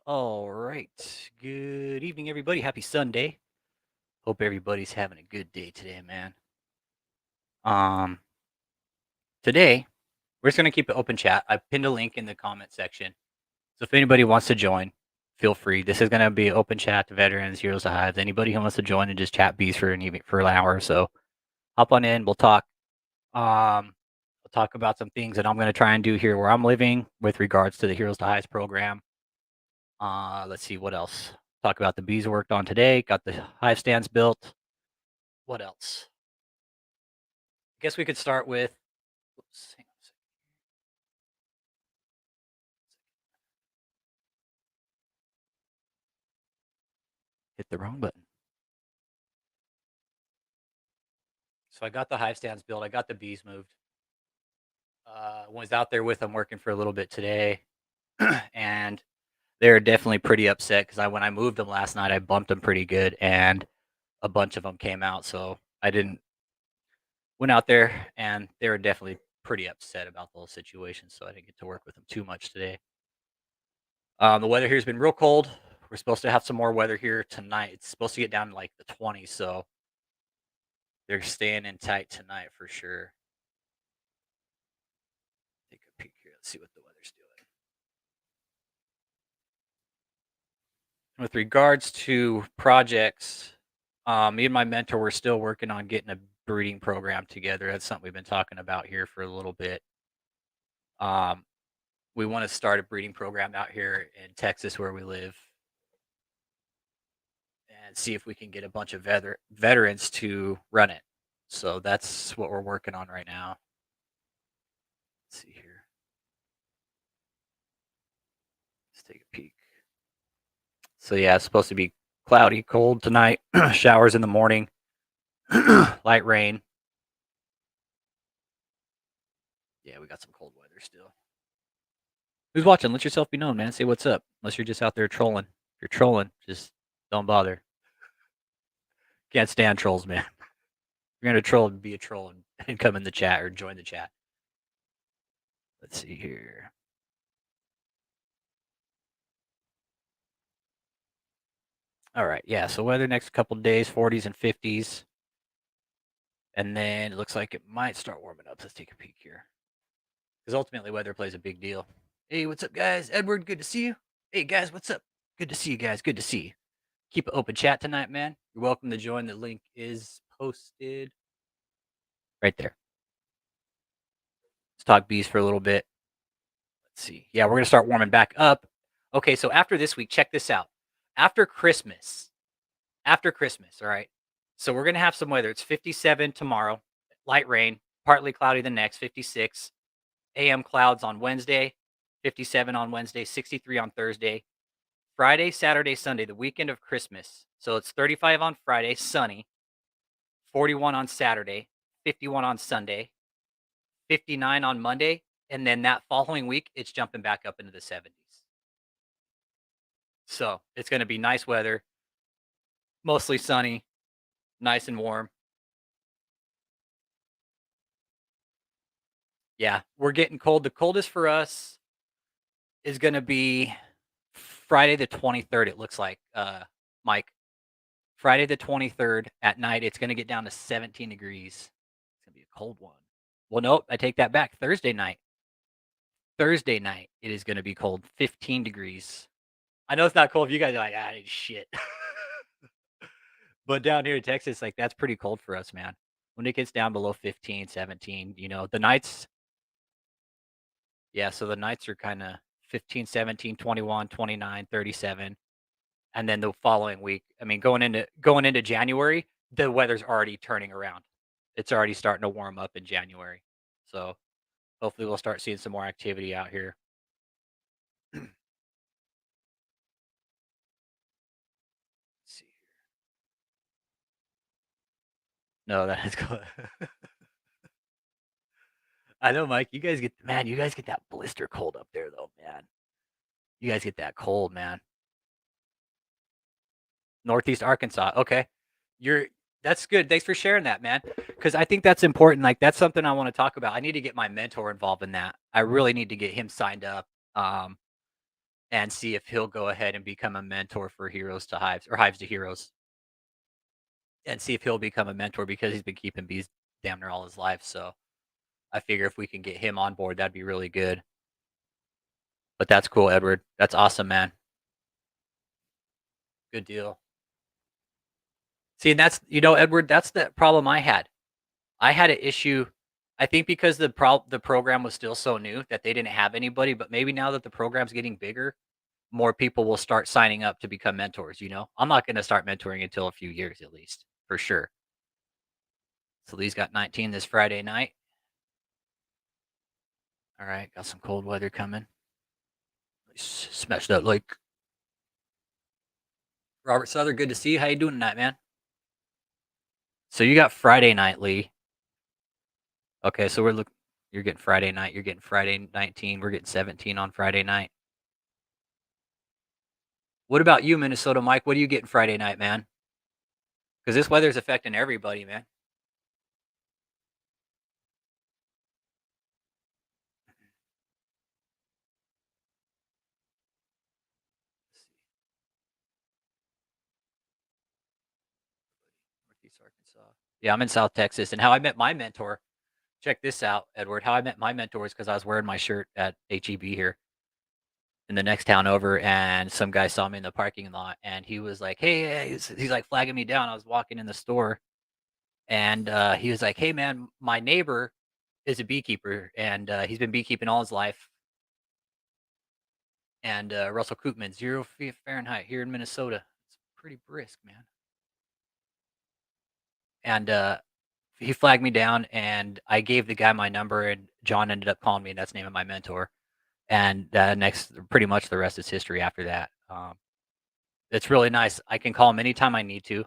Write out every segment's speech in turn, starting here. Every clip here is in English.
All right. Good evening, everybody. Happy Sunday. Hope everybody's having a good day today, man. Um, Today we're just gonna keep it open chat. I pinned a link in the comment section, so if anybody wants to join, feel free. This is gonna be open chat to veterans, heroes to hives. Anybody who wants to join and just chat bees for an hour or so, hop on in. We'll talk. We'll talk about some things that I'm gonna try and do here where I'm living with regards to the Heroes to Hives program. Let's see what else. Talk about the bees worked on today. Got the hive stands built. What else? I guess we could start with. Oops, hang on a second. Hit the wrong button. So I got the hive stands built. I got the bees moved. Was out there with them working for a little bit today, and they're definitely pretty upset because when I moved them last night, I bumped them pretty good, and a bunch of them came out. So I didn't went out there, and they were definitely pretty upset about the whole situation. So I didn't get to work with them too much today. The weather here's been real cold. We're supposed to have some more weather here tonight. It's supposed to get down to like the 20s, so they're staying in tight tonight for sure. Take a peek here. Let's see what the weather's doing. With regards to projects, me and my mentor we're still working on getting a breeding program together. That's something we've been talking about here for a little bit. Um, we want to start a breeding program out here in Texas where we live, and see if we can get a bunch of veterans to run it. So that's what we're working on right now. Let's see here. Let's take a peek. So yeah, it's supposed to be cloudy, cold tonight. Showers in the morning. Light rain. Yeah, we got some cold weather still. Who's watching? Let yourself be known, man. Say what's up. Unless you're just out there trolling. If you're trolling, just don't bother. Can't stand trolls, man. If you're gonna troll, be a troll and come in the chat or join the chat. Let's see here. All right, yeah. So weather next couple days, 40s and 50s, and then it looks like it might start warming up. Let's take a peek here, because ultimately weather plays a big deal. Hey, what's up, guys? Edward, good to see you. Hey, guys, what's up? Good to see you guys. Good to see you. Keep it open chat tonight, man. You're welcome to join. The link is posted right there. Let's talk bees for a little bit. Let's see. Yeah, we're going to start warming back up. Okay, so after this week, check this out. After Christmas, all right. So we're going to have some weather. It's 57 tomorrow, light rain, partly cloudy the next, 56. AM clouds on Wednesday, 57 on Wednesday, 63 on Thursday. Friday, Saturday, Sunday, the weekend of Christmas. So it's 35 on Friday, sunny, 41 on Saturday, 51 on Sunday, 59 on Monday, and then that following week, it's jumping back up into the 70s. So it's going to be nice weather, mostly sunny, nice and warm. Yeah, we're getting cold. The coldest for us is going to be Friday the 23rd, it looks like, Mike. Friday the 23rd at night, it's going to get down to 17 degrees. It's going to be a cold one. Well, nope, I take that back. Thursday night, it is going to be cold, 15 degrees. I know it's not cold if you guys are like, shit. But down here in Texas, like, that's pretty cold for us, man. When it gets down below 15, 17, the nights, yeah, so the nights are kind of 15, 17, 21, 29, 37. And then the following week, I mean, going into January, the weather's already turning around. It's already starting to warm up in January. So hopefully we'll start seeing some more activity out here. Let's see here. No, that is cool. I know, Mike. You guys get that blister cold up there, though, man. You guys get that cold, man. Northeast Arkansas. Okay, that's good. Thanks for sharing that, man. Because I think that's important. Like, that's something I want to talk about. I need to get my mentor involved in that. I really need to get him signed up. and see if he'll go ahead and become a mentor for Heroes to Hives or Hives to Heroes, and see if he'll become a mentor because he's been keeping bees damn near all his life. So I figure if we can get him on board, that'd be really good. But that's cool, Edward. That's awesome, man. Good deal. See, and that's Edward, that's the problem I had. I had an issue. I think because the program was still so new that they didn't have anybody, but maybe now that the program's getting bigger, more people will start signing up to become mentors, you know? I'm not gonna start mentoring until a few years at least, for sure. So Lee's got 19 this Friday night. All right, got some cold weather coming. Smash that like Robert Souther, good to see you. How you doing tonight, man? So you got Friday night, Lee. Okay, so you're getting Friday night, you're getting Friday 19, we're getting 17 on Friday night. What about you, Minnesota Mike? What are you getting Friday night, man? Because this weather's affecting everybody, man. Let's see, Northeast Arkansas. Yeah, I'm in South Texas, and how I met my mentor. Check this out, Edward. How I met my mentor is because I was wearing my shirt at HEB here in the next town over, and some guy saw me in the parking lot, and he was like, "Hey," he's like flagging me down. I was walking in the store, and he was like, "Hey, man, my neighbor is a beekeeper, and he's been beekeeping all his life." And Russell Koopman, 0 Fahrenheit here in Minnesota. It's pretty brisk, man. And he flagged me down, and I gave the guy my number, and John ended up calling me, and that's the name of my mentor. And next, pretty much the rest is history after that. It's really nice. I can call him anytime I need to.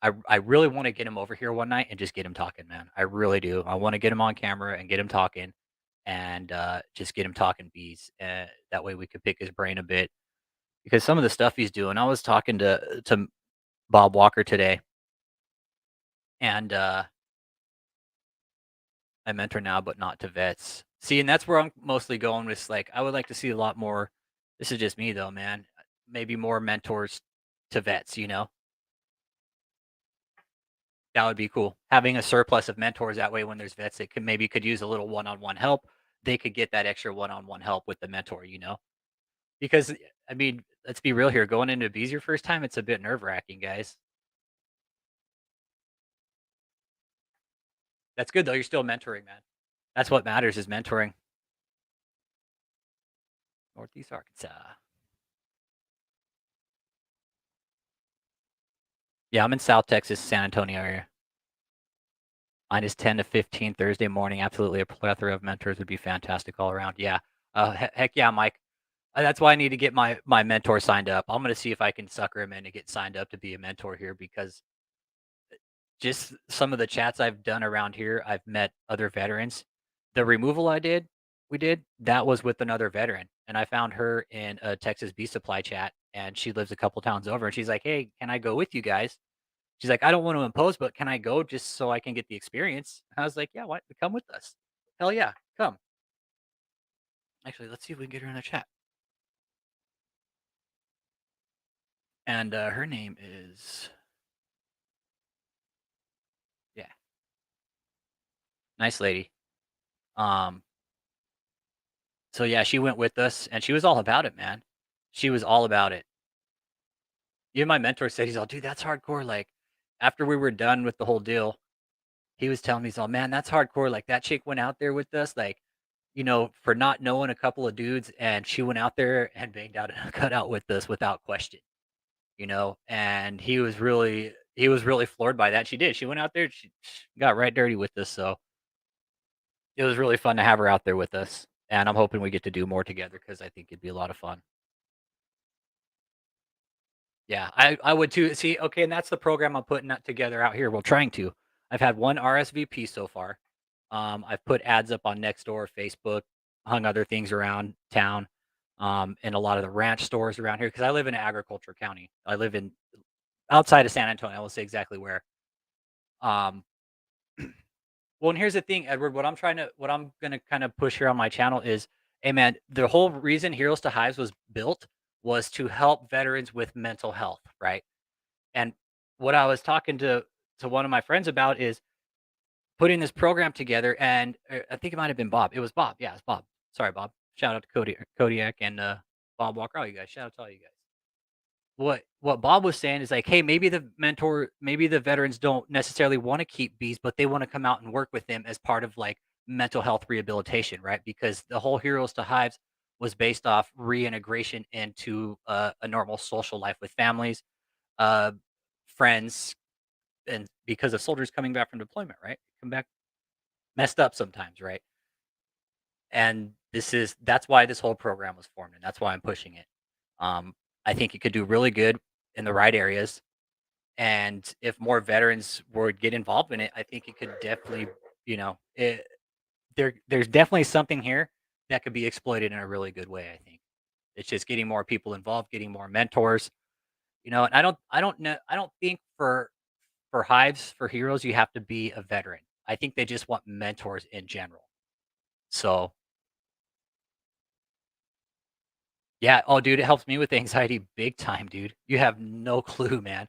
I really want to get him over here one night and just get him talking, man. I really do. I want to get him on camera and get him talking, and just get him talking bees. That way we could pick his brain a bit because some of the stuff he's doing. I was talking to Bob Walker today, and I mentor now, but not to vets. See, and that's where I'm mostly going with. Like, I would like to see a lot more. This is just me, though, man. Maybe more mentors to vets. That would be cool. Having a surplus of mentors that way when there's vets that could use a little one-on-one help, they could get that extra one-on-one help with the mentor. Because I mean, let's be real here, going into bees your first time, it's a bit nerve-wracking, guys. That's good though, you're still mentoring, man. That's what matters is mentoring. Northeast Arkansas. Yeah, I'm in South Texas, San Antonio area. Minus 10 to 15 Thursday morning. Absolutely a plethora of mentors would be fantastic all around. Yeah. Heck yeah, Mike. That's why I need to get my mentor signed up. I'm gonna see if I can sucker him in to get signed up to be a mentor here because just some of the chats I've done around here, I've met other veterans. The removal we did, that was with another veteran, and I found her in a Texas Bee Supply chat, and she lives a couple towns over, and she's like, "Hey, can I go with you guys?" She's like, "I don't want to impose, but can I go just so I can get the experience?" I was like, "Yeah, what? Come with us. Hell yeah, come." Actually, let's see if we can get her in the chat. And her name is yeah, nice lady. Um, so yeah, she went with us, and she was all about it, man. She was all about it. Even my mentor said, he's all, "Dude, that's hardcore." Like after we were done with the whole deal, he was telling me, he's all, "Man, that's hardcore. Like that chick went out there with us, like, for not knowing a couple of dudes, and she went out there and banged out a cutout with us without question." And he was really floored by that. She did. She went out there, she got right dirty with us. So it was really fun to have her out there with us. And I'm hoping we get to do more together because I think it'd be a lot of fun. Yeah, I would too. See, okay, and that's the program I'm putting that together out here. Well, trying to. I've had one RSVP so far. I've put ads up on Nextdoor, Facebook, hung other things around town, and a lot of the ranch stores around here because I live in an agriculture county. I live in outside of San Antonio. I won't say exactly where. Um, well, and here's the thing, Edward. What I'm gonna kind of push here on my channel is Hey, man, the whole reason Heroes to Hives was built was to help veterans with mental health, right? And what I was talking to one of my friends about is putting this program together, and I think it might have been Bob. It was Bob. Yeah, it's Bob. Sorry, Bob. Shout out to Kodiak and Bob Walker. All you guys. Shout out to all you guys. What Bob was saying is like, hey, maybe the veterans don't necessarily want to keep bees, but they want to come out and work with them as part of like mental health rehabilitation, right? Because the whole Heroes to Hives was based off reintegration into a normal social life with families, uh, friends, and because of soldiers coming back from deployment, right? Come back messed up sometimes, right? And that's why this whole program was formed, and that's why I'm pushing it. Um, I think it could do really good in the right areas. And if more veterans would get involved in it, I think it could definitely, you know, there's definitely something here that could be exploited in a really good way. I think it's just getting more people involved, getting more mentors. And I don't think for hives for heroes you have to be a veteran. I think they just want mentors in general. So yeah, oh dude, it helps me with anxiety big time, dude. You have no clue, man.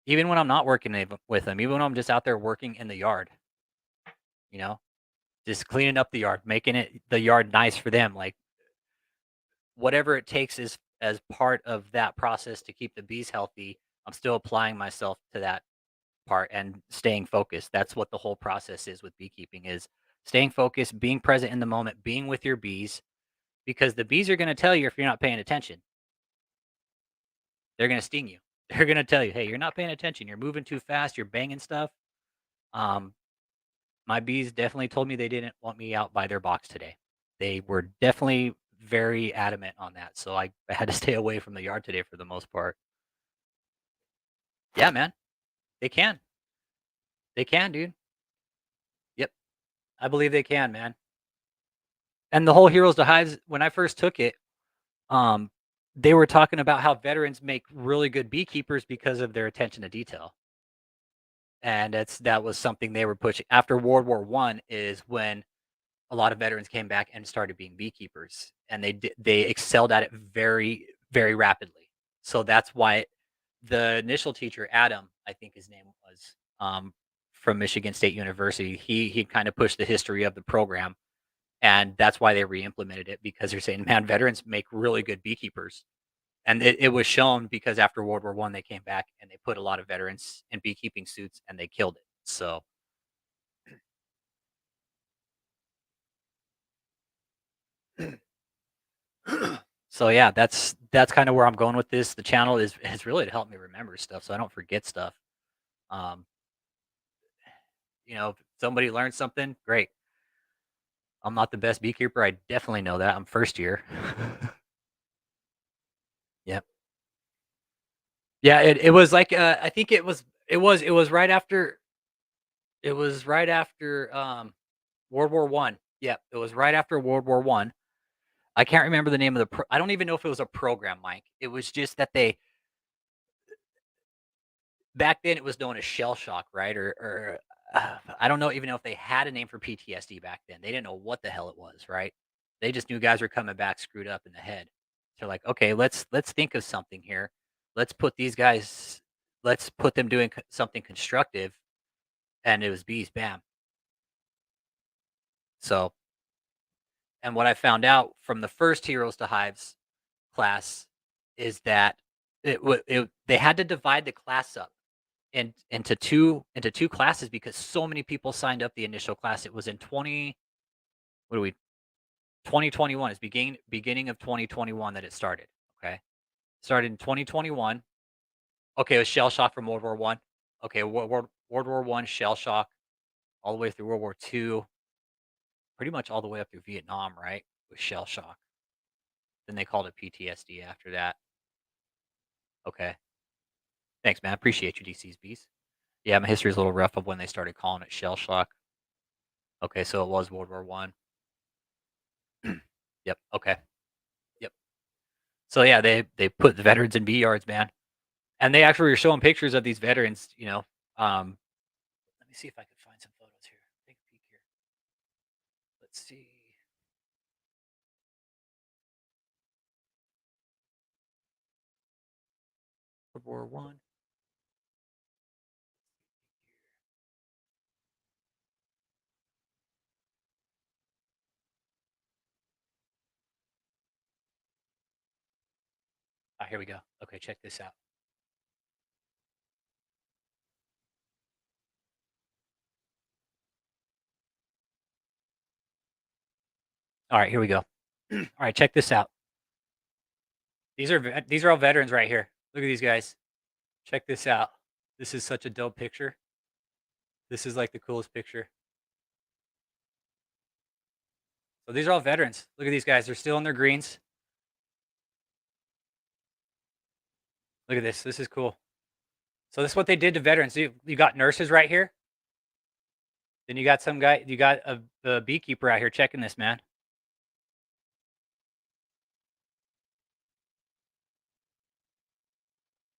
Even when I'm not working with them, even when I'm just out there working in the yard, you know, just cleaning up the yard, making the yard nice for them, like, whatever it takes is as part of that process to keep the bees healthy, I'm still applying myself to that part and staying focused. That's what the whole process is with beekeeping is staying focused, being present in the moment, being with your bees, because the bees are gonna tell you if you're not paying attention. They're gonna sting you. They're gonna tell you, "Hey, you're not paying attention. You're moving too fast. You're banging stuff." Um, my bees definitely told me they didn't want me out by their box today. They were definitely very adamant on that, so I had to stay away from the yard today for the most part. Yeah, man. They can. They can, dude. Yep. I believe they can, man. And the whole Heroes to Hives, when I first took it, um, they were talking about how veterans make really good beekeepers because of their attention to detail. And that was something they were pushing after World War One is when a lot of veterans came back and started being beekeepers, and they excelled at it very, very rapidly. So that's why the initial teacher, Adam, I think his name was, from Michigan State University, he kind of pushed the history of the program, and that's why they re-implemented it because they're saying, man, veterans make really good beekeepers. And it was shown because after World War One, they came back and they put a lot of veterans in beekeeping suits and they killed it. So so yeah, that's kind of where I'm going with this. The channel is really to help me remember stuff so I don't forget stuff. Um, if somebody learns something, great. I'm not the best beekeeper. I definitely know that. I'm first year. Yep. Yeah, it was like I think it was right after World War One. Yeah, it was right after World War One. I can't remember the name of I don't even know if it was a program, Mike. It was just that they back then it was known as shell shock, right? Or I don't know even know if they had a name for PTSD back then. They didn't know what the hell it was, right? They just knew guys were coming back screwed up in the head. So like, okay, let's think of something here. Let's put these guys. Let's put them doing something constructive, and it was bees. Bam. So, and what I found out from the first Heroes to Hives class is that they had to divide the class up into two classes because so many people signed up the initial class. It was in 20 what do we 2021. It's beginning of 2021 that it started. Okay. Started in 2021. Okay, it was shell shock from World War One. Okay, World War One, shell shock, all the way through World War Two, pretty much all the way up through Vietnam, right? With shell shock. Then they called it PTSD after that. Okay. Thanks, man. Appreciate you, DC's Beast. Yeah, my history is a little rough of when they started calling it shell shock. Okay, so it was World War One. Yep. Okay. Yep. So yeah, they put the veterans in bee yards, man, and they actually were showing pictures of these veterans. Let me see if I can find some photos here. Take a peek here. Let's see. War I. Ah, here we go. Okay, check this out. All right, here we go. All right, check this out. These are all veterans right here. Look at these guys. Check this out. This is such a dope picture. This is like the coolest picture. So these are all veterans. Look at these guys. They're still in their greens. Look at this. This is cool. So this is what they did to veterans. You got nurses right here. Then you got some guy. You got a beekeeper out here checking this, man.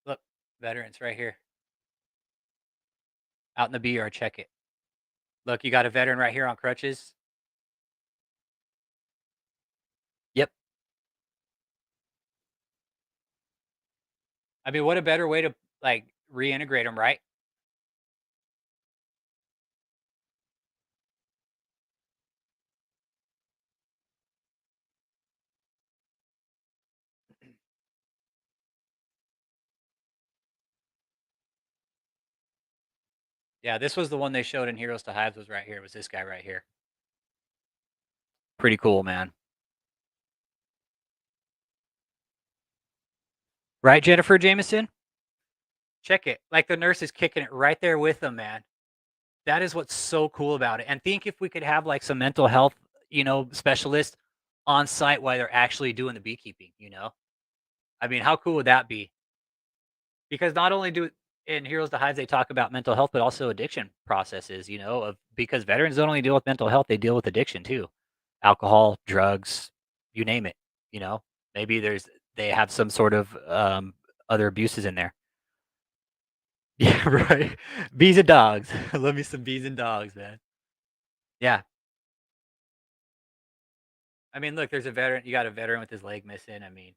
Look, veterans right here out in the bee yard. Check it. Look, you got a veteran right here on crutches. Yep. I mean, what a better way to like reintegrate them, right? Yeah, this was the one they showed in Heroes to Hives. Was right here. It was this guy right here. Pretty cool, man. Right, Jennifer Jameson? Check it. Like the nurse is kicking it right there with them, man. That is what's so cool about it. And think if we could have like some mental health, specialist on site while they're actually doing the beekeeping. I mean, how cool would that be? Because not only do in Heroes to Hives they talk about mental health, but also addiction processes, of because veterans don't only deal with mental health, they deal with addiction too. Alcohol, drugs, you name it, you know. Maybe they have some sort of other abuses in there. Yeah, right. Bees and dogs. Love me some bees and dogs, man. Yeah. I mean, look, there's a veteran. You got a veteran with his leg missing. I mean,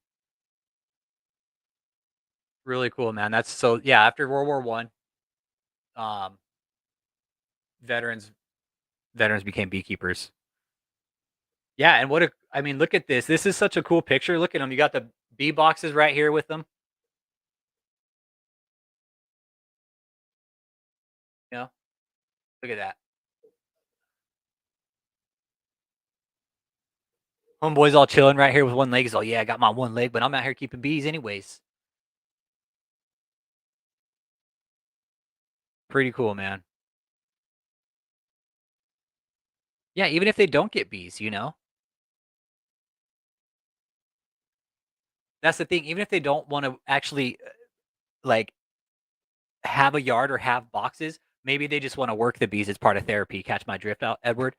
really cool, man. That's so. Yeah, after World War I, um, veterans veterans became beekeepers. Yeah, and I mean, look at this. This is such a cool picture. Look at them. You got the bee boxes right here with them. You know, look at that. Homeboy's all chilling right here with one leg. He's all, yeah, I got my one leg, but I'm out here keeping bees anyways. Pretty cool, man. Yeah, even if they don't get bees. That's the thing. Even if they don't want to actually like have a yard or have boxes, maybe they just want to work the bees as part of therapy. Catch my drift out, Edward?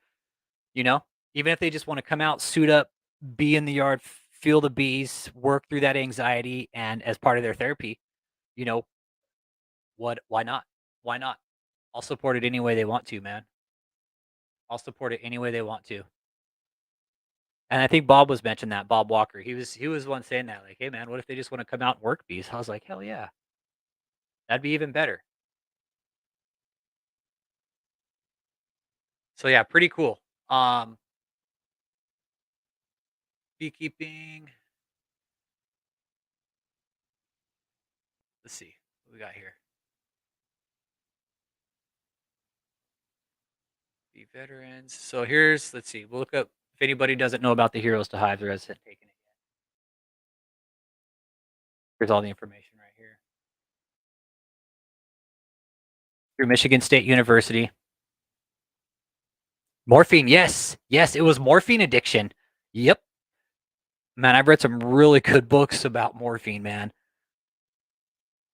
You know? Even if they just want to come out, suit up, be in the yard, feel the bees, work through that anxiety and as part of their therapy, you know, why not? Why not? I'll support it any way they want to, man. I'll support it any way they want to. And I think Bob was mentioning that, Bob Walker. He was one saying that, like, hey man, what if they just want to come out and work bees? I was like, hell yeah. That'd be even better. So yeah, pretty cool. Beekeeping. Let's see what we got here. Bee veterans. So let's see. We'll look up if anybody doesn't know about the Heroes to Hives or hasn't taken it yet. Here's all the information right here. Through Michigan State University. Morphine, yes. Yes, it was morphine addiction. Yep. Man, I've read some really good books about morphine, man.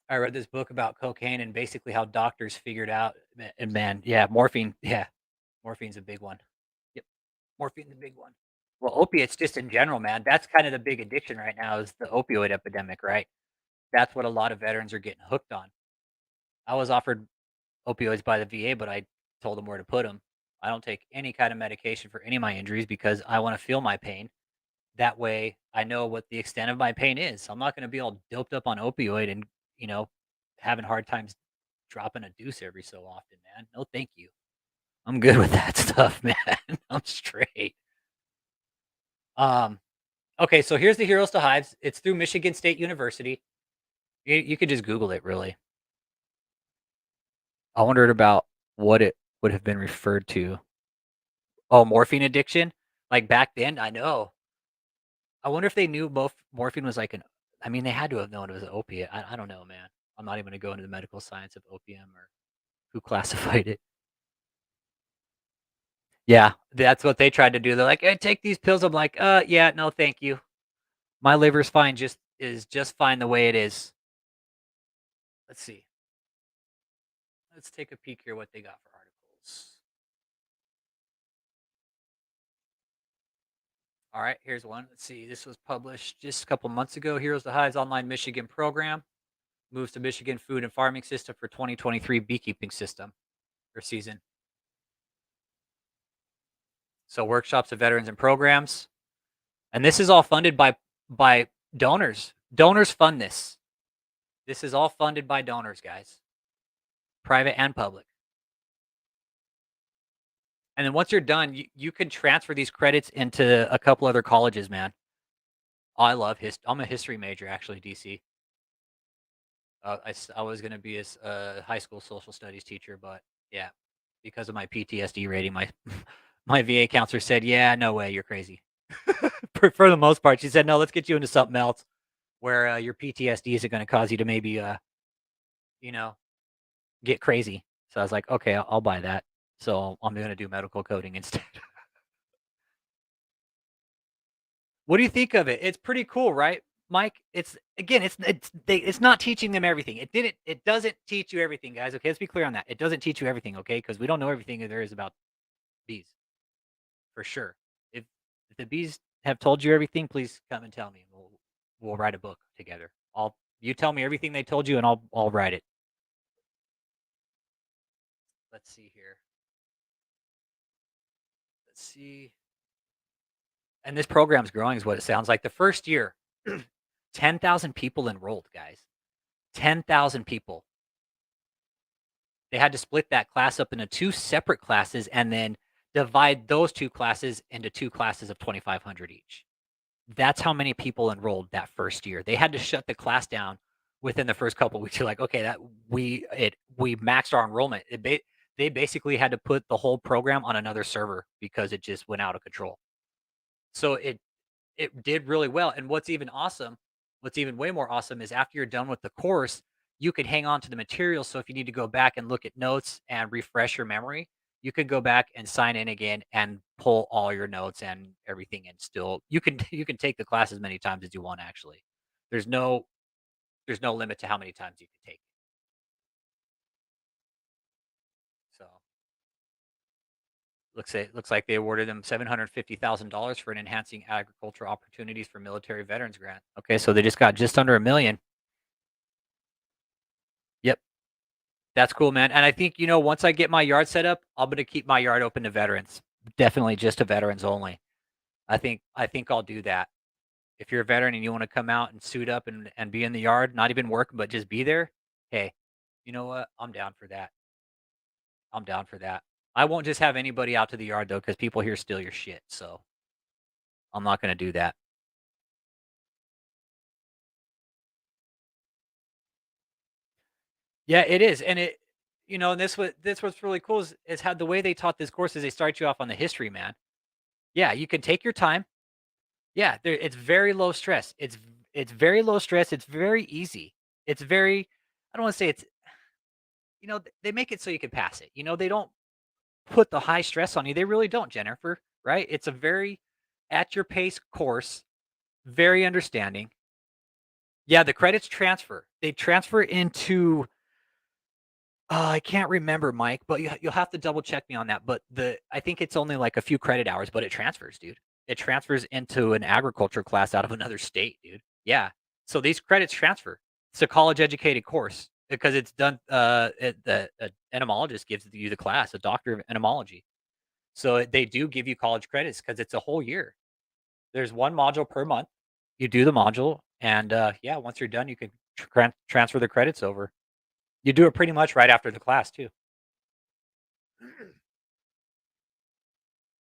I read this book about cocaine and basically how doctors figured out and man, yeah, morphine, yeah. Morphine's a big one. Yep. Morphine's a big one. Well, opiates just in general, man. That's kind of the big addiction right now is the opioid epidemic, right? That's what a lot of veterans are getting hooked on. I was offered opioids by the VA, but I told them where to put them. I don't take any kind of medication for any of my injuries because I want to feel my pain. That way, I know what the extent of my pain is. I'm not going to be all doped up on opioid and having hard times dropping a deuce every so often, man. No, thank you. I'm good with that stuff, man. I'm straight. Um, okay, so here's the Heroes to Hives. It's through Michigan State University. You could just Google it, really. I wondered about what it would have been referred to. Oh, morphine addiction? Like back then? I know. I wonder if they knew morphine was like an. I mean, they had to have known it was an opiate. I don't know, man. I'm not even going to go into the medical science of opium or who classified it. Yeah, that's what they tried to do. They're like, "Hey, take these pills." I'm like, yeah, no, thank you. My liver's fine, just fine the way it is." Let's see. Let's take a peek here what they got for articles. All right, here's one. Let's see. This was published just a couple months ago. Heroes to Hives online Michigan program moves to Michigan food and farming system for 2023 beekeeping system or season. So workshops of veterans and programs. And this is all funded by donors. Donors fund this. This is all funded by donors, guys. Private and public. And then once you're done, you can transfer these credits into a couple other colleges, man. Oh, I love I'm a history major, actually, DC. I was going to be a high school social studies teacher, but yeah, because of my PTSD rating, my my VA counselor said, "Yeah, no way, you're crazy." For the most part, she said, "No, let's get you into something else where your PTSD isn't going to cause you to maybe, you know, get crazy." So I was like, "Okay, I'll buy that." So I'm going to do medical coding instead. What do you think of it? It's pretty cool, right, Mike? It's again, it's not teaching them everything. It doesn't teach you everything, guys. Okay, let's be clear on that. It doesn't teach you everything, okay? Because we don't know everything there is about bees for sure. If if the bees have told you everything, please come and tell me. We'll write a book together. I'll You tell me everything they told you, and I'll write it. Let's see here. Let's see. And this program's growing, is what it sounds like. The first year, 10,000 people enrolled, guys. 10,000 people. They had to split that class up into two separate classes and then divide those two classes into two classes of 2,500 each. That's how many people enrolled that first year. They had to shut the class down within the first couple of weeks. You're like, okay, we maxed our enrollment. They basically had to put the whole program on another server because it just went out of control. So it did really well. And what's even way more awesome is after you're done with the course, you could hang on to the material. So if you need to go back and look at notes and refresh your memory, you could go back and sign in again and pull all your notes and everything, and still you can take the class as many times as you want, actually. There's no there's no limit to how many times you can take it. So looks like they awarded them $750,000 for an enhancing agricultural opportunities for military veterans grant. Okay, so they just got just under 1 million. Yep. That's cool, man. And I think, once I get my yard set up, I'm gonna keep my yard open to veterans. Definitely just to veterans only. I think I'll do that. If you're a veteran and you want to come out and suit up and be in the yard, not even work, but just be there, hey, you know what? I'm down for that. I'm down for that. I won't just have anybody out to the yard though, because people here steal your shit. So I'm not gonna do that. Yeah, it is. And and this what's really cool is how the way they taught this course is they start you off on the history, man. Yeah, you can take your time. Yeah, it's very low stress. It's very low stress. It's very easy. It's very I don't want to say it's they make it so you can pass it. They don't put the high stress on you. They really don't, Jennifer, right? It's a very at your pace course, very understanding. Yeah, the credits transfer. They transfer into I can't remember, Mike, but you'll have to double check me on that. But I think it's only like a few credit hours, but it transfers, dude. It transfers into an agriculture class out of another state, dude. Yeah. So these credits transfer. It's a college educated course because it's done. The entomologist gives you the class, a doctor of entomology. So they do give you college credits because it's a whole year. There's one module per month. You do the module, and yeah, once you're done, you can transfer the credits over. You do it pretty much right after the class too.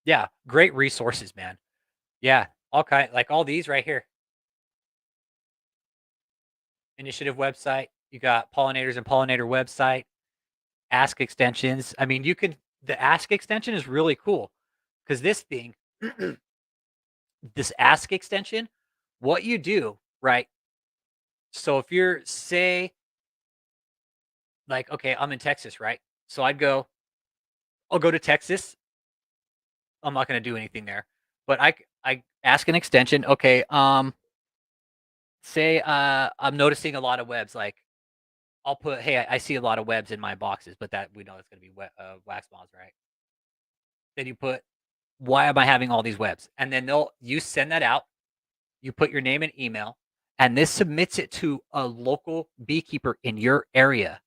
Yeah, great resources, man. Yeah, all these right here. Initiative website. You got pollinators and pollinator website. Ask extensions. I mean, the ask extension is really cool because this thing, this ask extension, what you do, right? So if you're say like, okay, I'm in Texas, right? So I'll go to Texas. I'm not going to do anything there, but I ask an extension. Okay, say I'm noticing a lot of webs. Like I'll put, hey, I see a lot of webs in my boxes, but that we know it's going to be wax moths, right? Then you put, why am I having all these webs? And then you send that out. You put your name and email, and this submits it to a local beekeeper in your area,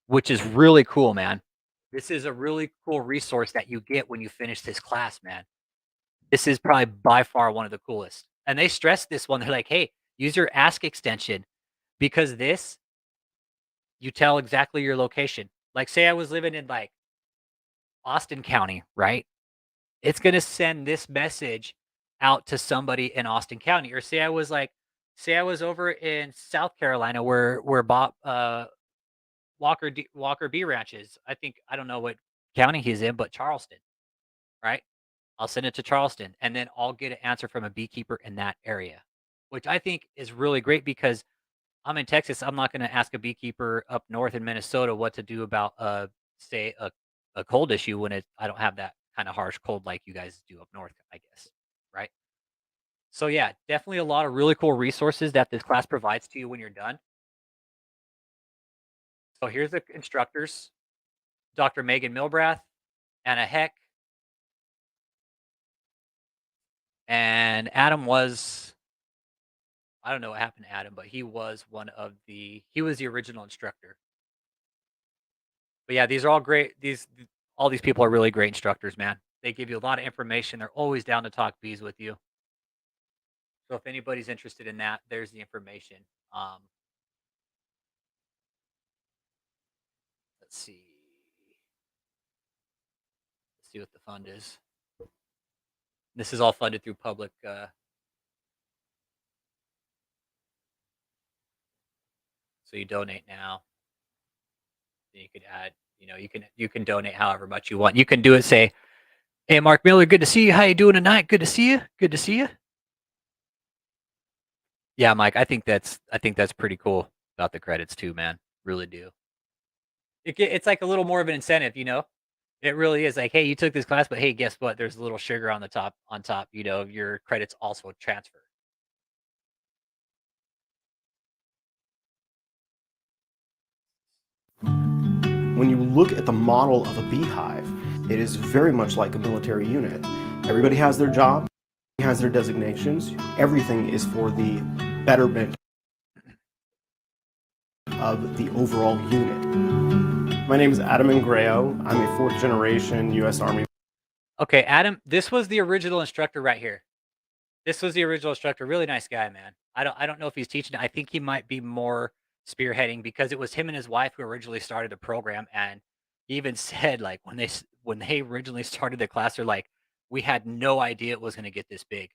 which is really cool, man. This is a really cool resource that you get when you finish this class, man. This is probably by far one of the coolest. And they stress this one. They're like, hey, use your ask extension because this, you tell exactly your location. Like, say I was living in like Austin County, right? It's going to send this message out to somebody in Austin County. Or say I was over in South Carolina where Bob, Walker Bee Ranch is. I don't know what county he's in, but Charleston, right? I'll send it to Charleston, and then I'll get an answer from a beekeeper in that area, which I think is really great because I'm in Texas. I'm not going to ask a beekeeper up north in Minnesota what to do about, say, a cold issue when I don't have that kind of harsh cold like you guys do up north, I guess, right? So yeah, definitely a lot of really cool resources that this class provides to you when you're done. So here's the instructors: Dr. Megan Milbrath, Anna Heck, and Adam was, I don't know what happened to Adam, but he was the original instructor. But yeah, these are all great. All these people are really great instructors, man. They give you a lot of information. They're always down to talk bees with you. So if anybody's interested in that, there's the information. Um, let's see. Let's see what the fund is. This is all funded through public. So you donate now. Then you could add. You can donate however much you want. You can do it. Say, hey, Mark Miller, good to see you. How you doing tonight? Good to see you. Good to see you. Yeah, Mike, I think that's pretty cool about the credits too, man. Really do. It's like a little more of an incentive, you know. It really is like, hey, you took this class, but hey, guess what? There's a little sugar on the top. On top, your credits also transfer. When you look at the model of a beehive, it is very much like a military unit. Everybody has their job, has their designations. Everything is for the betterment of the overall unit. My name is Adam Ingrao. I'm a fourth generation U.S. Army. Okay, Adam, this was the original instructor right here. This was the original instructor. Really nice guy, man. I don't know if he's teaching. I think he might be more spearheading because it was him and his wife who originally started the program, and he even said like when they originally started the class, they're like, we had no idea it was going to get this big.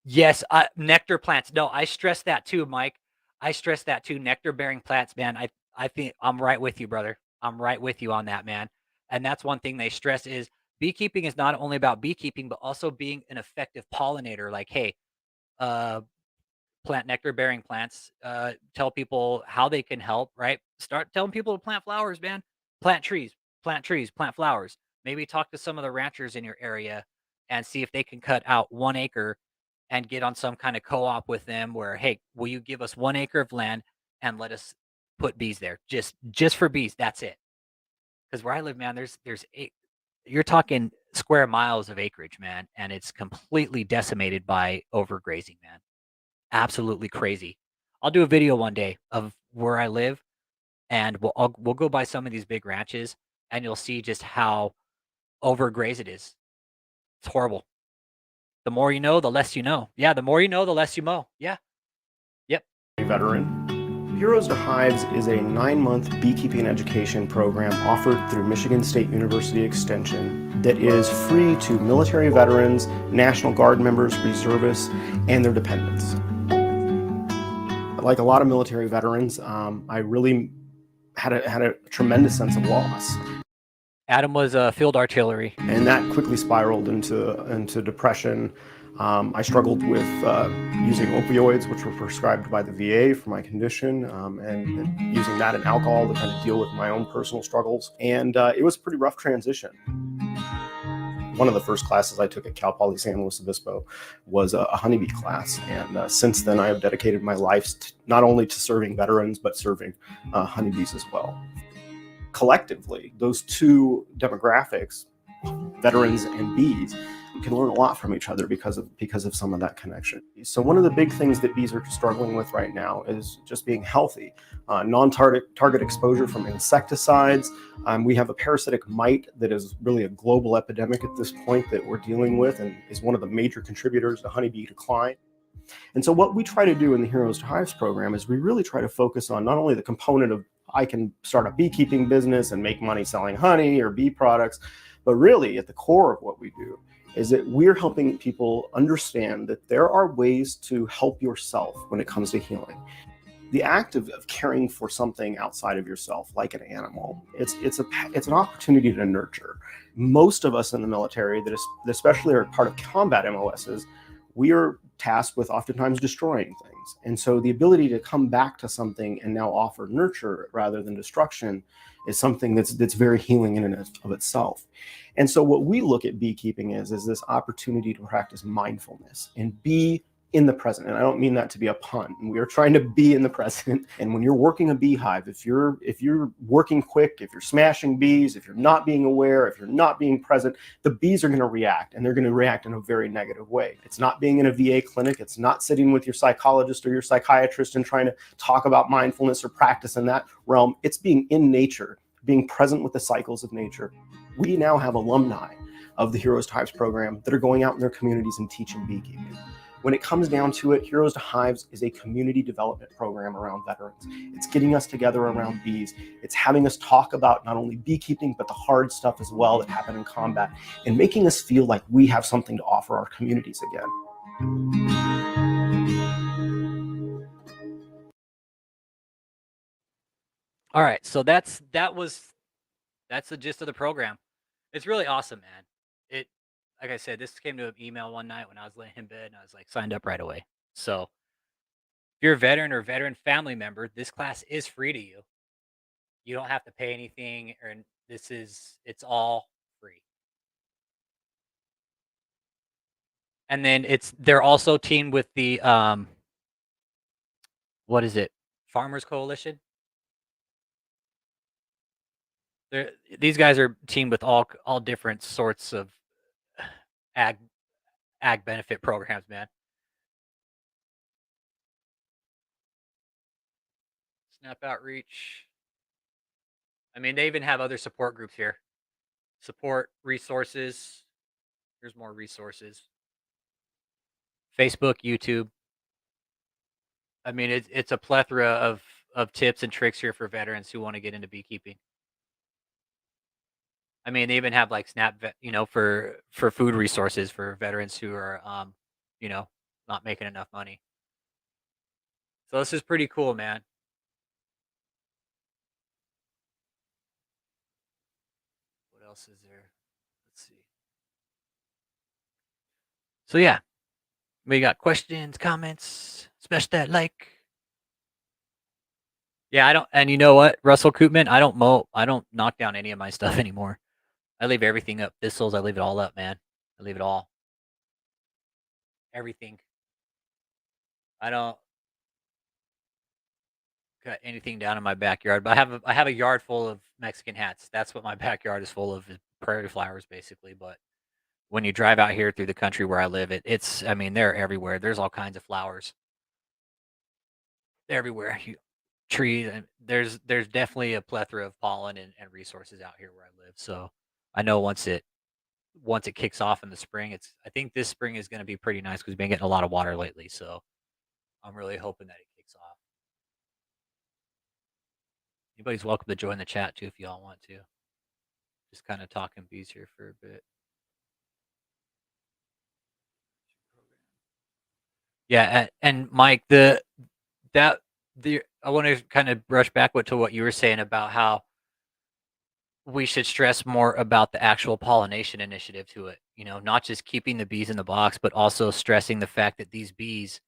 Yes, nectar plants. No, I stress that too, Mike. I stress that too. Nectar bearing plants, man. I think I'm right with you, brother. I'm right with you on that, man. And that's one thing they stress is beekeeping is not only about beekeeping, but also being an effective pollinator. Like, hey, uh, plant nectar bearing plants. Tell people how they can help. Right? Start telling people to plant flowers, man. Plant trees. Plant trees. Plant flowers. Maybe talk to some of the ranchers in your area and see if they can cut out 1 acre and get on some kind of co-op with them where, hey, will you give us 1 acre of land and let us put bees there, just for bees? That's it. Because where I live, man, there's eight, you're talking square miles of acreage, man, and it's completely decimated by overgrazing, man. Absolutely crazy. I'll do a video one day of where I live, and we'll go by some of these big ranches, and you'll see just how overgrazed it is. It's horrible. The more you know, the less you know. Yeah, the more you know, the less you mow. Yeah. Yep. Veteran. Heroes to Hives is a 9-month beekeeping education program offered through Michigan State University Extension that is free to military veterans, National Guard members, reservists, and their dependents. Like a lot of military veterans, I really had a tremendous sense of loss. Adam was field artillery. And that quickly spiraled into depression. I struggled with using opioids, which were prescribed by the VA for my condition, and using that and alcohol to kind of deal with my own personal struggles. And it was a pretty rough transition. One of the first classes I took at Cal Poly San Luis Obispo was a honeybee class. And since then, I have dedicated my life not only to serving veterans, but serving honeybees as well. Collectively, those two demographics, veterans and bees, can learn a lot from each other because of some of that connection. So one of the big things that bees are struggling with right now is just being healthy. Non-target exposure from insecticides. We have a parasitic mite that is really a global epidemic at this point that we're dealing with and is one of the major contributors to honeybee decline. And so what we try to do in the Heroes to Hives program is we really try to focus on not only the component of I can start a beekeeping business and make money selling honey or bee products, but really at the core of what we do is that we're helping people understand that there are ways to help yourself when it comes to healing. The act of caring for something outside of yourself, like an animal, it's an opportunity to nurture. Most of us in the military, that especially are part of combat MOSs, we are tasked with oftentimes destroying things. And so the ability to come back to something and now offer nurture rather than destruction is something that's very healing in and of itself. And so what we look at beekeeping is this opportunity to practice mindfulness and be in the present. And I don't mean that to be a pun. We are trying to be in the present. And when you're working a beehive, if you're working quick, if you're smashing bees, if you're not being aware, if you're not being present, the bees are going to react, and they're going to react in a very negative way. It's not being in a VA clinic. It's not sitting with your psychologist or your psychiatrist and trying to talk about mindfulness or practice in that realm. It's being in nature, being present with the cycles of nature. We now have alumni of the Heroes to Hives program that are going out in their communities and teaching beekeeping. When it comes down to it, Heroes to Hives is a community development program around veterans. It's getting us together around bees. It's having us talk about not only beekeeping, but the hard stuff as well that happened in combat, and making us feel like we have something to offer our communities again. All right, so that's the gist of the program. It's really awesome, man. It, like I said, this came to an email one night when I was laying in bed, and I was like signed up right away. So if you're a veteran or veteran family member, this class is free to you. You don't have to pay anything, or it's all free. And then they're also teamed with the what is it? Farmers Coalition. These guys are teamed with all different sorts of ag benefit programs, man. Snap Outreach. I mean, they even have other support groups here. Support resources. Here's more resources. Facebook, YouTube. I mean, it's a plethora of tips and tricks here for veterans who want to get into beekeeping. I mean, they even have like for food resources for veterans who are you know, not making enough money. So this is pretty cool, man. What else is there? Let's see. So yeah, we got questions, comments, smash that like. Yeah, I don't, and you know what, Russell Koopman, I don't knock down any of my stuff anymore. I leave everything up. Thistles, I leave it all up, man. I leave it all. Everything. I don't cut anything down in my backyard, but I have a yard full of Mexican hats. That's what my backyard is full of, is prairie flowers basically. But when you drive out here through the country where I live, it's I mean, they're everywhere. There's all kinds of flowers everywhere. Trees, and there's definitely a plethora of pollen and resources out here where I live. So I know once it kicks off in the spring. I think this spring is going to be pretty nice because we've been getting a lot of water lately. So I'm really hoping that it kicks off. Anybody's welcome to join the chat too if y'all want to. Just kind of talking bees here for a bit. Yeah, and Mike, I want to kind of brush back to what you were saying about how we should stress more about the actual pollination initiative to it. Not just keeping the bees in the box, but also stressing the fact that these bees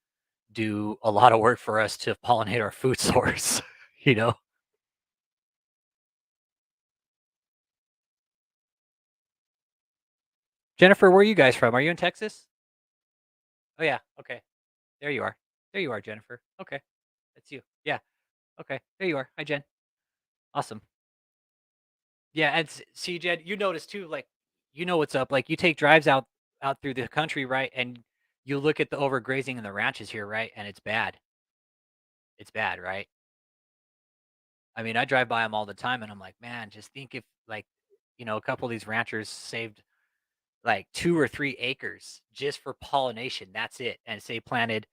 do a lot of work for us to pollinate our food source. you know. Jennifer, where are you guys from? Are you in Texas? Oh yeah, okay. There you are. There you are, Jennifer. Okay. That's you. Yeah. Okay. There you are. Hi, Jen. Awesome. Yeah, and see, Jen, you notice too, like, what's up. Like, you take drives out through the country, right? And you look at the overgrazing in the ranches here, right? And it's bad. It's bad, right? I mean, I drive by them all the time, and I'm like, man, just think if, like, a couple of these ranchers saved like 2 or 3 acres just for pollination. That's it. And say planted,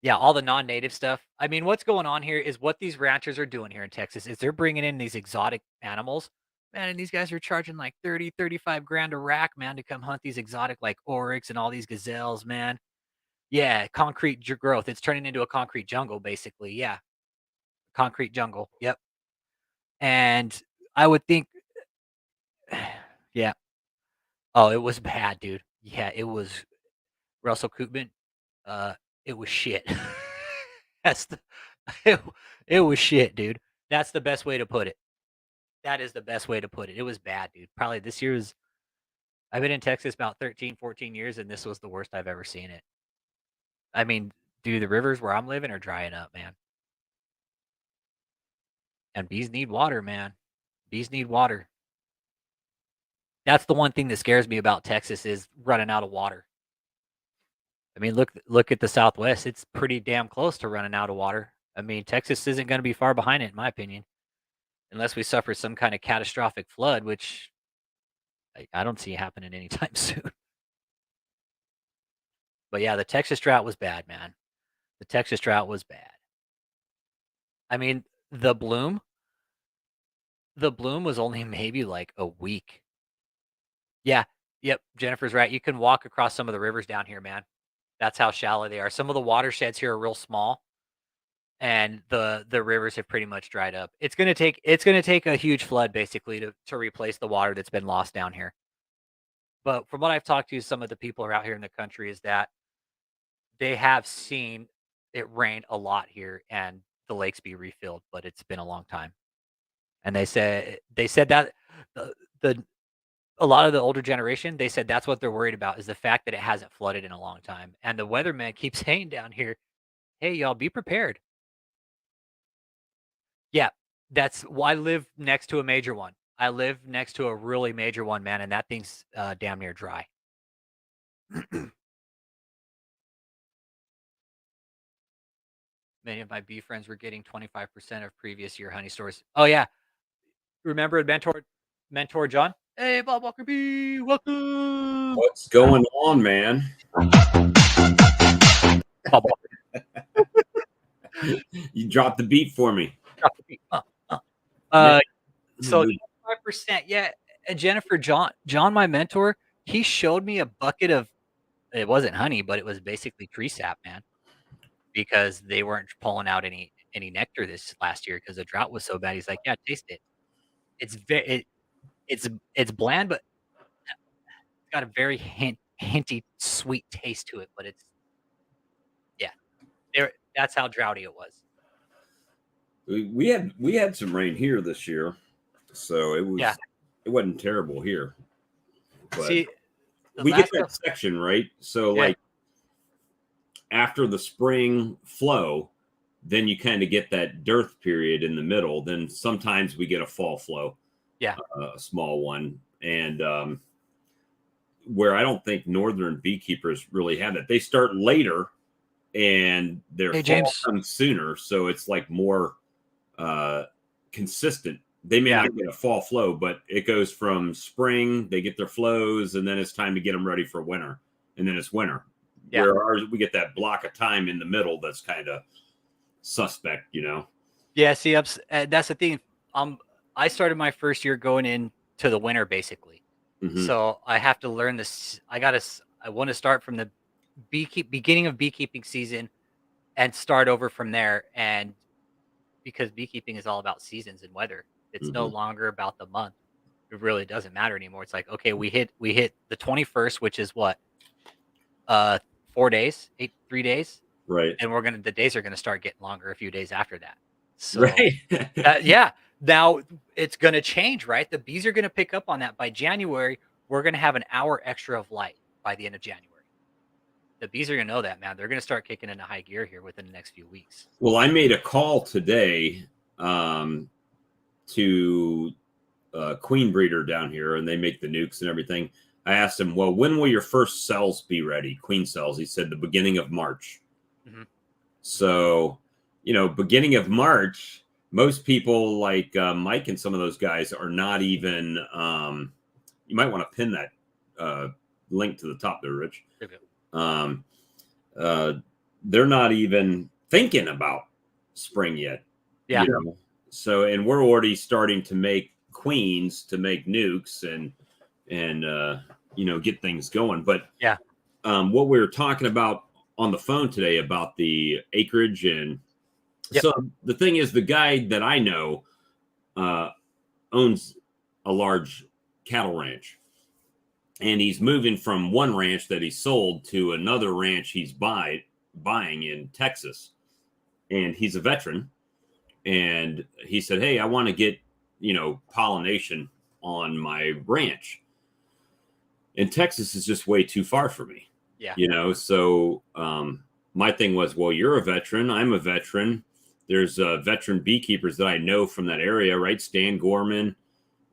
yeah, all the non-native stuff. I mean, what's going on here is what these ranchers are doing here in Texas is they're bringing in these exotic animals, man, and these guys are charging like 30, 35 grand a rack, man, to come hunt these exotic like oryx and all these gazelles, man. Yeah, concrete growth. It's turning into a concrete jungle, basically. Yeah, concrete jungle. Yep. And I would think, yeah. Oh, it was bad, dude. Yeah, it was Russell Koopman. Uh, it was shit. That's the it, it was shit, dude. That's the best way to put it. That is the best way to put it. It was bad, dude. Probably this year was I've been in Texas about 13, 14 years, and this was the worst I've ever seen it. I mean, dude, the rivers where I'm living are drying up, man. And bees need water, man. Bees need water. That's the one thing that scares me about Texas is running out of water. I mean, look at the Southwest. It's pretty damn close to running out of water. I mean, Texas isn't going to be far behind it, in my opinion, unless we suffer some kind of catastrophic flood, which I don't see happening anytime soon. But yeah, the Texas drought was bad, man. The Texas drought was bad. I mean, the bloom, the bloom was only maybe like a week. Yeah, yep. Jennifer's right. You can walk across some of the rivers down here, man. That's how shallow they are. Some of the watersheds here are real small, and the rivers have pretty much dried up. It's gonna take a huge flood basically to replace the water that's been lost down here. But from what I've talked to some of the people who are out here in the country is that they have seen it rain a lot here and the lakes be refilled, but it's been a long time. And they said that the a lot of the older generation, they said that's what they're worried about is the fact that it hasn't flooded in a long time. And the weatherman keeps saying down here, "Hey, y'all, be prepared." Yeah, that's why I live next to a major one. I live next to a really major one, man, and that thing's damn near dry. Many of my bee friends were getting 25% of previous year honey stores. Oh yeah, remember mentor John? Hey, Bob Walker B, welcome. What's going on, man? Bob Walker. You dropped the beat for me. Drop the beat. Yeah. So 25%, yeah. And Jennifer, John, my mentor, he showed me a bucket of it wasn't honey, but it was basically tree sap, man, because they weren't pulling out any nectar this last year because the drought was so bad. He's like, "Yeah, taste it. It's very it's bland, but it's got a very hinty sweet taste to it, but it's yeah. That's how droughty it was." We had some rain here this year, so Yeah. it wasn't terrible here. But See, we get that section, right? So yeah. like after the spring flow, then you kind of get that dearth period in the middle. Then sometimes we get a fall flow, Yeah. A small one, and where I don't think northern beekeepers really have it. They start later, and their fall James. comes sooner, so it's like more consistent They may Yeah. not get a fall flow, but it goes from spring, they get their flows, and then it's time to get them ready for winter. And then it's winter. Yeah. Where ours, we get that block of time in the middle that's kind of suspect, you know? Yeah, see, that's the thing. I started my first year going into the winter basically, Mhm. so I have to learn this. I want to start from the beginning of beekeeping season and start over from there. And because beekeeping is all about seasons and weather, it's no Mhm. longer about the month. It really doesn't matter anymore. It's like, okay, we hit the 21st, which is what, 4 days, 3 days, Right. and the days are gonna start getting longer a few days after that. So Right. yeah, now it's gonna change, right? The bees are gonna pick up on that. By January, we're gonna have an hour extra of light by the end of January. The bees are gonna know that, man. They're gonna start kicking into high gear here within the next few weeks. Well, I made a call today um, to a queen breeder down here, and they make the nukes and everything. I asked him, well, when will your first cells be ready? Queen cells. He said the beginning of March. Mhm. So, beginning of March, most people like Mike and some of those guys are not even. You might want to pin that link to the top there, Rich. There we go. Um, uh, they're not even thinking about spring yet. Yeah. So, and we're already starting to make queens to make nukes and get things going. But Yeah. what we were talking about on the phone today about the acreage and Yep. so the thing is, the guy that I know owns a large cattle ranch, and he's moving from one ranch that he sold to another ranch he's buying in Texas. And he's a veteran, and he said, hey, I want to get pollination on my ranch, and Texas is just way too far for me. Yeah. So my thing was, well, you're a veteran, I'm a veteran, there's veteran beekeepers that I know from that area, right? Stan Gorman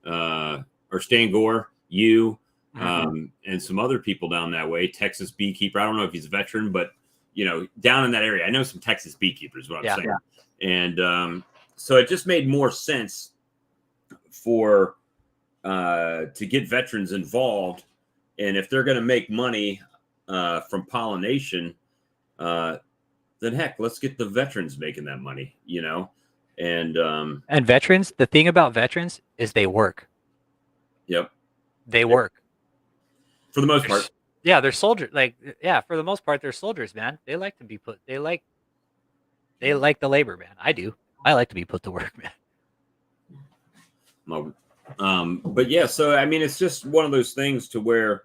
or Stan Gore, you and some other people down that way. Texas beekeeper, I don't know if he's a veteran, but down in that area, I know some Texas beekeepers, what I'm saying. And so it just made more sense for to get veterans involved. And if they're going to make money from pollination, then heck, let's get the veterans making that money, And veterans, the thing about veterans is they work. Yep. They work. For the most part. Yeah, they're soldiers. For the most part, they're soldiers, man. They like to be put. They like the labor, man. I do. I like to be put to work, man. But yeah, so I mean, it's just one of those things to where,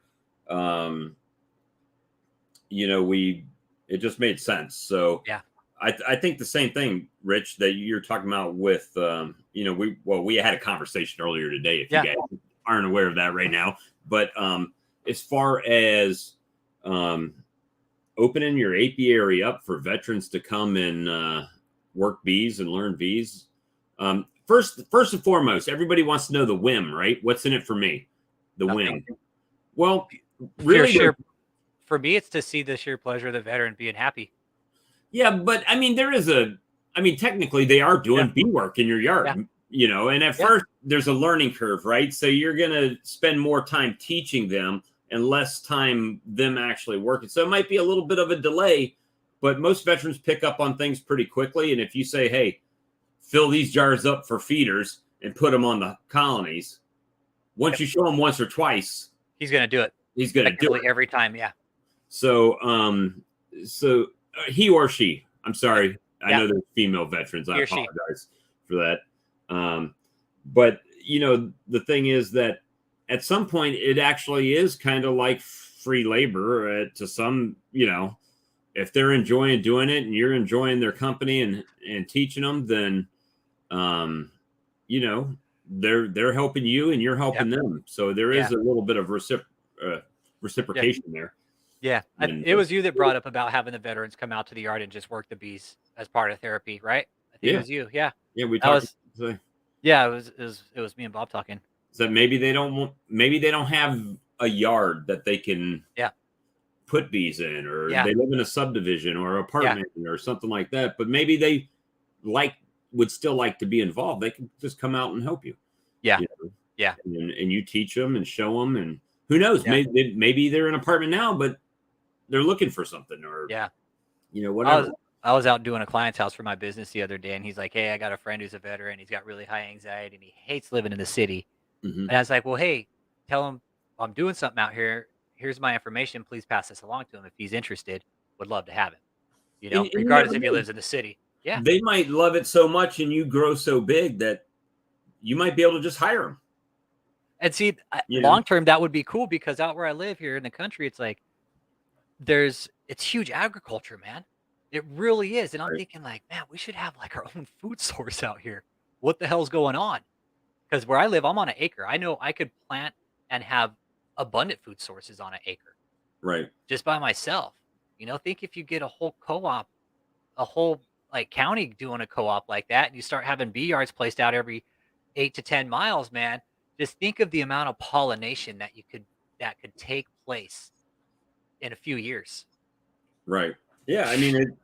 it just made sense. So yeah, I think the same thing, Rich, that you're talking about with, we had a conversation earlier today. If you guys aren't aware of that right now, but as far as opening your apiary up for veterans to come and work bees and learn bees. First and foremost, everybody wants to know the whim, right? What's in it for me? The whim. Well, really, for me, it's to see the sheer pleasure of the veteran being happy. Yeah, but I mean, technically they are doing bee work in your yard, and at first there's a learning curve, right? So you're going to spend more time teaching them and less time them actually working. So it might be a little bit of a delay, but most veterans pick up on things pretty quickly. And if you say, hey, fill these jars up for feeders and put them on the colonies, once you show him once or twice, he's going to do it. He's going to do it every time. Yeah. So, he or she, I'm sorry. I know there's female veterans. I apologize for that. But the thing is that at some point it actually is kind of like free labor to some, if they're enjoying doing it and you're enjoying their company and teaching them, then, they're helping you and you're helping them. So there is a little bit of reciprocation there. Yeah. It was you that brought up about having the veterans come out to the yard and just work the bees as part of therapy, right? I think it was you. Yeah. Yeah. We talked. Yeah. It was me and Bob talking. So maybe they don't have a yard that they can put bees in, or they live in a subdivision or apartment or something like that. But maybe they like would still like to be involved, they can just come out and help you. Yeah. You know? Yeah. And you teach them and show them, and who knows, Yeah. maybe they're in an apartment now, but they're looking for something, or Yeah. whatever. I was out doing a client's house for my business the other day, and he's like, "Hey, I got a friend who's a veteran. He's got really high anxiety, and he hates living in the city." Mm-hmm. And I was like, "Well, hey, tell him I'm doing something out here. Here's my information. Please pass this along to him if he's interested. Would love to have him. And you Regardless never if he know. lives in the city." Yeah. They might love it so much, and you grow so big that you might be able to just hire them. And see, long term, that would be cool because out where I live here in the country, it's like it's huge agriculture, man. It really is. And I'm thinking like, man, we should have like our own food source out here. What the hell's going on? Because where I live, I'm on an acre. I know I could plant and have abundant food sources on an acre. Right. Just by myself. Think if you get a whole co-op, a whole like county doing a co-op like that, and you start having bee yards placed out every 8 to 10 miles, man. Just think of the amount of pollination that could take place in a few years. Right. Yeah. I mean,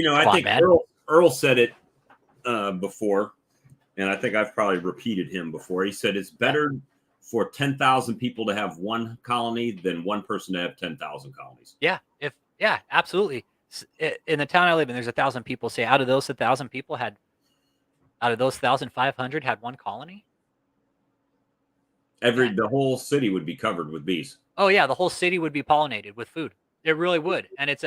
I think man. Earl said it before, and I think I've probably repeated him before. He said it's better for 10,000 people to have one colony than one person to have 10,000 colonies. Yeah. Absolutely. In the town I live in, there's 1,000 people. Say out of those 1,000 people out of those 1,500 had one colony. The whole city would be covered with bees. Oh yeah, the whole city would be pollinated with food. It really would. And it's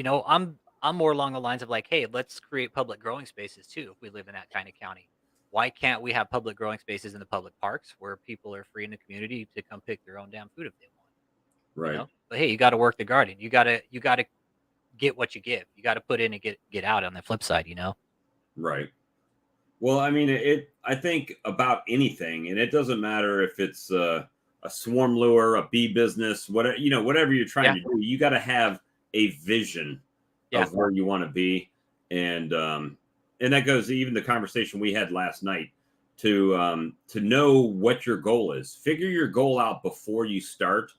I'm more along the lines of like, hey, let's create public growing spaces too. If we live in that kind of county, why can't we have public growing spaces in the public parks where people are free in the community to come pick their own damn food if they want? Right. But hey, you got to work the garden. You got to get what you give. You got to put in and get out on the flip side. Right. Well, I mean, I think about anything, and it doesn't matter if it's a swarm lure, a bee business, whatever you're trying to do. You got to have a vision of where you want to be, and that goes even the conversation we had last night to know what your goal is. Figure your goal out before you start,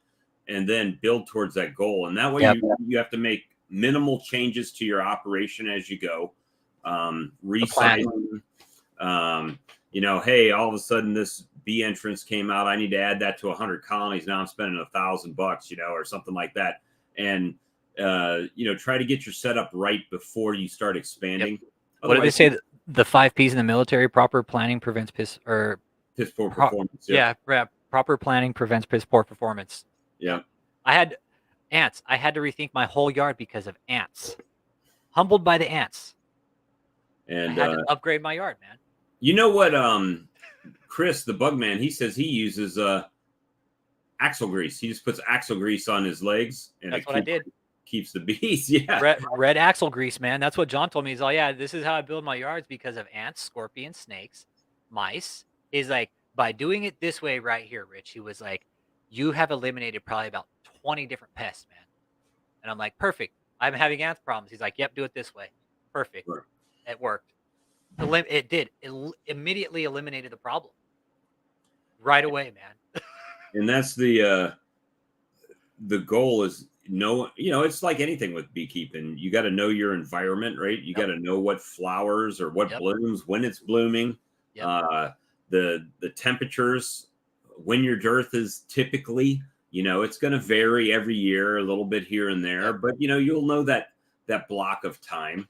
and then build towards that goal. And that way, you have to make minimal changes to your operation as you go. Resizing. Hey, all of a sudden this bee entrance came out. I need to add that to 100 colonies. Now I'm spending $1,000, or something like that. And, try to get your setup right before you start expanding. Yep. What did they say? The 5 P's in the military: proper planning prevents piss poor performance. Proper planning prevents piss poor performance. Yeah. I had ants. I had to rethink my whole yard because of ants. Humbled by the ants. And I had to upgrade my yard, man. You know what, Chris, the bug man, he says he uses axle grease. He just puts axle grease on his legs, and that's what I did. Keeps the bees. Yeah, red axle grease, man. That's what John told me. He's like, this is how I build my yards because of ants, scorpions, snakes, mice. He's like, by doing it this way right here, Rich. He was like, you have eliminated probably about 20 different pests, man. And I'm like, perfect. I'm having ants problems. He's like, yep, do it this way. Perfect. Sure. It worked. It did. It immediately eliminated the problem. Right away, man. And that's the goal is it's like anything with beekeeping. You got to know your environment, right? You got to know what flowers or what blooms, when it's blooming, the temperatures, when your dearth is typically, it's going to vary every year a little bit here and there, but you'll know that block of time.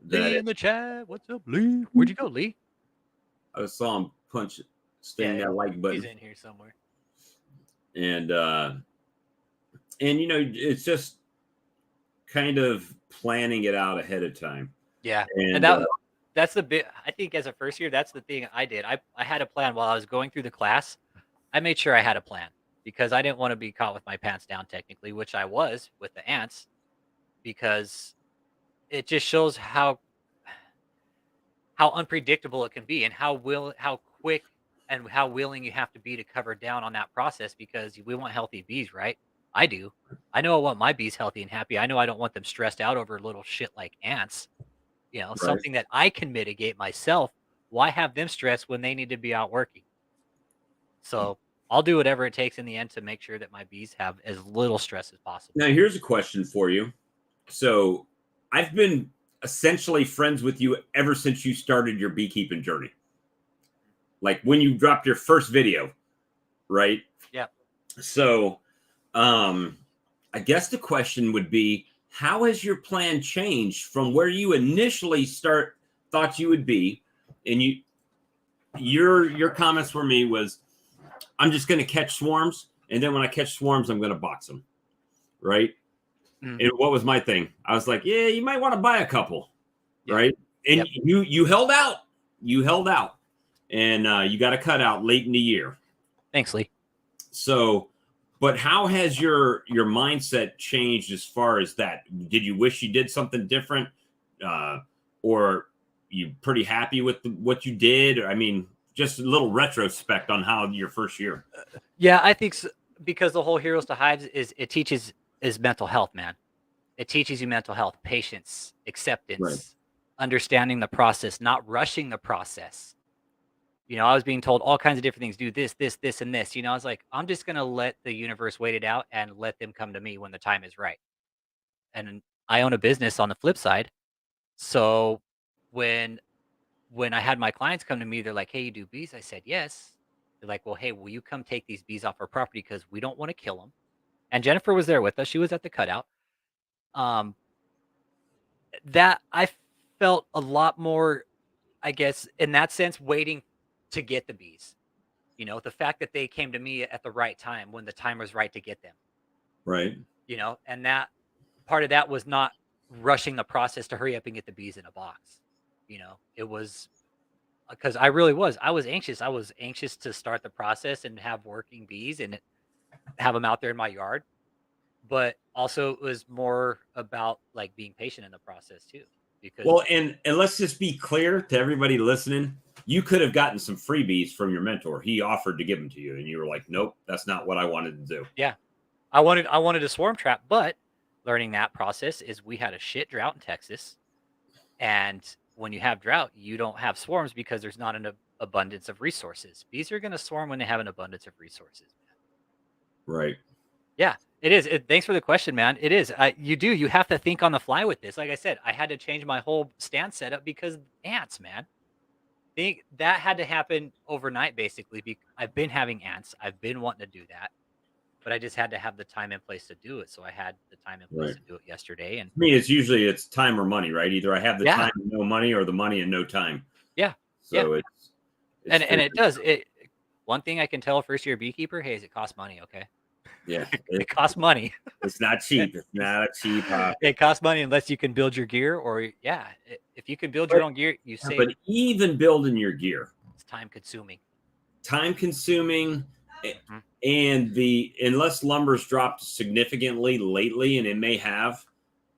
Lee in the chat. What's up, Lee? Where'd you go, Lee? I saw him sting that like button. He's in here somewhere. And it's just kind of planning it out ahead of time. Yeah. And that's the bit. I think as a first year, that's the thing I did. I had a plan while I was going through the class. I made sure I had a plan because I didn't want to be caught with my pants down technically, which I was with the ants, because it just shows how unpredictable it can be and how quick and how willing you have to be to cover down on that process, because we want healthy bees, right? I do. I know I want my bees healthy and happy. I know I don't want them stressed out over little shit like ants. Right. Something that I can mitigate myself. Why have them stressed when they need to be out working? So I'll do whatever it takes in the end to make sure that my bees have as little stress as possible. Now, here's a question for you. So I've been essentially friends with you ever since you started your beekeeping journey. Like when you dropped your first video, right? Yeah. So, I guess the question would be, how has your plan changed from where you initially thought you would be? And your comments for me was, I'm just going to catch swarms, and then when I catch swarms, I'm going to box them, right? Mm. And what was my thing? I was like, yeah, you might want to buy a couple, Yep. right? And Yep. you held out, and you got a cutout late in the year. Thanks, Lee. So, but how has your mindset changed as far as that? Did you wish you did something different, or you pretty happy with what you did? I mean, just a little retrospect on how your first year. Yeah, I think so, because the whole Heroes to Hives it teaches is mental health, man. It teaches you mental health, patience, acceptance, Right. understanding the process, not rushing the process. You know, I was being told all kinds of different things, do this, this, this, and this. You know, I was like, I'm just going to let the universe wait it out and let them come to me when the time is right. And I own a business on the flip side. So when I had my clients come to me, they're like, hey, you do bees? I said, yes. They're like, well, hey, will you come take these bees off our property? Because we don't want to kill them. And Jennifer was there with us. She was at the cutout. That I felt a lot more, I guess, in that sense, waiting to get the bees. You know, the fact that they came to me at the right time when the time was right to get them. Right. You know, and that part of that was not rushing the process to hurry up and get the bees in a box. You know, it was because I really was. I was anxious. I was anxious to start the process and have working bees and have them out there in my yard. But also, it was more about like being patient in the process too. Because Well, and let's just be clear to everybody listening. You could have gotten some freebies from your mentor. He offered to give them to you, and you were like, "Nope, that's not what I wanted to do." yeah, I wanted a swarm trap, but learning that process is we had a shit drought in Texas, and when you have drought, you don't have swarms because there's not an abundance of resources. Bees are going to swarm when they have an abundance of resources. Right. Yeah, it is. Thanks for the question, man. It is. You have to think on the fly with this. Like I said, I had to change my whole stand setup because ants, man. That had to happen overnight, basically. I've been having ants. I've been wanting to do that, but I just had to have the time and place to do it. So I had the time and place Right. to do it yesterday. And For me, it's time or money, right? Either I have the yeah, time and no money, or the money and no time. yeah, yeah. So it's And it does. One thing I can tell a first year beekeeper, hey, is it costs money, okay? yeah, It costs money. it's not cheap. It's not a cheap hobby. It costs money unless you can build your gear, or yeah, if you can build your own gear, you save. But even building your gear, It's time consuming. Mm-hmm. And unless lumber's dropped significantly lately, and it may have,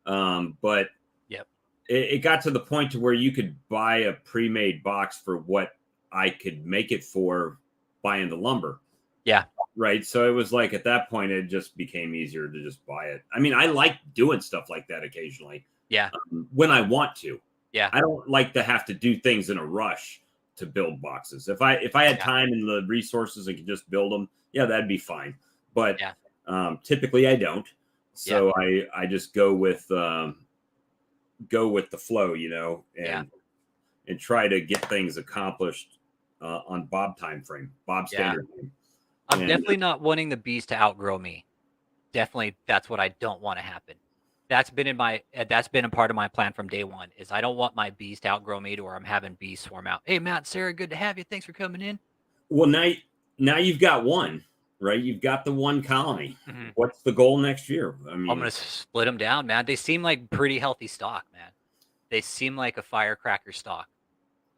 but Yep. it got to the point to where you could buy a pre-made box for what I could make it for buying the lumber. Yeah. Right. So it was like at that point, it just became easier to just buy it. I mean, I like doing stuff like that occasionally. Yeah. When I want to. Yeah. I don't like to have to do things in a rush to build boxes. If I had time and the resources and could just build them, yeah, that'd be fine. But typically I don't. So I just go with the flow, you know, and try to get things accomplished on Bob time frame, Bob standard time. I'm definitely not wanting the bees to outgrow me. Definitely, that's what I don't want to happen. That's been a part of my plan from day one. Is I don't want my bees to outgrow me to where I'm having bees swarm out. Hey, Matt and Sarah, good to have you. Thanks for coming in. Well, now you've got one, right? You've got the one colony. Mm-hmm. What's the goal next year? I mean, I'm gonna split them down, man. They seem like pretty healthy stock, man. They seem like a firecracker stock.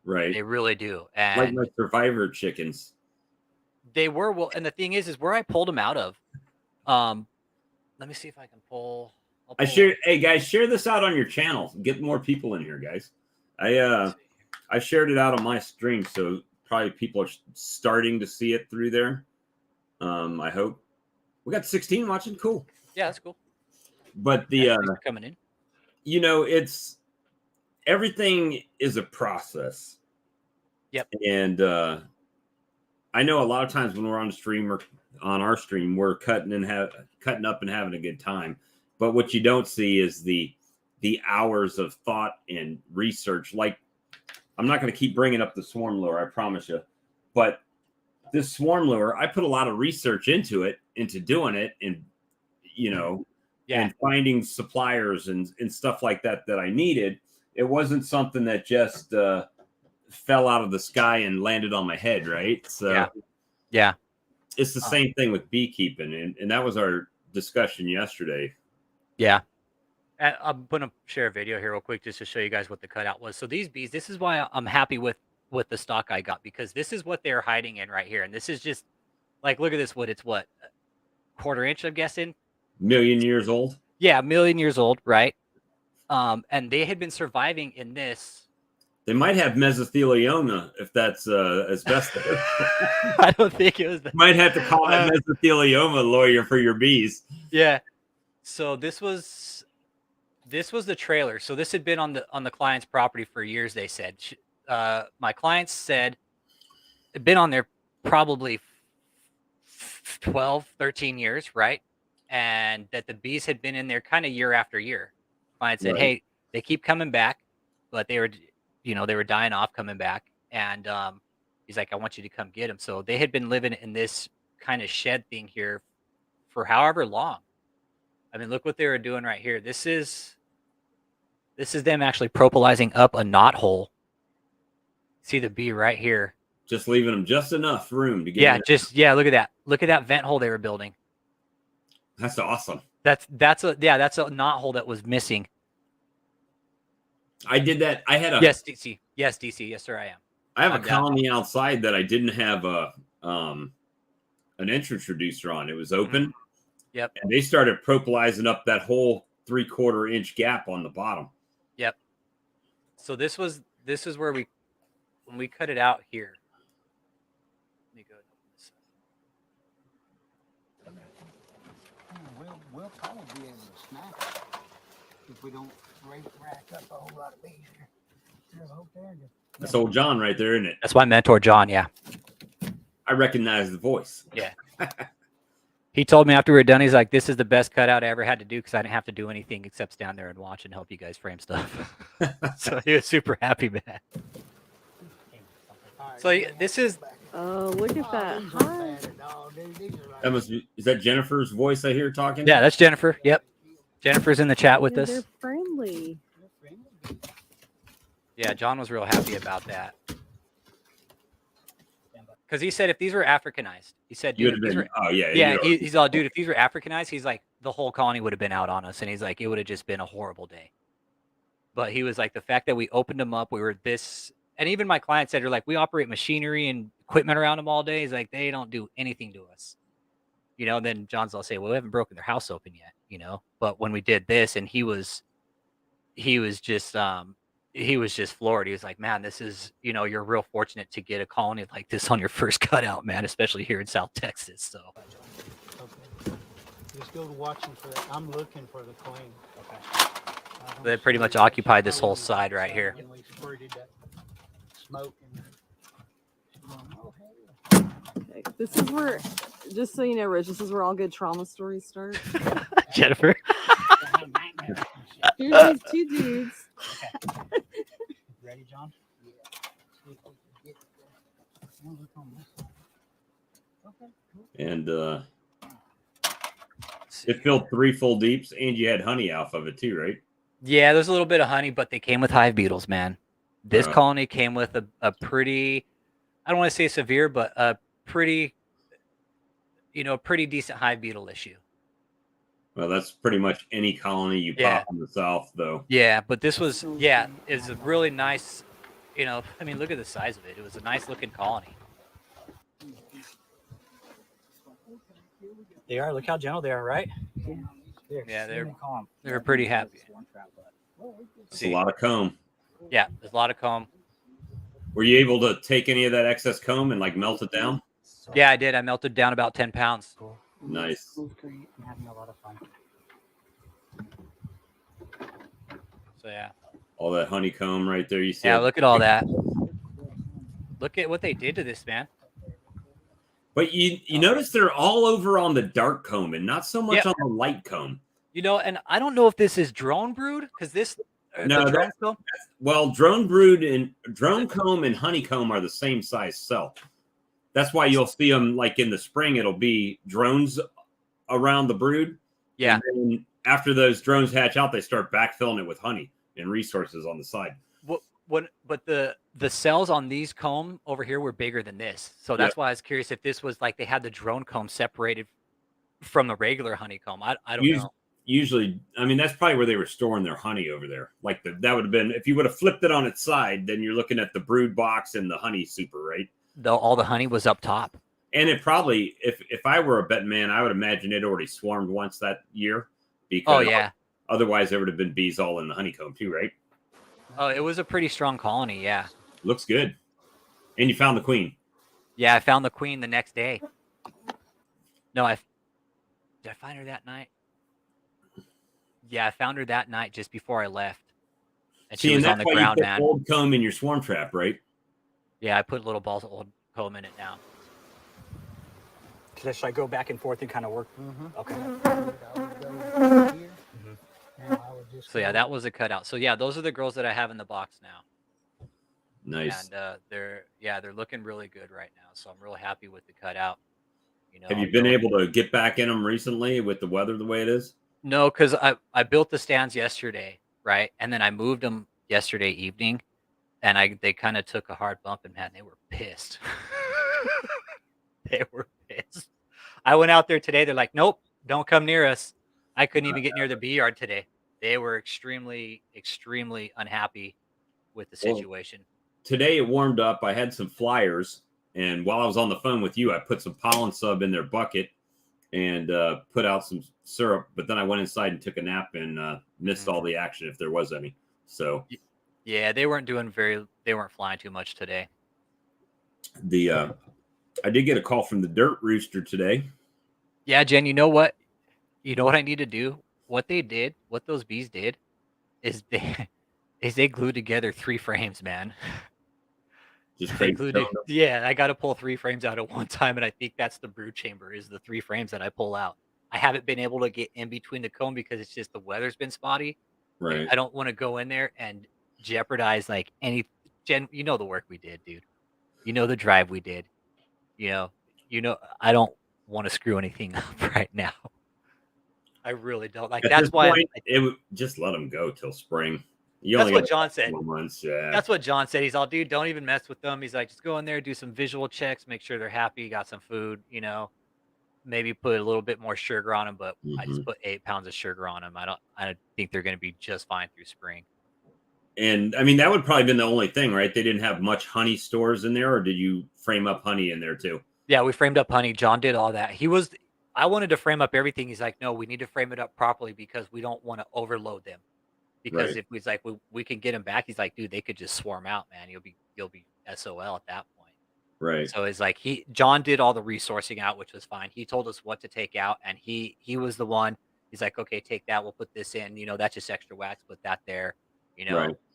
Right. They really do. Like And my survivor chickens. they were well, and the thing is where I pulled them out of. Let me see if I can pull. Hey guys, share this out on your channel. Get more people in here, guys. I shared it out on my stream, so probably people are starting to see it through there. I hope we got 16 watching. Cool. Yeah, that's cool. But coming in. You know, everything is a process. Yep. And I know a lot of times when we're on the stream or on our stream, we're cutting up and having a good time. But what you don't see is the the hours of thought and research. Like, I'm not going to keep bringing up the swarm lure, I promise you, but this swarm lure, I put a lot of research into doing it, and and finding suppliers and stuff like that I needed. It wasn't something that just fell out of the sky and landed on my head, right? So yeah, it's the same thing with beekeeping, and that was our discussion yesterday. Yeah. And I'm going to share a video here real quick just to show you guys what the cutout was. So these bees, this is why I'm happy with the stock I got, because this is what they're hiding in right here. And this is just like, look at this wood. It's what, a quarter inch, I'm guessing? Million years old? Yeah, a million years old, right? And they had been surviving in this. They might have mesothelioma if that's asbestos. I don't think it was. Might have to call that mesothelioma lawyer for your bees. Yeah. So this was the trailer. So this had been on the client's property for years, they said. My clients said it'd been on there probably 12, 13 years, right? And that the bees had been in there kind of year after year. Client said, hey, they keep coming back, but they were, they were dying off coming back. And he's like, I want you to come get them. So they had been living in this kind of shed thing here for however long. I mean, look what they were doing right here. This is them actually propylizing up a knot hole. See the bee right here. Just leaving them just enough room to get. Look at that. Look at that vent hole they were building. That's awesome. That's a knot hole that was missing. I did that. I had a yes, DC. Yes, DC. Yes, sir, I am. I have a colony outside that I didn't have an entrance reducer on. It was open. Mm-hmm. Yep. And they started propylizing up that whole 3/4 inch gap on the bottom. Yep. So this is where when we cut it out here. Let me go and open this up. We'll probably be able to snap it if we don't rack up a whole lot of bees here. There's a hope there. That's old John right there, isn't it? That's my mentor, John. Yeah. I recognize the voice. Yeah. He told me after we were done, he's like, this is the best cutout I ever had to do because I didn't have to do anything except stand there and watch and help you guys frame stuff. So he was super happy, man. So this is... Oh, look at that. Hi. Is that Jennifer's voice I hear talking? Yeah, that's Jennifer. Yep. Jennifer's in the chat with us. They're friendly. Yeah, John was real happy about that. Because he said if these were Africanized, he said, dude, he's all, dude, if these were Africanized, he's like, the whole colony would have been out on us. And he's like, it would have just been a horrible day. But he was like, the fact that we opened them up, we were this, and even my client said, they're like, we operate machinery and equipment around them all day. He's like, they don't do anything to us. Then John's all say, well, we haven't broken their house open yet, But when we did this, and he was just floored. He was like, man, this is, you're real fortunate to get a colony like this on your first cutout, man, especially here in South Texas. So okay. Just go to watching for that. I'm looking for the queen. Okay. They pretty much occupied this whole side right here. And we squirted that smoke and Okay. This is where, just so you know, Rich, this is where all good trauma stories start. Jennifer. Here's these two dudes. Okay. Ready, John? Yeah. Okay. And it filled 3 full deeps, and you had honey off of it too, right? Yeah, there's a little bit of honey, but they came with hive beetles, man. This colony came with a pretty, I don't want to say severe, but a pretty, pretty decent hive beetle issue. Well, that's pretty much any colony you pop in the South, though. Yeah, but this was, it's a really nice, I mean, look at the size of it. It was a nice looking colony. They are. Look how gentle they are, right? Yeah, they're pretty happy. It's a lot of comb. Yeah, there's a lot of comb. Were you able to take any of that excess comb and melt it down? Yeah, I did. I melted down about 10 pounds. Nice. So yeah. All that honeycomb right there. You see? Yeah, look at all that. Look at what they did to this, man. But you notice they're all over on the dark comb and not so much on the light comb. And I don't know if this is drone brood because the No, drone comb. well, drone brood and drone comb and honeycomb are the same size cell. That's why you'll see them like in the spring. It'll be drones around the brood. Yeah. And then after those drones hatch out, they start backfilling it with honey and resources on the side. But the cells on these comb over here were bigger than this, so that's why I was curious if this was like they had the drone comb separated from the regular honeycomb. I don't know. Usually, I mean, that's probably where they were storing their honey over there. Like that would have been, if you would have flipped it on its side, then you're looking at the brood box and the honey super, right? Though all the honey was up top. And it probably, if I were a betting man, I would imagine it already swarmed once that year. Because otherwise there would have been bees all in the honeycomb too, right? Oh, it was a pretty strong colony, yeah. Looks good. And you found the queen. Yeah, I found the queen the next day. No, did I find her that night? Yeah, I found her that night just before I left. And she was on the ground, man. Old comb in your swarm trap, right? Yeah, I put little balls of old comb in it now. Should I go back and forth and kind of work? Okay. So yeah, that was a cutout. So yeah, those are the girls that I have in the box now. Nice. And they're looking really good right now. So I'm really happy with the cutout. Have you been able to get back in them recently with the weather the way it is? No, because I built the stands yesterday, right? And then I moved them yesterday evening, and they kind of took a hard bump, and man, they were pissed. They were pissed. I went out there today. They're like, nope, don't come near us. I couldn't even get near the bee yard today. They were extremely, extremely unhappy with the situation. Well, today it warmed up. I had some flyers, and while I was on the phone with you, I put some pollen sub in their bucket and put out some syrup. But then I went inside and took a nap and missed all the action if there was any. So yeah, they weren't flying too much today. I did get a call from the dirt rooster today. Yeah, Jen, you know what? You know what I need to do? What those bees did is they glued together 3 frames, man. Just yeah, I got to pull 3 frames out at one time, and I think that's the brood chamber is the 3 frames that I pull out. I haven't been able to get in between the comb because it's just the weather's been spotty. Right. I don't want to go in there and jeopardize like Jen, you know the work we did, dude. You know the drive we did. You know, I don't want to screw anything up right now. I really don't. Like that's why it would just let them go till spring. That's what John said. Months, yeah. That's what John said. He's all, dude, don't even mess with them. He's like, just go in there, do some visual checks, make sure they're happy, got some food, maybe put a little bit more sugar on them, but I just put 8 pounds of sugar on them. I think they're going to be just fine through spring. And I mean, that would probably been the only thing, right? They didn't have much honey stores in there, or did you frame up honey in there too? Yeah, we framed up honey. John did all that. I wanted to frame up everything. He's like, no, we need to frame it up properly because we don't want to overload them. Because if he's like, we can get them back, he's like, dude, they could just swarm out, man. You'll be SOL at that point. Right. So it's like John did all the resourcing out, which was fine. He told us what to take out, and he was the one. He's like, okay, take that. We'll put this in. That's just extra wax. Put that there.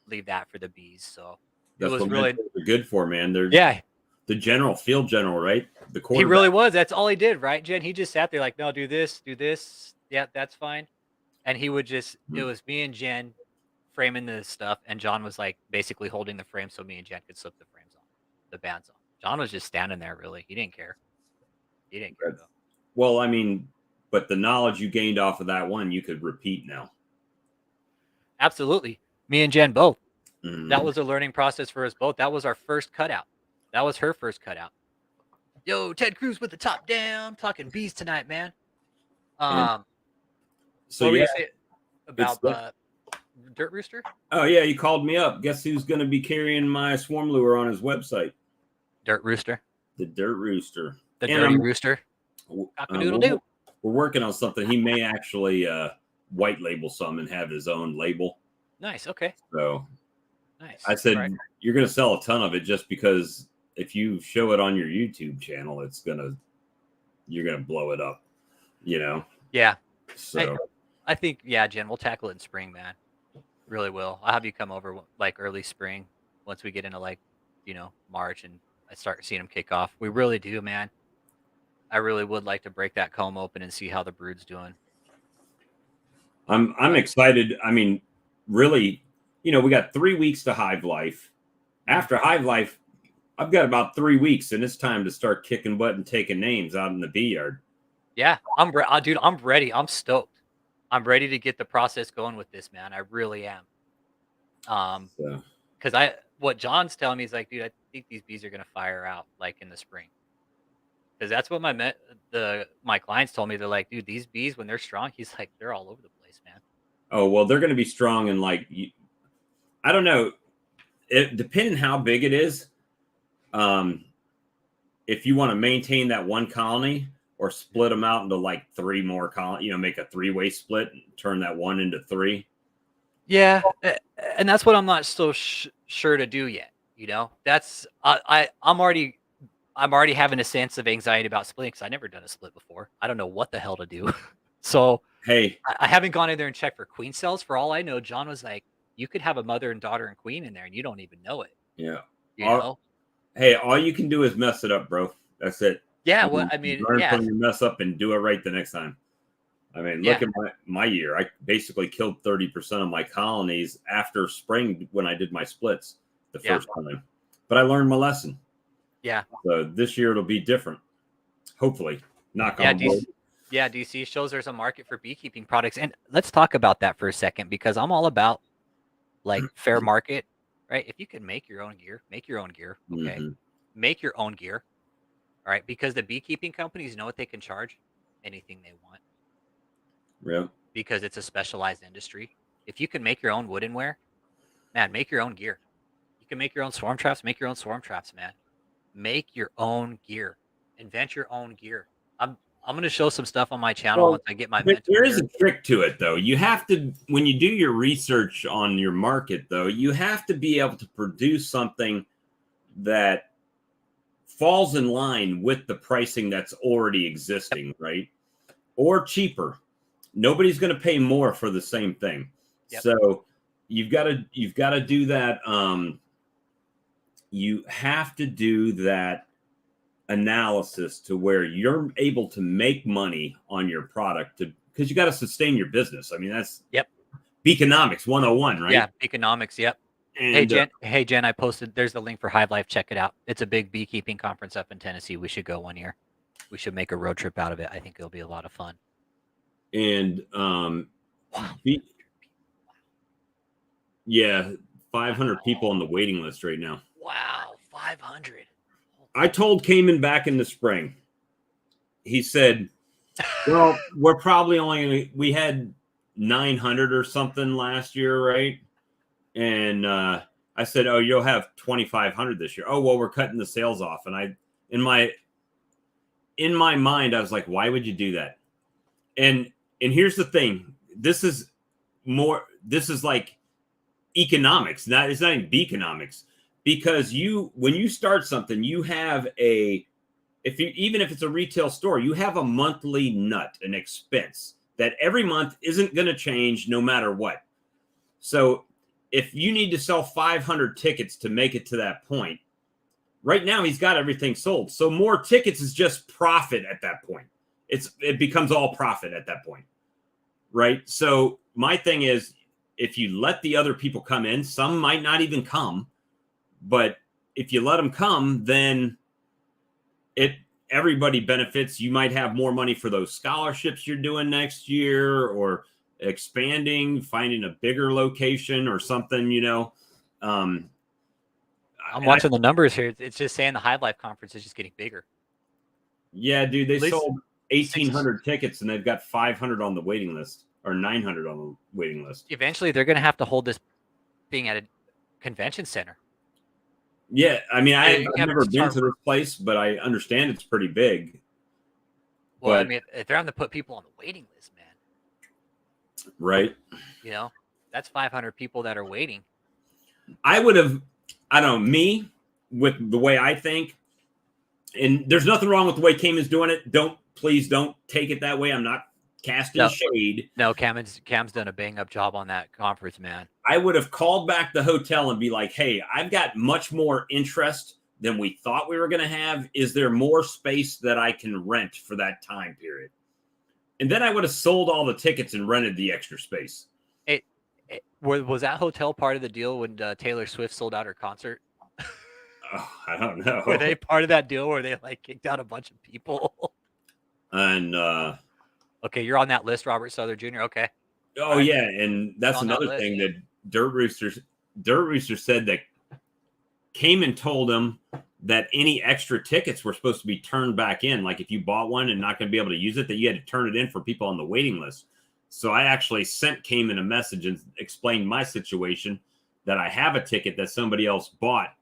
Leave that for the bees. So that's it was what really they're good for, man. They're the field general, right? The quarterback. He really was. That's all he did, right, Jen? He just sat there like, no, do this. Yeah, that's fine. And he would just, it was me and Jen framing the stuff, and John was like basically holding the frame so me and Jen could slip the frames on, the bands on. John was just standing there, really. He didn't care. Though. Well, I mean, but the knowledge you gained off of that one, you could repeat now. Absolutely. Me and Jen both. Mm-hmm. That was a learning process for us both. That was our first cutout. That was her first cutout. Yo, Ted Cruz with the top down, talking bees tonight, man. So yeah, about Dirt Rooster. Oh yeah, he called me up. Guess who's going to be carrying my swarm lure on his website? Dirt Rooster. The Dirt Rooster. The Dirty Rooster. We're working on something. He may actually white label some and have his own label. Nice. Okay. So nice. I said you're going to sell a ton of it just because if you show it on your YouTube channel, you're going to blow it up. Yeah. So I think Jen, we'll tackle it in spring, man. Really will. I'll have you come over like early spring once we get into like, March and I start seeing them kick off. We really do, man. I really would like to break that comb open and see how the brood's doing. I'm excited. I mean, really, we got 3 weeks to Hive Life. After Hive Life, I've got about 3 weeks, and it's time to start kicking butt and taking names out in the bee yard. Yeah, dude, I'm ready. I'm stoked. I'm ready to get the process going with this, man. I really am. So, Because what John's telling me is like, dude, I think these bees are gonna fire out like in the spring. Because that's what my clients told me. They're like, dude, these bees when they're strong, he's like, they're all over the place, man. oh well, they're going to be strong and like I don't know. Depending how big it is, um, if you want to maintain that one colony or split them out into like 3 more colonies, make a 3-way split and turn that one into 3. Yeah, and that's what I'm not so sure to do yet. That's I'm already having a sense of anxiety about splitting because I never done a split before. I don't know what the hell to do. So Hey, I haven't gone in there and checked for queen cells. For all I know, John was like, you could have a mother and daughter and queen in there and you don't even know it. yeah. You know? Hey, all you can do is mess it up, bro. That's it. Yeah. Well, I mean, Learn yeah, from your mess up and do it right the next time. I mean, yeah, look at my year. I basically killed 30% of my colonies after spring when I did my splits the first time. But I learned my lesson. yeah, So this year it'll be different. Hopefully. Knock yeah. on wood. DC shows there's a market for beekeeping products, and let's talk about that for a second because I'm all about like fair market, right? If you can make your own gear, make your own gear. Okay, Mm-hmm. make your own gear. All right, because the beekeeping companies know what they can charge, anything they want, Yeah. because it's a specialized industry. If you can make your own woodenware, man, make your own gear. You can make your own swarm traps, make your own swarm traps, man. Make your own gear. Invent your own gear. I'm gonna show some stuff on my channel Well, once I get my but mentor there is here. a trick to it, though. You have to, when you do your research on your market, though, you have to be able to produce something that falls in line with the pricing that's already existing, right? Or cheaper. Nobody's going to pay more for the same thing. Yep. So you've got to do that. You have to do that analysis to where you're able to make money on your product because you got to sustain your business. I mean, that's Beaconomics 101, right? Yeah, economics. Yep. And Hey Jen, I posted. There's the link for Hive Life. Check it out. It's a big beekeeping conference up in Tennessee. We should go one year. We should make a road trip out of it. I think it'll be a lot of fun. Wow. Yeah, 500 people on the waiting list right now. Wow, 500. I told Cayman back in the spring. He said, "Well, we're probably we had 900 or something last year, right?" And I said, "Oh, you'll have 2,500 this year." "Oh, well, we're cutting the sales off." And in my mind, I was like, "Why would you do that?" And here's the thing: this is like economics. It's not even beeconomics, because when you start something, you have even if it's a retail store, you have a monthly nut, an expense that every month isn't going to change no matter what. So if you need to sell 500 tickets to make it to that point, right now he's got everything sold. So more tickets is just profit at that point. It becomes all profit at that point, right? So my thing is, if you let the other people come in, some might not even come, but if you let them come, then everybody benefits. You might have more money for those scholarships you're doing next year, or expanding, finding a bigger location or something, I'm watching the numbers here. It's just saying the Hive Life conference is just getting bigger. Yeah, dude, they At least sold 1,800 tickets and they've got 500 on the waiting list, or 900 on the waiting list. Eventually, they're going to have to hold this thing at a convention center. Yeah, I mean, I've You never been to this place, but I understand it's pretty big. Well, I But mean, if they're having to put people on the waiting list, man, right, that's 500 people that are waiting. I don't know, me, with the way I think, and there's nothing wrong with the way Cayman's doing it. Please don't take it that way. I'm not casting shade. No, Cam's done a bang up job on that conference, man. I would have called back the hotel and be like, "Hey, I've got much more interest than we thought we were going to have. Is there more space that I can rent for that time period?" And then I would have sold all the tickets and rented the extra space. Was that hotel part of the deal when Taylor Swift sold out her concert? Oh, I don't know. Were they part of that deal where they like kicked out a bunch of people? And okay, you're on that list, Robert Souther Jr. Okay. oh right. yeah, and that's On that another list. thing that Dirt Rooster said that came and told him that any extra tickets were supposed to be turned back in. Like if you bought one and not going to be able to use it, that you had to turn it in for people on the waiting list. So I actually sent Cayman a message and explained my situation, that I have a ticket that somebody else bought.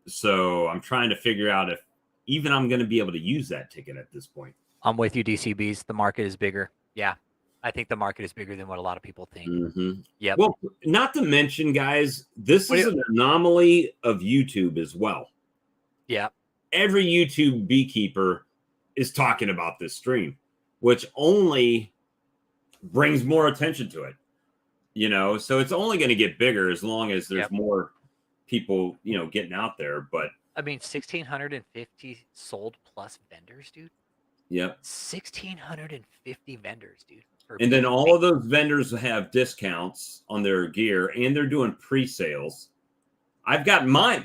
So I'm trying to figure out if even I'm going to be able to use that ticket at this point. I'm with you, DCBs. The market is bigger. Yeah. I think the market is bigger than what a lot of people think. Mm-hmm. Yep. Well, not to mention, guys, this is an anomaly of YouTube as well. Yeah. Every YouTube beekeeper is talking about this stream, which only brings more attention to it. You know, so it's only going to get bigger as long as there's more people, you know, getting out there. But I mean, 1,650 sold plus vendors, dude. Yep. 1,650 vendors, dude. And then all of those vendors have discounts on their gear, and they're doing pre-sales. I've got my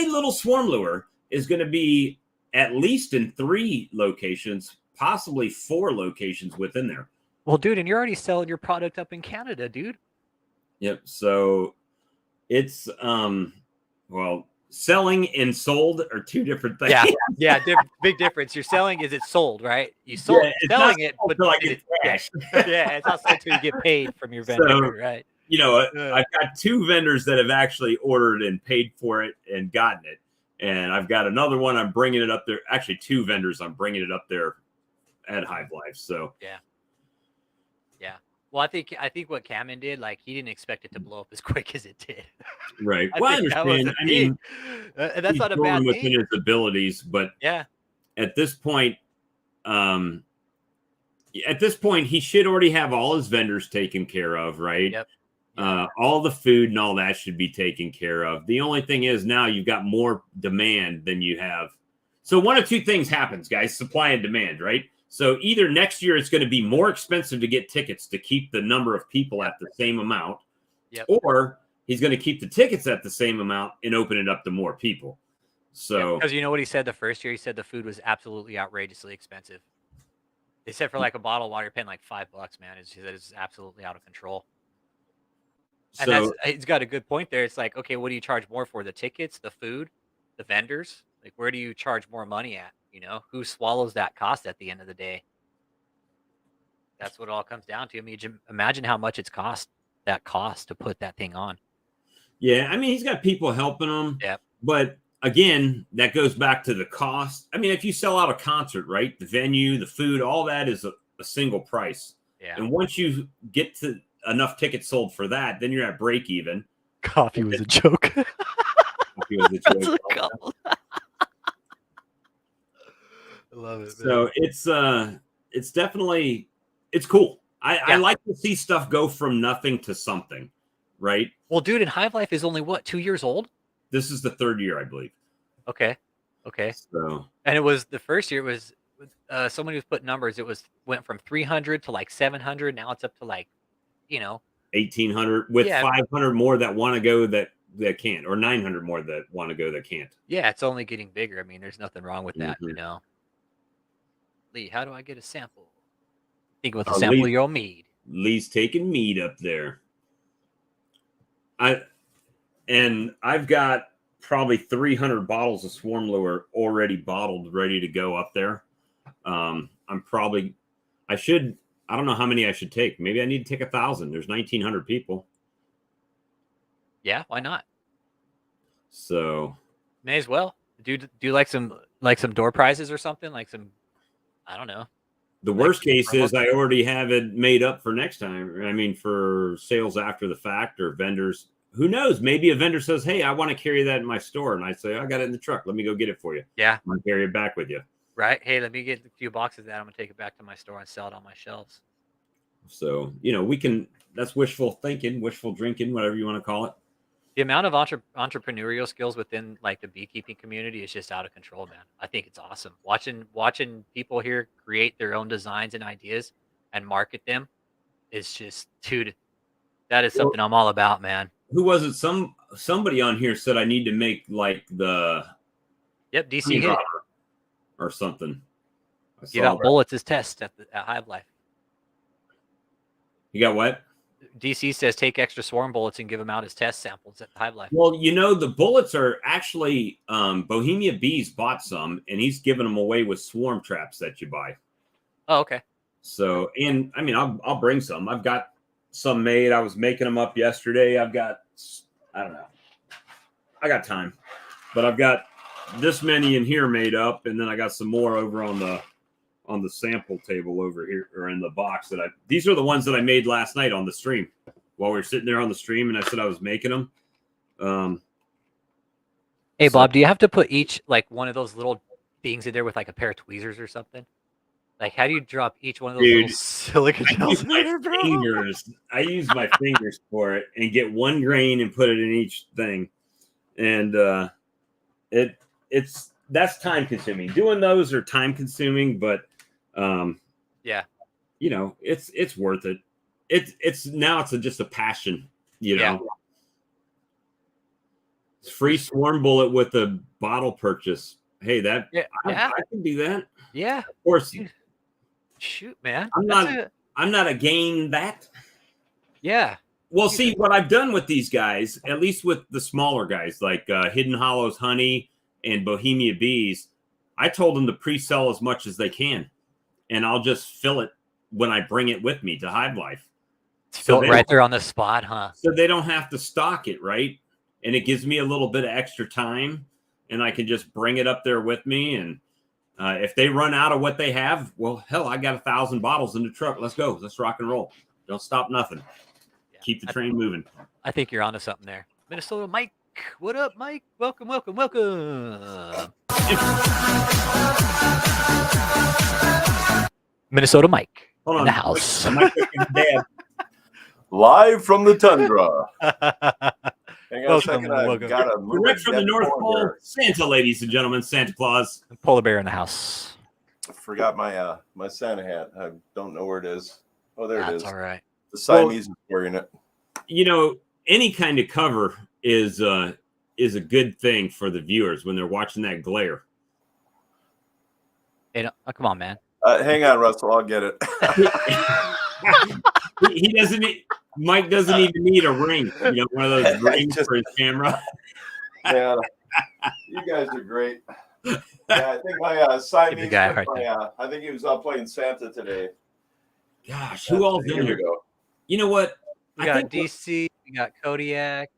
little swarm lure is going to be at least in 3 locations, possibly 4 locations within there. Well, dude, and you're already selling your product up in Canada, dude. Yep. So it's well, selling and sold are 2 different things. Yeah, big difference. You're selling is it's sold, right? You sold selling it, but like it's cash. Yeah, it's not sold until you get paid from your vendor, So, right? You know, I've got 2 vendors that have actually ordered and paid for it and gotten it, and I've got another one I'm bringing it up there. Actually, 2 vendors I'm bringing it up there at Hive Life. So yeah. Well, I think what Cameron did, like he didn't expect it to blow up as quick as it did. Right. I Well, I understand. I mean, that's not a bad thing. Within his abilities, but yeah. At this point, he should already have all his vendors taken care of, right? Yep. All the food and all that should be taken care of. The only thing is now you've got more demand than you have. So one of 2 things happens, guys: supply and demand, right? So either next year it's going to be more expensive to get tickets to keep the number of people at the same amount, or he's going to keep the tickets at the same amount and open it up to more people. So because you know what he said the first year? He said the food was absolutely outrageously expensive. They said for like a bottle of water, you're paying like $5, man. It's absolutely out of control. And he's got a good point there. It's like, okay, what do you charge more for? The tickets, the food, the vendors? Like, where do you charge more money at? You know, who swallows that cost at the end of the day? That's what it all comes down to. I mean, imagine how much it's cost to put that thing on. Yeah, I mean, he's got people helping him. Yeah. But again, that goes back to the cost. I mean, if you sell out a concert, right? The venue, the food, all that is a single price. Yeah. And once you get to enough tickets sold for that, then you're at break even. Coffee was a joke. Coffee was a joke. I love it. So it's definitely cool. I like to see stuff go from nothing to something, right? Well, dude, and Hive Life is only what, 2 years old? This is the 3rd year, I believe. Okay. So, and it was the first year. It was someone who's put numbers. It went from 300 to like 700. Now it's up to like, 1,800 with 500 more that want to go that can't, or 900 more that want to go that can't. Yeah, it's only getting bigger. I mean, there's nothing wrong with that, Lee, how do I get a sample? Think with a sample of your mead. Lee's taking mead up there. I've got probably 300 bottles of Swarm Lure already bottled, ready to go up there. I don't know how many I should take. Maybe I need to take 1,000. There's 1,900 people. Yeah, why not? So may as well. Do you like some door prizes or something? Like some, I don't know. The worst case is I already have it made up for next time. I mean, for sales after the fact or vendors. Who knows? Maybe a vendor says, "Hey, I want to carry that in my store," and I say, "I got it in the truck. Let me go get it for you." Yeah, I'm gonna carry it back with you. Right? Hey, let me get a few boxes of that. I'm gonna take it back to my store and sell it on my shelves. So we can. That's wishful thinking, wishful drinking, whatever you want to call it. The amount of entrepreneurial skills within like the beekeeping community is just out of control, man. I think it's awesome. Watching people here create their own designs and ideas and market them is just dude, that is Well, something I'm all about, man. who was it? Somebody on here said I need to make like the Yep, DC honey hit it. dropper or something. I Give saw out that. bullets as tests at Hive Life. You got what? DC says take extra swarm bullets and give them out as test samples at Hive Life. Well, you know, the bullets are actually Bohemia Bees bought some, and he's giving them away with swarm traps that you buy. Oh, okay. So, and I mean, I'll bring some. I've got some made. I was making them up yesterday. I don't know. I got time, but I've got this many in here made up, and then I got some more over on the sample table over here, or in the box these are the ones that I made last night on the stream while we were sitting there on the stream, and I said I was making them. Hey, Bob, do you have to put each like one of those little things in there with like a pair of tweezers or something? Like, how do you drop each one of those little silica gels in there, bro? I use my fingers for it and get one grain and put it in each thing. And that's time consuming. Doing those are time consuming, but yeah, you know, it's worth it. It's just a passion, you know. Yeah. It's free swarm bullet with a bottle purchase. Hey, that yeah. I can do that. Yeah. Of course. Dude. Shoot, man. I'm not against that. Yeah. Well, see, what I've done with these guys, at least with the smaller guys like Hidden Hollows Honey and Bohemia Bees, I told them to pre-sell as much as they can, and I'll just fill it when I bring it with me to Hive Life. Fill it right there on the spot, huh? So they don't have to stock it, right? And it gives me a little bit of extra time, and I can just bring it up there with me. And if they run out of what they have, well, hell, I got 1,000 bottles in the truck. Let's go. Let's rock and roll. Don't stop nothing. Yeah, keep the train moving. I think you're onto something there. Minnesota Mike. What up, Mike? Welcome. Minnesota Mike. Hold on. In the house. Live from the tundra. Hang on a second. Welcome. Direct from the North Pole, here. Santa, ladies and gentlemen, Santa Claus. Polar bear in the house. I forgot my my Santa hat. I don't know where it is. Oh, there it is. That's all right. The Siamese is wearing it. You know, any kind of cover is a good thing for the viewers when they're watching that glare. Hey, come on, man. Hang on, Russell. I'll get it. He doesn't. Mike doesn't even need a ring. You know, one of those rings for his camera. Yeah, you guys are great. Yeah, I think my Siamese. Guy right I think he was playing Santa today. Gosh, who all here we go. You know what? We got DC. We got Kodiak.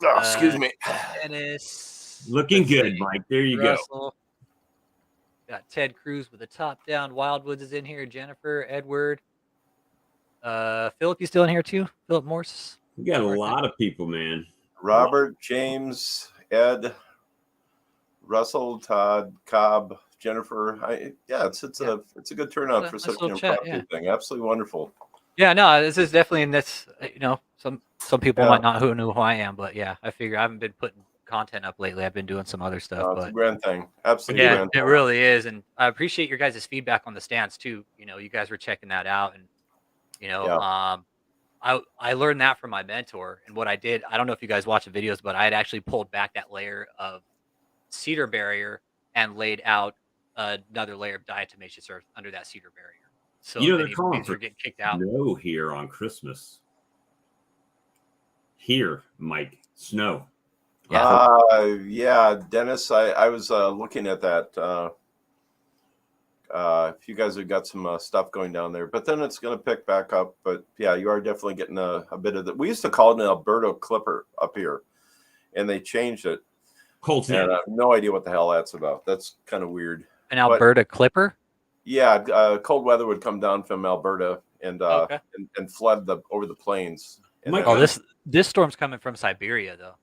Oh, excuse me. Dennis. Looking good, Mike. There you Russell. Got Ted Cruz with the top down. Wildwoods is in here. Jennifer, Edward. Philip, you still in here too? Philip Morse. We got a lot of people, man. Robert, James, Ed, Russell, Todd, Cobb, Jennifer. It's a good turnout for such an impromptu thing. Absolutely wonderful. Yeah, no, this is definitely, and that's, you know, some people might not know who I am, but yeah, I figure I haven't been putting content up lately. I've been doing some other stuff. It's a grand thing. Absolutely. Yeah, it really is. And I appreciate your guys' feedback on the stands too. You know, you guys were checking that out, and you know, I learned that from my mentor. And what I did, I don't know if you guys watch the videos, but I had actually pulled back that layer of cedar barrier and laid out another layer of diatomaceous earth under that cedar barrier. So you know, they're calling for getting kicked out. Snow here on Christmas. Here, Mike, snow. Yeah, Dennis, I was looking at that. If you guys have got some stuff going down there, but then it's going to pick back up. But yeah, you are definitely getting a bit of that. We used to call it an Alberta clipper up here, and they changed it. Cold snap. And I have no idea what the hell that's about. That's kind of weird. An Alberta clipper? Yeah, cold weather would come down from Alberta and and flood over the plains. Mike, this storm's coming from Siberia, though.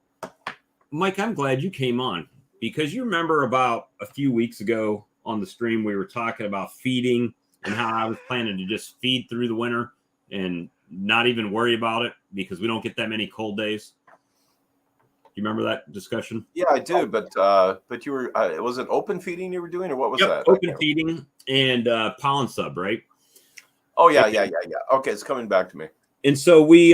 Mike, I'm glad you came on, because you remember about a few weeks ago on the stream we were talking about feeding and how I was planning to just feed through the winter and not even worry about it because we don't get that many cold days. you remember that discussion? Yeah, I do. But you were was it open feeding you were doing, or what was that? Open feeding and pollen sub, right? Oh yeah. Okay, it's coming back to me. And so we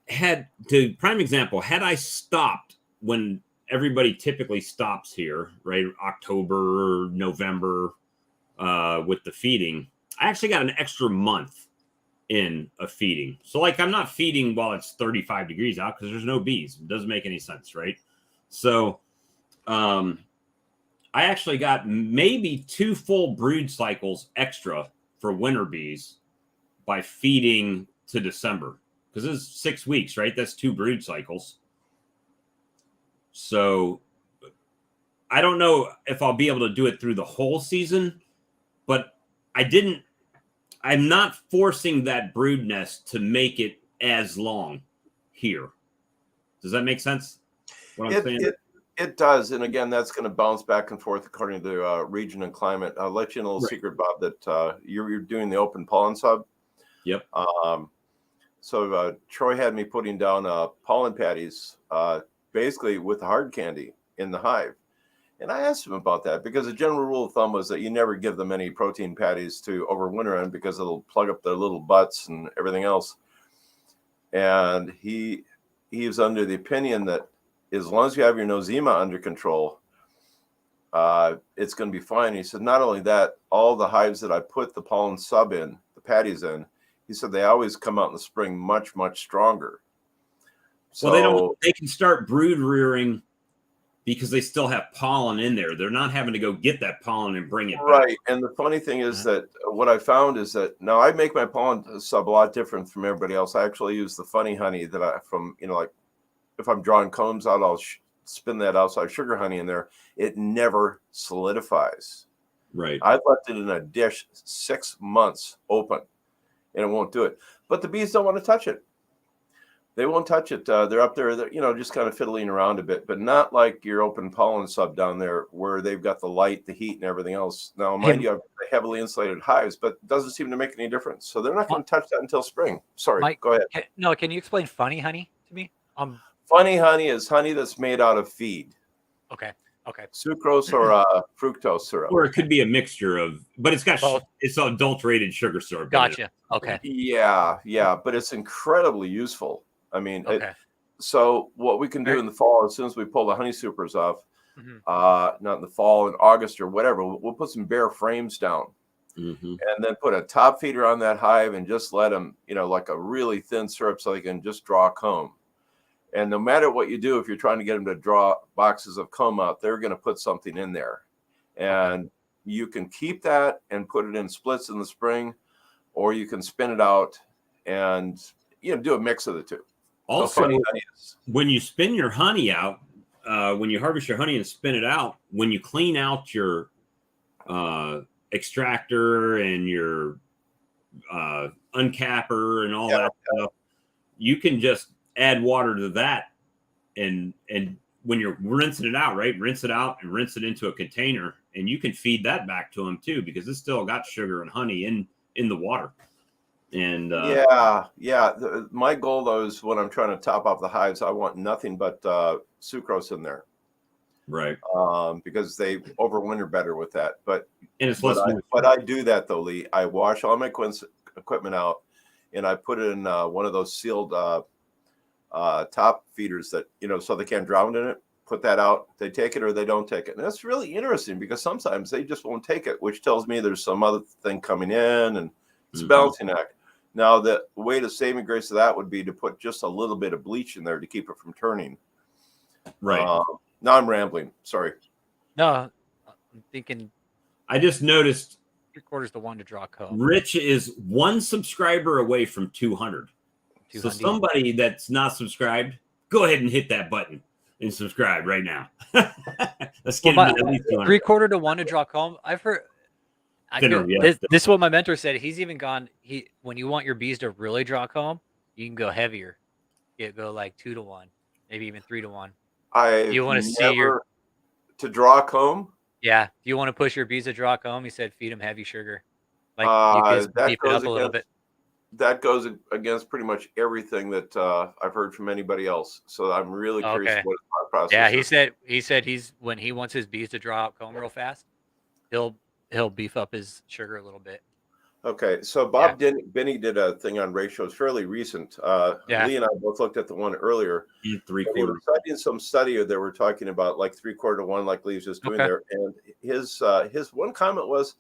had to prime example. Had I stopped when everybody typically stops here, right? October, November, with the feeding, I actually got an extra month in a feeding. So like I'm not feeding while it's 35 degrees out because there's no bees. It doesn't make any sense, right? So I actually got maybe 2 full brood cycles extra for winter bees by feeding to December, because it's 6 weeks, right? That's 2 brood cycles. So I don't know if I'll be able to do it through the whole season, but I'm not forcing that brood nest to make it as long here. Does that make sense? What I'm saying? It does. And again, that's going to bounce back and forth according to region and climate. I'll let you know a little secret, Bob, that you're doing the open pollen sub. Yep. So Troy had me putting down pollen patties basically with hard candy in the hive. And I asked him about that because the general rule of thumb was that you never give them any protein patties to overwinter in because it'll plug up their little butts and everything else. And he was under the opinion that as long as you have your nosema under control, it's going to be fine. He said, not only that, all the hives that I put the pollen sub in, the patties in, he said they always come out in the spring much, much stronger. So well, they can start brood rearing because they still have pollen in there. They're not having to go get that pollen and bring it back. Right. And the funny thing is that what I found is that now I make my pollen sub a lot different from everybody else. I actually use the funny honey that like if I'm drawing combs out, I'll spin that outside sugar honey in there. It never solidifies. Right. I've left it in a dish 6 months open and it won't do it. But the bees don't want to touch it. They won't touch it. They're up there, just kind of fiddling around a bit, but not like your open pollen sub down there where they've got the light, the heat, and everything else. Now, mind you, I have heavily insulated hives, but it doesn't seem to make any difference. So they're not going to touch that until spring. Sorry, Mike, go ahead. Can you explain funny honey to me? Funny honey is honey that's made out of feed. Okay. Sucrose or fructose syrup. Or it could be a mixture of, but it's got it's adulterated sugar syrup. Gotcha. Okay. Yeah, but it's incredibly useful. I mean, okay. So what we can do in the fall, as soon as we pull the honey supers off, not in the fall, in August or whatever, we'll put some bare frames down and then put a top feeder on that hive and just let them, like a really thin syrup so they can just draw a comb. And no matter what you do, if you're trying to get them to draw boxes of comb out, they're going to put something in there. And you can keep that and put it in splits in the spring, or you can spin it out and, do a mix of the two. Also, when you spin your honey out, when you harvest your honey and spin it out, when you clean out your extractor and your uncapper and all that stuff, you can just add water to that. And when you're rinsing it out, right, rinse it out and rinse it into a container, and you can feed that back to them too, because it's still got sugar and honey in the water. And my goal though is when I'm trying to top off the hives, I want nothing but sucrose in there, right? Because they overwinter better with that. But I do that though, Lee. I wash all my equipment out and I put it in one of those sealed top feeders that so they can't drown in it. Put that out. They take it or they don't take it, and that's really interesting because sometimes they just won't take it, which tells me there's some other thing coming in and it's a balancing act. Now, the way to saving grace of that would be to put just a little bit of bleach in there to keep it from turning. Right. Now I'm rambling. Sorry. No, I'm thinking. I just noticed 3/4 to 1 to draw comb. Rich is 1 subscriber away from 200. So somebody that's not subscribed, go ahead and hit that button and subscribe right now. Let's get him at least 200. 3/4 to 1 to draw comb. I've heard. This is what my mentor said. He's even gone. When you want your bees to really draw comb, you can go heavier. Go like 2 to 1, maybe even 3 to 1. You want to see to draw comb? Yeah. If you want to push your bees to draw comb, he said feed them heavy sugar. Like you can beef it up a little bit. that goes against pretty much everything that I've heard from anybody else. So I'm really curious Okay. what his thought process Yeah, is. he said he's when he wants his bees to draw out comb real fast, he'll beef up his sugar a little bit. Okay, so Yeah. Benny did a thing on ratios fairly recent. Yeah. Lee and I both looked at the one earlier. And And he was 3/4. citing some study that we're talking about, like 3/4 to 1, like Lee's just doing Okay. there. And his one comment was,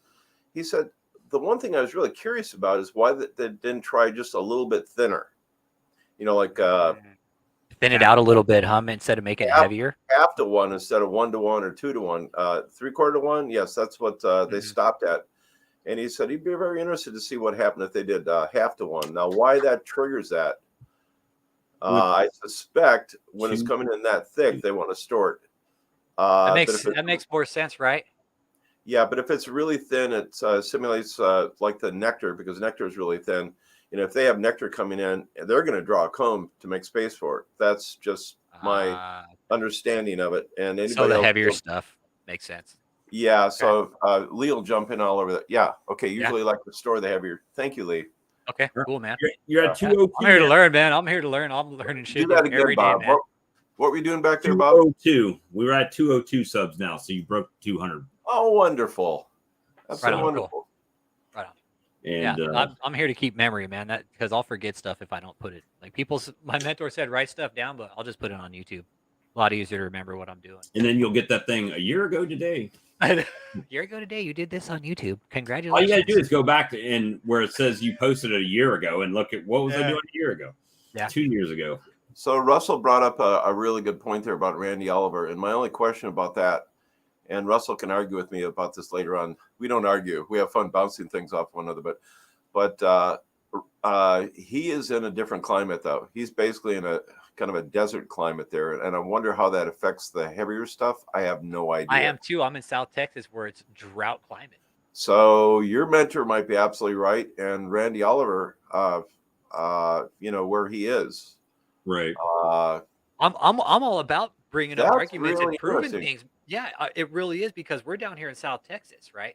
he said, the one thing I was really curious about is why they didn't try just a little bit thinner. You know, like Thin it out a little bit, instead of making it heavier. half to 1 instead of 1 to 1 or 2 to 1. 3/4 to 1, yes, that's what they stopped at. And he said he'd be very interested to see what happened if they did half to 1. Now, why that triggers that? I suspect when it's coming in that thick, they want to store it. That makes more sense, right? Yeah, but if it's really thin, it simulates like the nectar, because nectar is really thin. And if they have nectar coming in, they're going to draw a comb to make space for it. That's just my understanding of it. And anybody so the else heavier stuff makes sense. Yeah, so Lee will jump in all over that. Yeah, okay. Usually like to store the heavier. Thank you, Lee. Okay, cool, man. You're at 202. I'm here to learn, man. I'm here to learn. I'm learning shit Do that again, every day, Bob. man. What were you doing back there, Bob? 202. We were at 202 subs now, so you broke 200. Oh, wonderful. That's Right so on, wonderful. cool. Right on. And Yeah, I'm here to keep memory, man. That because I'll forget stuff if I don't put it. Like my mentor said, write stuff down, but I'll just put it on YouTube. A lot easier to remember what I'm doing. and then you'll get that thing a year ago today. A year ago today, you did this on YouTube. Congratulations. All you gotta do is go back to and where it says you posted it a year ago and look at what was I doing a year ago? Yeah. 2 years ago. So Russell brought up a really good point there about Randy Oliver. And my only question about that, and Russell can argue with me about this later on. We don't argue. We have fun bouncing things off one another. But he is in a different climate, though. He's basically in a kind of a desert climate there. And I wonder how that affects the heavier stuff. I have no idea. I am too. I'm in South Texas where it's drought climate. So your mentor might be absolutely right. And Randy Oliver, where he is. Right. I'm all about bringing up arguments really and proving interesting. things. Yeah, it really is because we're down here in South Texas, right?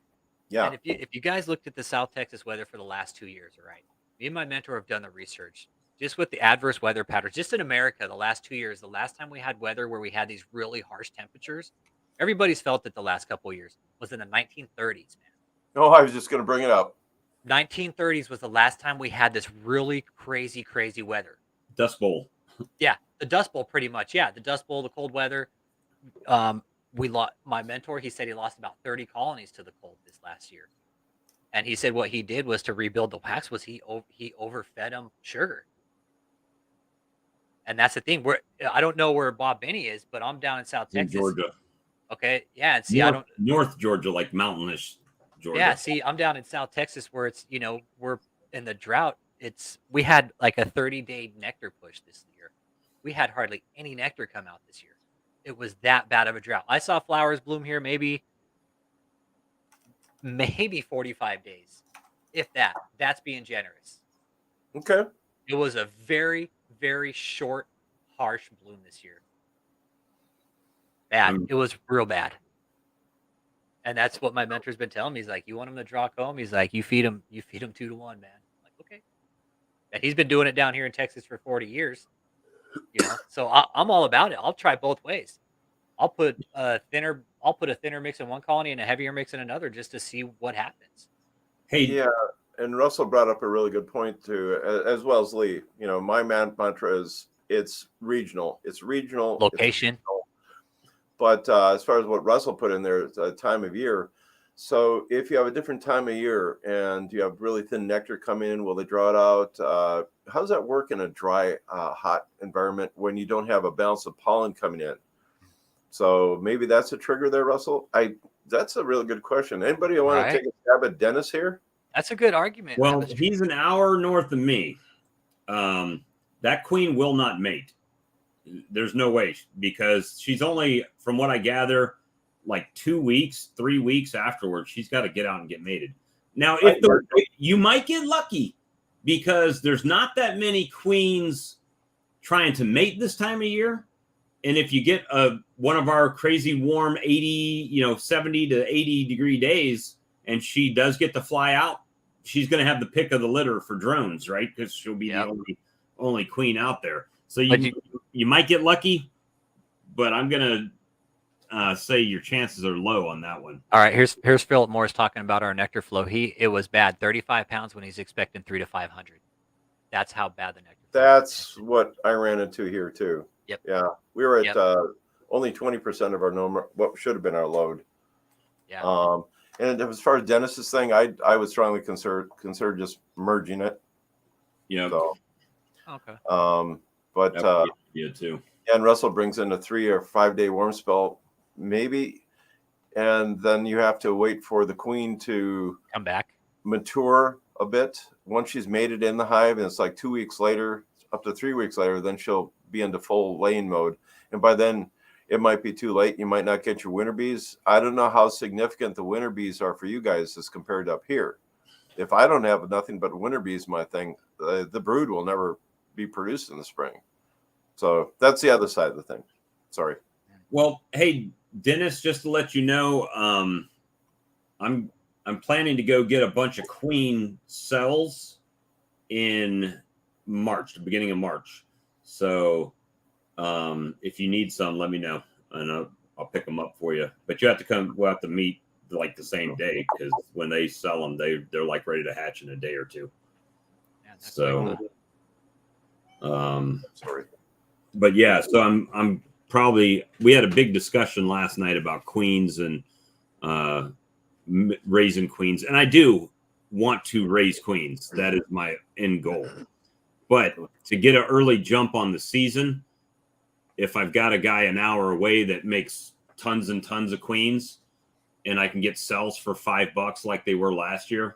Yeah. And if you guys looked at the South Texas weather for the last 2 years, all right? Me and my mentor have done the research just with the adverse weather patterns. Just in America, the last 2 years, the last time we had weather where we had these really harsh temperatures, everybody's felt it the last couple of years was in the 1930s, man. Oh, I was just going to bring it up. 1930s was the last time we had this really crazy weather. Dust Bowl. Yeah, the Dust Bowl, pretty much. Yeah, the Dust Bowl, the cold weather. We lost my mentor. He said he lost about 30 colonies to the cold this last year, and he said what he did was to rebuild the wax. Was he overfed them sugar, and that's the thing. I don't know where Bob Benny is, but I'm down in South Texas, Georgia. Okay, yeah, and see, North Georgia, like mountainous Georgia. Yeah, see, I'm down in South Texas where it's we're in the drought. We had like a 30-day nectar push this year. We had hardly any nectar come out this year. It was that bad of a drought. I saw flowers bloom here maybe 45 days, if that. That's being generous. Okay. It was a very, very short, harsh bloom this year. Bad. It was real bad. And that's what my mentor's been telling me. He's like, you want him to draw comb? He's like, you feed him 2 to 1, man. I'm like, okay. And he's been doing it down here in Texas for 40 years. So I'm all about it. I'll try both ways. I'll put a thinner mix in one colony and a heavier mix in another just to see what happens. Hey, yeah, and Russell brought up a really good point too, as well as Lee. My mantra is it's regional. It's regional location. It's regional. But as far as what Russell put in there, it's a time of year. So if you have a different time of year and you have really thin nectar come in, will they draw it out? How does that work in a dry, hot environment when you don't have a balance of pollen coming in? So maybe that's a trigger there, Russell. That's a really good question. Anybody want to take a stab at Dennis here? That's a good argument. Well, he's an hour north of me. That queen will not mate. There's no way, because she's only, from what I gather, like 2 weeks, 3 weeks afterwards, she's got to get out and get mated. Now, you might get lucky because there's not that many queens trying to mate this time of year. And if you get one of our crazy warm 80, 70 to 80 degree days, and she does get to fly out she's going to have the pick of the litter for drones, right? Because she'll be Yep. the only queen out there. So But you might get lucky, but I'm going to say your chances are low on that one. all right, here's Philip Morris talking about our nectar flow. It was bad, 35 pounds when he's expecting 300 to 500. That's how bad the nectar flow is. That's what I ran into here too. Yep. Yeah, we were at Yep. only 20% of our normal, what should have been our load. Yeah. And as far as Dennis's thing, I would strongly consider just merging it. Yeah. So, Okay. but yeah, too. and Russell brings in a 3 or 5 day warm spell, maybe, and then you have to wait for the queen to Come back. mature a bit. Once she's made it in the hive, and it's like 2 weeks later, up to 3 weeks later, then she'll be into full laying mode. And by then, it might be too late. You might not get your winter bees. I don't know how significant the winter bees are for you guys as compared to up here. If I don't have nothing but winter bees, my thing, the brood will never be produced in the spring. So that's the other side of the thing. Sorry. Well, hey, Dennis, just to let you know, I'm planning to go get a bunch of queen cells in March, the beginning of March. So if you need some, let me know, and I'll pick them up for you. But you have to we'll have to meet like the same day, because when they sell them, they're like ready to hatch in a day or two. Yeah, that's So, Sorry. but yeah, so I'm probably, we had a big discussion last night about queens and raising queens, and I do want to raise queens. That is my end goal. But to get an early jump on the season, if I've got a guy an hour away that makes tons and tons of queens, and I can get cells for $5 like they were last year,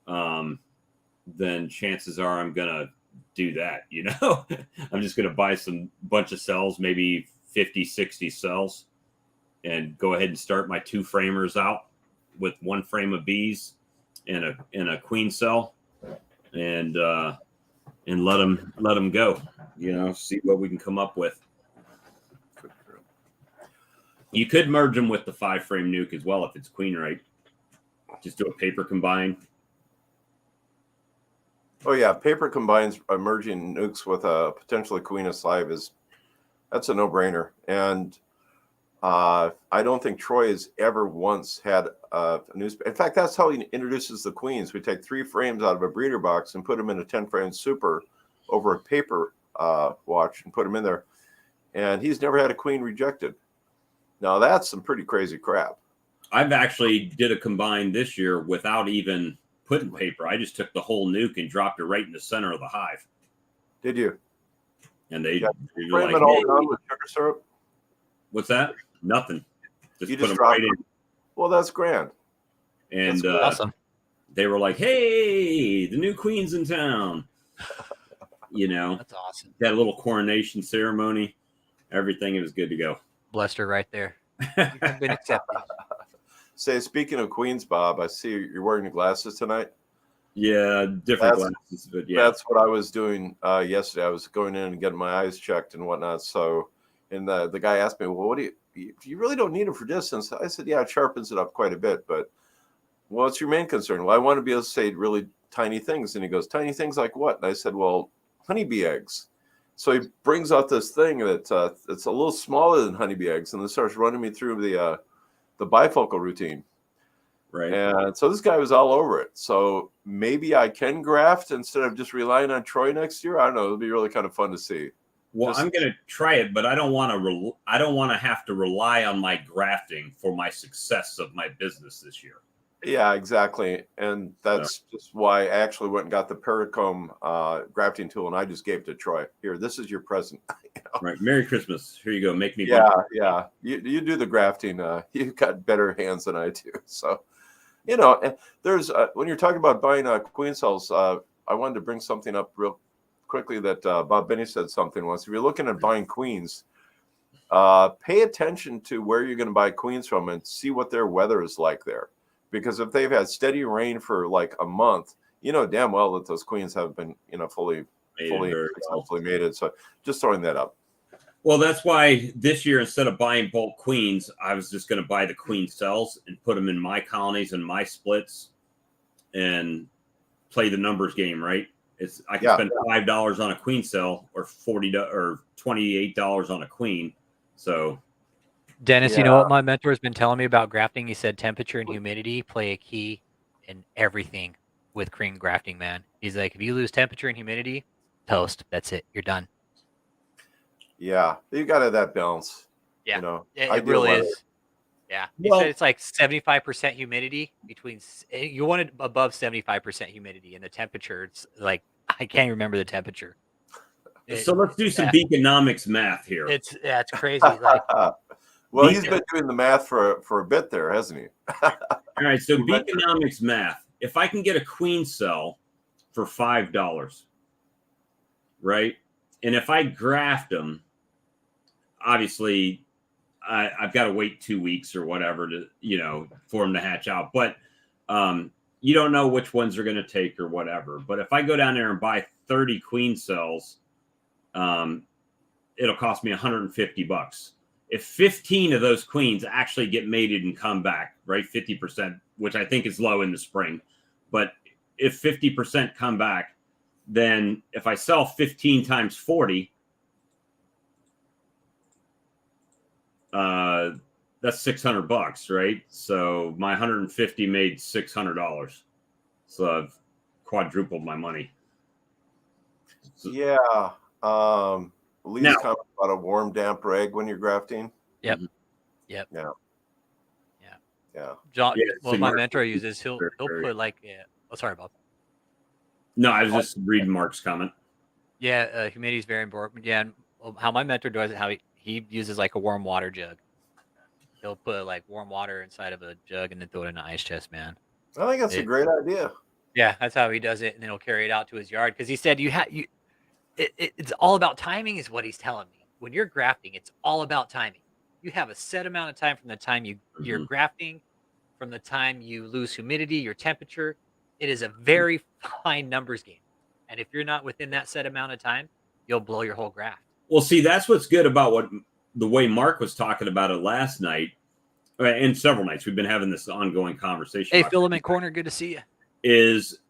then chances are I'm gonna do that. You know, I'm just gonna buy bunch of cells, maybe 50, 60 cells, and go ahead and start my 2 framers out with 1 frame of bees and a queen cell, and let them go. You know, see what we can come up with. You could merge them with the 5 frame nuke as well if it's queen right. Just do a paper combine. Oh yeah, paper combines merging nukes with a potentially queenless hive that's a no-brainer. And I don't think Troy has ever once had a new. In fact, that's how he introduces the queens. We take 3 frames out of a breeder box and put them in a 10 frame super over a paper watch and put them in there. And he's never had a queen rejected. Now that's some pretty crazy crap. I've actually did a combine this year without even putting paper. I just took the whole nuke and dropped it right in the center of the hive. Did you? And they frame like, it all hey. down with sugar syrup? What's that? Nothing. You put just them drop right them? in. Well, that's grand. And awesome. They were like, hey, the new queen's in town. You know, That's awesome. had a little coronation ceremony. Everything, it was good to go. Blessed her right there. You've been accepted. Say, speaking of queens, Bob, I see you're wearing your glasses tonight. Yeah, different glasses, but yeah. That's what I was doing yesterday. I was going in and getting my eyes checked and whatnot. So, and the guy asked me, well, what do you really don't need them for distance? I said, yeah, it sharpens it up quite a bit, but what's your main concern? Well, I want to be able to say really tiny things. And he goes, tiny things like what? And I said, well, honeybee eggs. So he brings out this thing that it's a little smaller than honeybee eggs, and then starts running me through the bifocal routine. Right. And so this guy was all over it. So maybe I can graft instead of just relying on Troy next year. I don't know. It'll be really kind of fun to see. Well, I'm going to try it, but I don't want to have to rely on my grafting for my success of my business this year. Yeah, exactly. And that's just why I actually went and got the Pericomb grafting tool, and I just gave it to Troy. Here, this is your present. You know? Right. Merry Christmas. Here you go. Make me. Yeah. You do the grafting. You've got better hands than I do. So, you know, and there's when you're talking about buying queen cells, I wanted to bring something up real quickly that Bob Benny said something once. If you're looking at buying queens, pay attention to where you're going to buy queens from and see what their weather is like there. Because if they've had steady rain for like a month, you know damn well that those queens have been, you know, fully mated. So just throwing that up. Well, that's why this year, instead of buying bulk queens, I was just going to buy the queen cells and put them in my colonies and my splits, and play the numbers game, right? I can Yeah. spend $5 on a queen cell or $28 on a queen. So Dennis, you know Yeah. what my mentor's been telling me about grafting? He said temperature and humidity play a key in everything with queen grafting, man. He's like, if you lose temperature and humidity, toast. That's it. You're done. Yeah, you got to have that balance. Yeah. You know, It ideal really weather. is. Yeah. He Well- said it's like 75% humidity you want it above 75% humidity, and the temperature, it's like, I can't remember the temperature. so let's do some Beakonomics math here. It's crazy. Like, Well, he's been doing the math for a bit there, hasn't he? All right, so Beakonomics math. If I can get a queen cell for $5, right? And if I graft them, obviously I've got to wait 2 weeks or whatever to, for them to hatch out. But you don't know which ones are going to take or whatever. But if I go down there and buy 30 queen cells, it'll cost me $150. If 15 of those queens actually get mated and come back, right, 50%, which I think is low in the spring, but if 50% come back, then if I sell 15 times 40, that's $600, right? So my 150 made $600. So I've quadrupled my money. So, Yeah. Lee's comment about a warm, damp rag when you're grafting. Yep. Mhm. Yep. Yeah. Yeah. Yeah. John, Yeah, what so my Mark- mentor uses, he'll put like, oh, sorry, Bob. No, I was just reading Mark's comment. Yeah, humidity is very important. Yeah, and how my mentor does it, how he uses like a warm water jug. He'll put like warm water inside of a jug and then throw it in an ice chest, man. I think that's a great idea. Yeah, that's how he does it, and then he'll carry it out to his yard because he said it's all about timing, is what he's telling me. When you're grafting, it's all about timing. You have a set amount of time from the time you're grafting, from the time you lose humidity, your temperature. It is a very fine numbers game, and if you're not within that set amount of time, you'll blow your whole graft. Well, see, that's what's good about the way Mark was talking about it last night, and several nights. We've been having this ongoing conversation. Hey, Filament Corner, good to see you. Is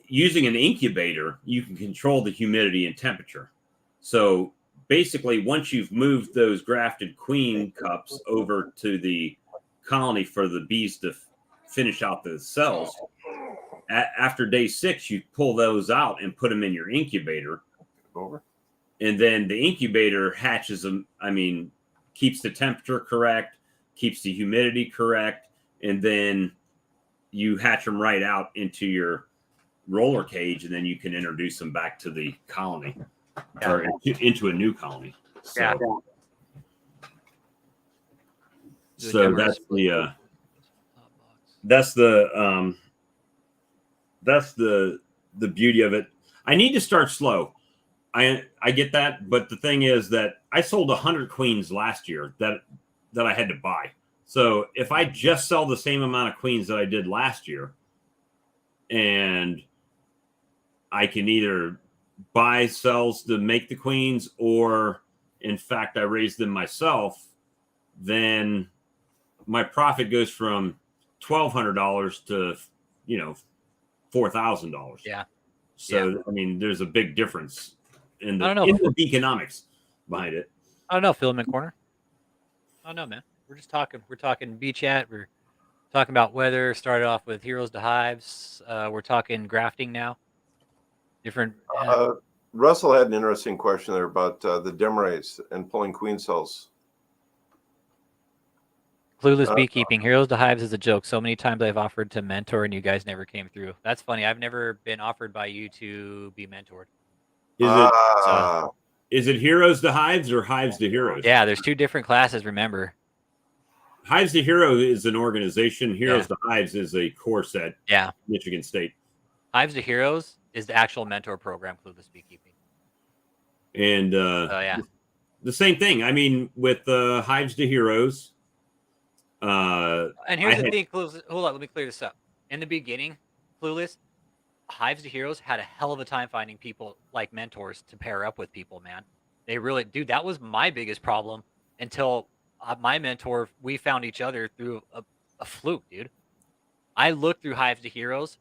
using an incubator, you can control the humidity and temperature. So basically, once you've moved those grafted queen cups over to the colony for the bees to finish out the cells, after day 6, you pull those out and put them in your incubator. Over. And then the incubator hatches them. I mean, keeps the temperature correct, keeps the humidity correct, and then you hatch them right out into your roller cage, and then you can introduce them back to the colony or into a new colony. So, so that's the beauty of it. I need to start slow. I get that, but the thing is that I sold 100 queens last year that I had to buy. So if I just sell the same amount of queens that I did last year, and I can either buy cells to make the queens, or in fact I raise them myself, then my profit goes from $1,200 to $4,000. Yeah. So I mean, there's a big difference in the economics behind it. I don't know, Filament Corner. I don't know, man. We're just talking. We're talking bee chat. We're talking about weather. Started off with heroes to hives. We're talking grafting now. Different. Russell had an interesting question there about the Demarays and pulling queen cells. Clueless beekeeping. Heroes to hives is a joke. So many times I've offered to mentor and you guys never came through. That's funny. I've never been offered by you to be mentored. Is it heroes to hives or hives to heroes? Yeah, there's 2 different classes, remember. Hives to Heroes is an organization. Heroes to Hives is a course at Michigan State. Hives to Heroes is the actual mentor program, Clueless Beekeeping. And the same thing. I mean, with Hives to Heroes. And here's the thing, Clueless. Hold on, let me clear this up. In the beginning, Clueless, Hives to Heroes had a hell of a time finding people like mentors to pair up with people, man. They really, dude, that was my biggest problem until my mentor, we found each other through a fluke, dude. I looked through Hives to Heroes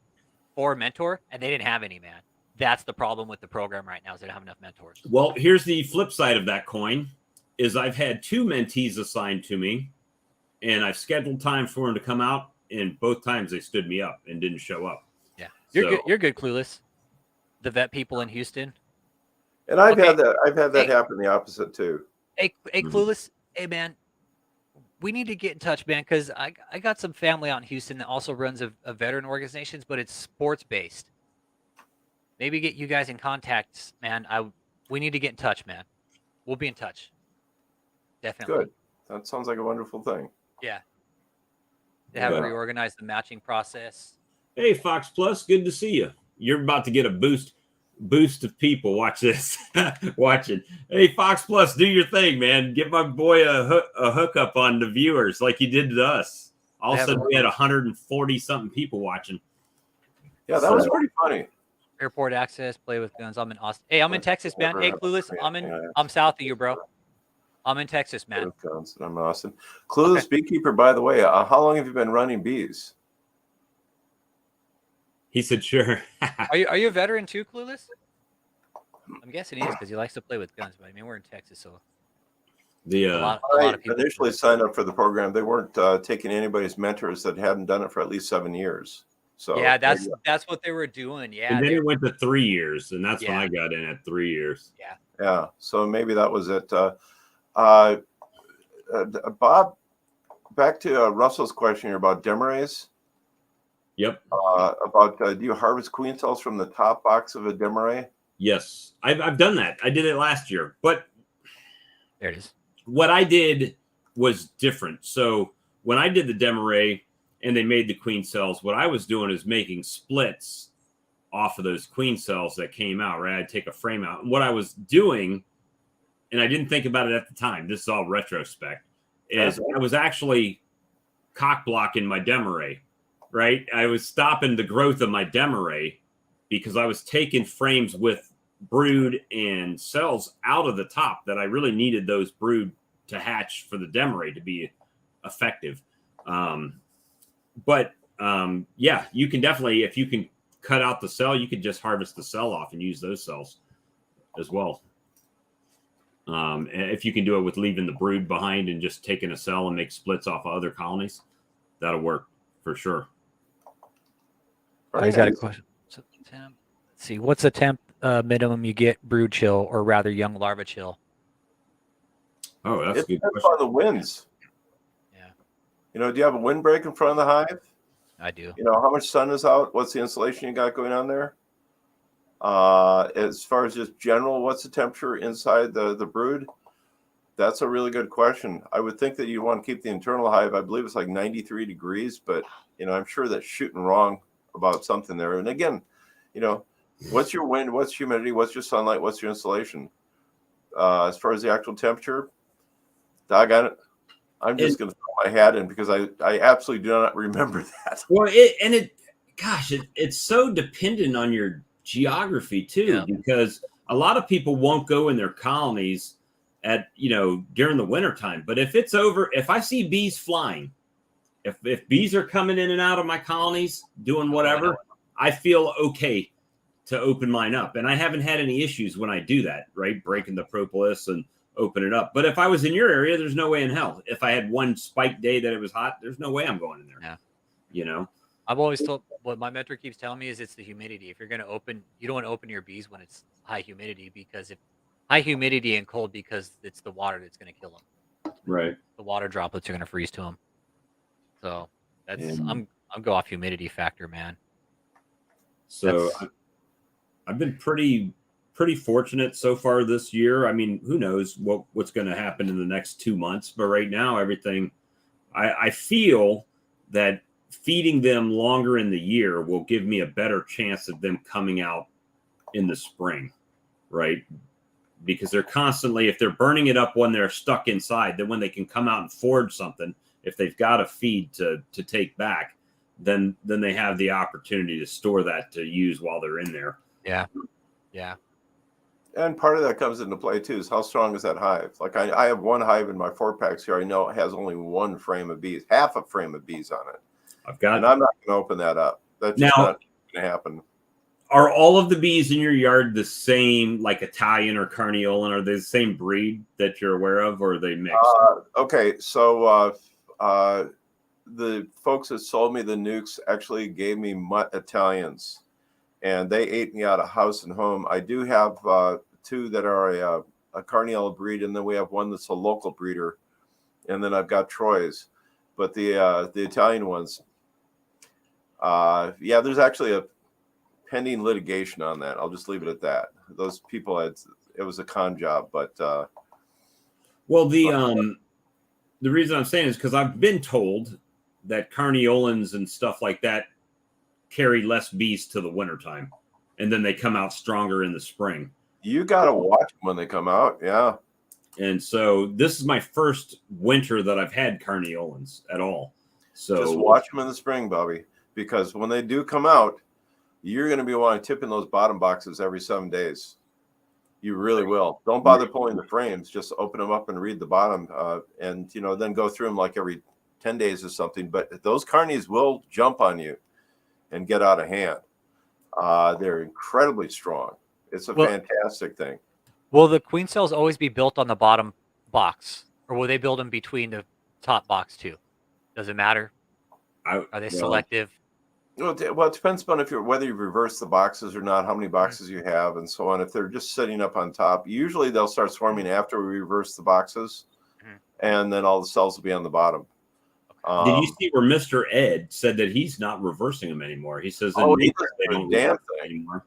for a mentor, and they didn't have any, man. That's the problem with the program right now is they don't have enough mentors. Well, here's the flip side of that coin is I've had 2 mentees assigned to me, and I've scheduled time for them to come out, and both times they stood me up and didn't show up. Yeah, you're So- good. You're good, Clueless. The vet people in Houston. And I've Okay. had that. I've had that Hey. happen the opposite too. Hey, Mhm. Clueless. Hey, man. We need to get in touch, man, because I got some family out in Houston that also runs a veteran organizations, but it's sports based. Maybe get you guys in contact, man. We need to get in touch, man. We'll be in touch. Definitely. Good. That sounds like a wonderful thing. Yeah. They have But- reorganized the matching process. Hey, Fox Plus, good to see you. You're about to get a boost of people. Watch this. Watching. Hey, Fox Plus, do your thing, man. Give my boy a hookup on the viewers like you did to us. All of a sudden, we had 140 something people watching. Yeah, that was pretty funny. Airport access, play with guns. I'm in Austin. Hey, I'm in Texas, man. Hey, Clueless, Yeah. I'm south of you, bro. I'm in Texas, man. I'm Austin. Clueless Beekeeper, by the way, how long have you been running bees? He said, "Sure." Are you a veteran too, Clueless? I'm guessing he is because he likes to play with guns. But I mean, we're in Texas, so The a lot I of people initially signed up for the program. They weren't taking anybody's mentors that hadn't done it for at least 7 years. So yeah, that's what they were doing. Yeah, and then it went to 3 years, and that's when Yeah. I got in at 3 years. yeah. So maybe that was it. Bob, back to Russell's question here about demarays. Yep. About do you harvest queen cells from the top box of a demaray? Yes, I've done that. I did it last year, but there it is. what I did was different. So when I did the demaray and they made the queen cells, what I was doing is making splits off of those queen cells that came out, right? I'd take a frame out. And what I was doing, and I didn't think about it at the time, this is all retrospect, is I was actually cock blocking my demaray, right? I was stopping the growth of my demaray because I was taking frames with brood and cells out of the top that I really needed those brood to hatch for the demaray to be effective. Yeah, you can definitely, if you can cut out the cell, you could just harvest the cell off and use those cells as well. If you can do it with leaving the brood behind and just taking a cell and make splits off of other colonies, that'll work for sure. He's got a question. So, let's see, what's the temp minimum you get brood chill, or rather young larva chill? Oh, that's It a good depends question. on the winds. Yeah, You know, do you have a windbreak in front of the hive? I do. You know, how much sun is out? What's the insulation you got going on there? As far as just general, what's the temperature inside the brood? That's a really good question. I would think that you want to keep the internal hive. I believe it's like 93 degrees, but you know, I'm sure that's shooting wrong about something there. And again, you know, what's your wind? What's humidity? What's your sunlight? What's your insulation? As far as the actual temperature, doggone it, I'm just going to throw my hat in because I absolutely do not remember that. Well, it's so dependent on your geography too, because a lot of people won't go in their colonies at, during the wintertime. But if I see bees flying, if bees are coming in and out of my colonies doing whatever, I feel okay to open mine up. And I haven't had any issues when I do that, right? Breaking the propolis and open it up. But if I was in your area, there's no way in hell. If I had one spike day that it was hot, there's no way I'm going in there. Yeah. I've always told, what my mentor keeps telling me is it's the humidity. If you're going to open, you don't want to open your bees when it's high humidity, because if high humidity and cold, because it's the water that's going to kill them. Right. The water droplets are going to freeze to them. So I'm go off humidity factor, man. So I've been pretty fortunate so far this year. I mean, who knows what's going to happen in the next 2 months, but right now everything, I feel that feeding them longer in the year will give me a better chance of them coming out in the spring, right? Because they're constantly, if they're burning it up when they're stuck inside, then when they can come out and forage something, if they've got a feed to take back, then they have the opportunity to store that to use while they're in there. Yeah. And part of that comes into play too, is how strong is that hive? Like I have one hive in my 4-packs here. I know it has only one frame of bees, half a frame of bees on it. And I'm not going to open that up. That's now, going to happen. Are all of the bees in your yard the same, like Italian or Carniolan? Are they the same breed that you're aware of, or are they mixed? Okay, so the folks that sold me the nukes actually gave me mutt Italians, and they ate me out of house and home. I do have two that are a Carniola breed, and then we have one that's a local breeder, and then I've got Troy's. But the Italian ones, yeah, there's actually a pending litigation on that. I'll just leave it at that. Those people had, it was a con job, but well, the reason I'm saying is because I've been told that Carniolans and stuff like that carry less bees to the wintertime, and then they come out stronger in the spring. You got to watch them when they come out. Yeah. And so this is my first winter that I've had Carniolans at all. So just watch them in the spring, Bobby, because when they do come out, you're going to be wanting to tip in those bottom boxes every 7 days. You really will. Don't bother pulling the frames. Just open them up and read the bottom, and then go through them like every 10 days or something. But those carnies will jump on you and get out of hand. They're incredibly strong. It's a fantastic thing. Will the queen cells always be built on the bottom box, or will they build them between the top box too? Does it matter? Are they selective? Well, it depends on whether you reverse the boxes or not, how many boxes you have, and so on. If they're just sitting up on top, usually they'll start swarming after we reverse the boxes, and then all the cells will be on the bottom. Did you see where Mr. Ed said that he's not reversing them anymore? He says he they don't don't damn thing anymore.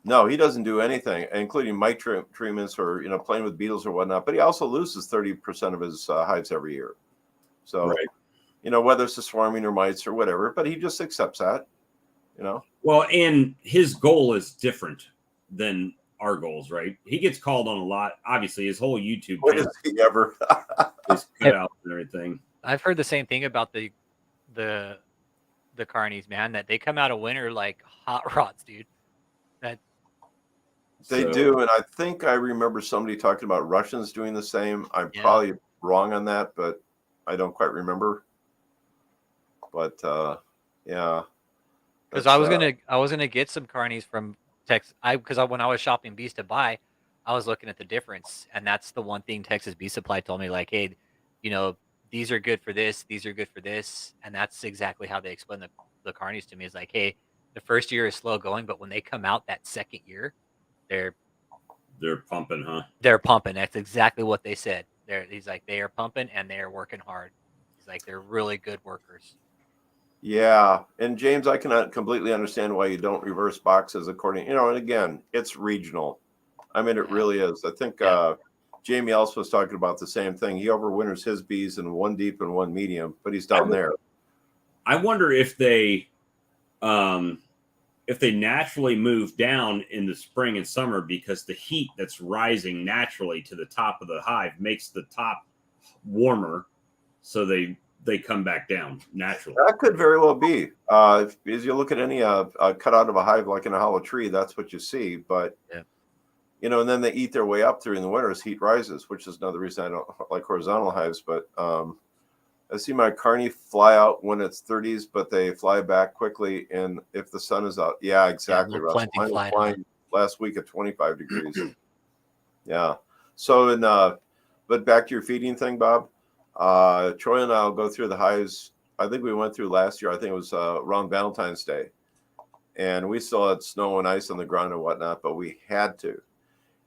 No, he doesn't do anything, including mite treatments or playing with beetles or whatnot. But he also loses 30% of his hives every year. So, whether it's the swarming or mites or whatever, but he just accepts that. Well, and his goal is different than our goals, right? He gets called on a lot. Obviously, his whole YouTube channel he ever is cut out and everything. I've heard the same thing about the carnies, man. That they come out of winter like hot rods, dude. They do, and I think I remember somebody talking about Russians doing the same. I'm probably wrong on that, but I don't quite remember. But yeah. Because I was gonna get some carnies from Texas. Because when I was shopping bees to buy, I was looking at the difference, and that's the one thing Texas Bee Supply told me, like, hey, these are good for this, these are good for this, and that's exactly how they explain the carnies to me. Is like, hey, the first year is slow going, but when they come out that second year, they're pumping, huh? They're pumping. That's exactly what they said. He's like, they are pumping and they are working hard. He's like, they're really good workers. Yeah, and James, I cannot completely understand why you don't reverse boxes according, and again, it's regional. I mean, it really is. I think Jamie also was talking about the same thing. He overwinters his bees in one deep and one medium, but he's down there. I wonder if they naturally move down in the spring and summer because the heat that's rising naturally to the top of the hive makes the top warmer, so they come back down naturally. That could very well be. As you look at any cut out of a hive, like in a hollow tree, that's what you see. But and then they eat their way up during the winter as heat rises, which is another reason I don't like horizontal hives. But I see my carny fly out when it's 30s, but they fly back quickly. And if the sun is out, yeah, exactly. Russell. Mine was flying last week at 25 degrees. Yeah. So, but back to your feeding thing, Bob. Troy and I'll go through the hives. I think we went through last year. I think it was around Valentine's Day, and we still had snow and ice on the ground and whatnot, but we had to.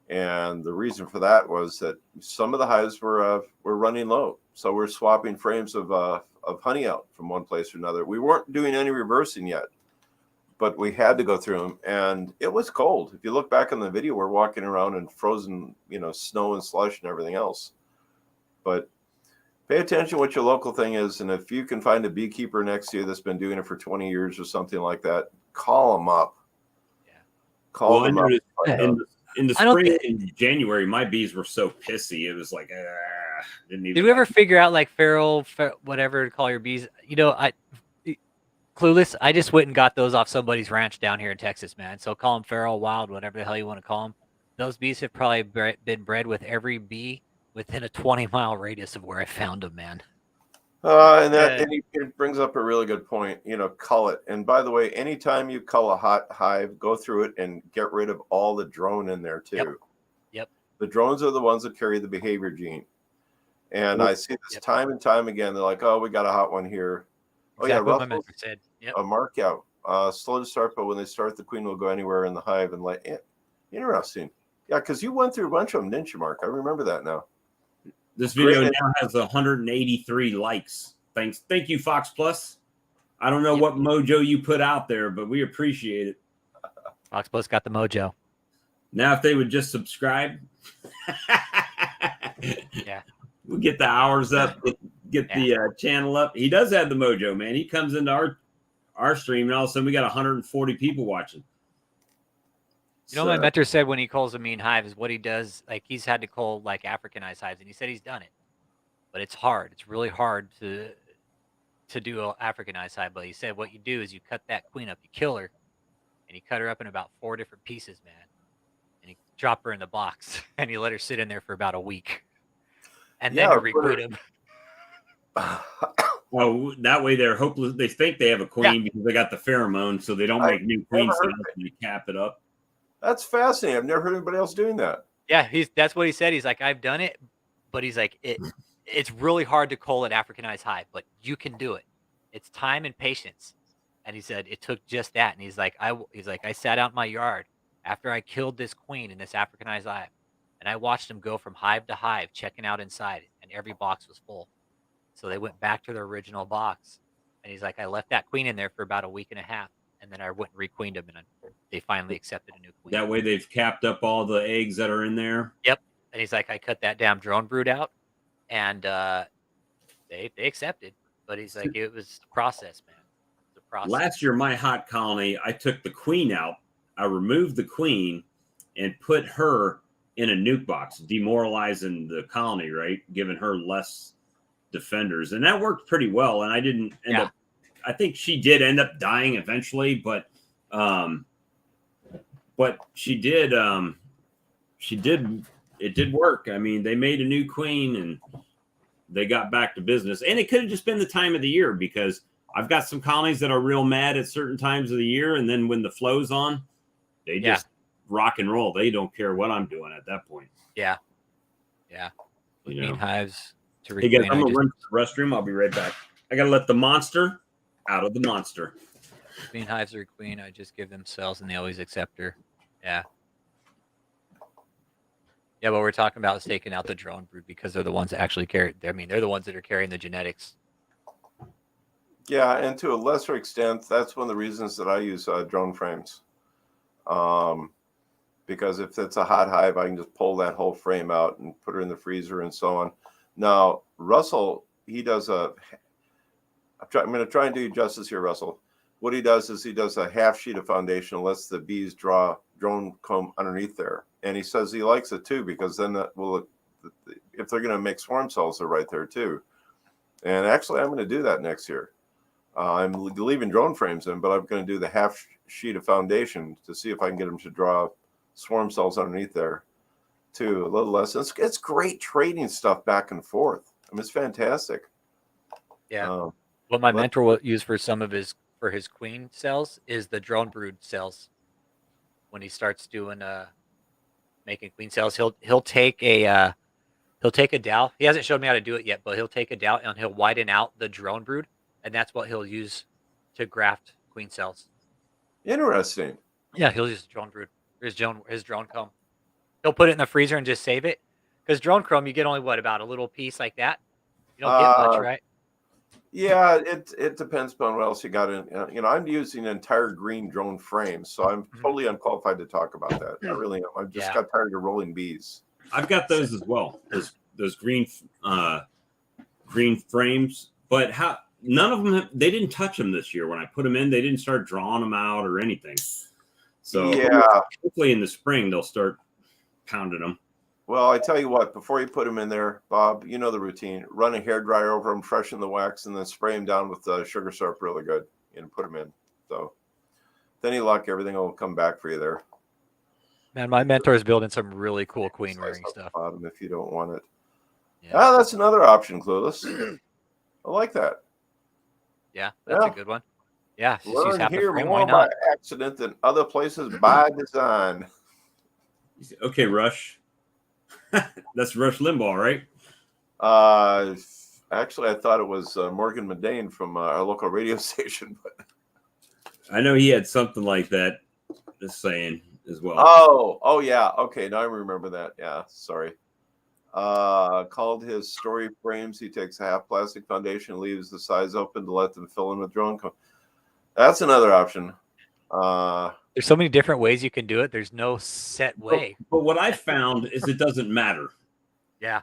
And the reason for that was that some of the hives were running low, so we're swapping frames of honey out from one place or another. We weren't doing any reversing yet, but we had to go through them, and it was cold. If you look back on the video, we're walking around in frozen, snow and slush and everything else. But pay attention what your local thing is, and if you can find a beekeeper next to you that's been doing it for 20 years or something like that, call them up. Yeah. Call them up. In the spring, in January, my bees were so pissy. It was like, didn't even. Did we ever figure out like feral, whatever to call your bees? Clueless. I just went and got those off somebody's ranch down here in Texas, man. So call them feral, wild, whatever the hell you want to call them. Those bees have probably been bred with every bee within a 20-mile radius of where I found them, man. It brings up a really good point. Cull it. And by the way, anytime you cull a hot hive, go through it and get rid of all the drone in there too. Yep. The drones are the ones that carry the behavior gene. And I see this time and time again. They're like, "Oh, we got a hot one here." Exactly what my Russell mentor said. Yep. a mark out. Slow to start, but when they start, the queen will go anywhere in the hive and like, interesting. Yeah, because you went through a bunch of them, didn't you, Mark? I remember that now. This video now has 183 likes. Thank you, Fox Plus. I don't know what mojo you put out there, but we appreciate it. Fox Plus got the mojo. Now, if they would just subscribe, yeah, we'll get the hours up, get the channel up. He does have the mojo, man. He comes into our stream, and all of a sudden we got 140 people watching. My mentor said when he culls a mean hive is what he does. Like he's had to cull like Africanized hives, and he said he's done it, but it's hard. It's really hard to do an Africanized hive. But he said what you do is you cut that queen up, you kill her, and you cut her up in about 4 different pieces, man. And you drop her in the box, and you let her sit in there for about a week, and then you recruit him. Well, that way they're hopeless. They think they have a queen because they got the pheromone, so they don't make new queen cells and they cap it up. That's fascinating. I've never heard anybody else doing that. Yeah, that's what he said. He's like, I've done it, but he's like, it's really hard to cull an Africanized hive, but you can do it. It's time and patience. And he said it took just that. And he's like, I sat out in my yard after I killed this queen in this Africanized hive, and I watched them go from hive to hive, checking out inside, and every box was full. So they went back to their original box. And he's like, I left that queen in there for about a week and a half. And then I went and requeened them, and they finally accepted a new queen. That way they've capped up all the eggs that are in there. Yep. And he's like, I cut that damn drone brood out, and they accepted. But he's like, it was a process, man. It's a process. Last year, my hot colony, I took the queen out. I removed the queen and put her in a nuke box, demoralizing the colony, right? Giving her less defenders. And that worked pretty well. And I didn't end up, I think she did end up dying eventually, but she did, it did work. I mean, they made a new queen and they got back to business. And it could have just been the time of the year, because I've got some colonies that are real mad at certain times of the year. And then when the flow's on, they just rock and roll. They don't care what I'm doing at that point. Yeah. Yeah. Mean hives to hey guys, I'm going to run to the restroom. I'll be right back. I got to let the monster out of the monster. Queen hives are queen. I just give them cells and they always accept her. Yeah. Yeah, but we're talking about taking out the drone brood because they're the ones that actually carry. I mean, they're the ones that are carrying the genetics. Yeah, and to a lesser extent, that's one of the reasons that I use drone frames. Because if it's a hot hive, I can just pull that whole frame out and put her in the freezer and so on. Now, Russell, he does I'm going to try and do you justice here, Russell. What he does is he does a half sheet of foundation, lets the bees draw drone comb underneath there. And he says he likes it too, because then that will, if they're going to make swarm cells, they're right there too. And actually, I'm going to do that next year. I'm leaving drone frames in, but I'm going to do the half sheet of foundation to see if I can get them to draw swarm cells underneath there too. A little less. It's great trading stuff back and forth. I mean, it's fantastic. Yeah. What my mentor will use for some of his queen cells is the drone brood cells. When he starts doing making queen cells, he'll take a dowel. He hasn't showed me how to do it yet, but he'll take a dowel and he'll widen out the drone brood, and that's what he'll use to graft queen cells. Interesting. Yeah, he'll use drone brood. His drone comb. He'll put it in the freezer and just save it, because drone comb you get only about a little piece like that. You don't get much, right? Yeah, it depends upon what else you got in. I'm using entire green drone frames, so I'm totally unqualified to talk about that. I really am. I've just got tired of rolling bees. I've got those as well. Those green frames, but none of them they didn't touch them this year. When I put them in, they didn't start drawing them out or anything. So hopefully in the spring they'll start pounding them. Well, I tell you what, before you put them in there, Bob, you know the routine. Run a hairdryer over them, freshen the wax, and then spray them down with sugar syrup really good and put them in. So with any luck, everything will come back for you there. Man, my mentor is building some really cool queen rearing stuff. Bottom if you don't want it. Yeah. That's another option, Clueless. I like that. Yeah, that's a Yeah. good one. Yeah, just use Learn half the here frame. Why more by not? accident than other places by design. Okay, Rush. That's Rush Limbaugh, right? Actually, I thought it was Morgan Mundane from our local radio station. But I know he had something like that. Just saying as well. oh yeah. Okay, now I remember that. Yeah, sorry. Called his story frames. He takes a half plastic foundation, leaves the sides open to let them fill in with drone. That's another option. There's so many different ways you can do it. There's no set way. But what I found is it doesn't matter. Yeah.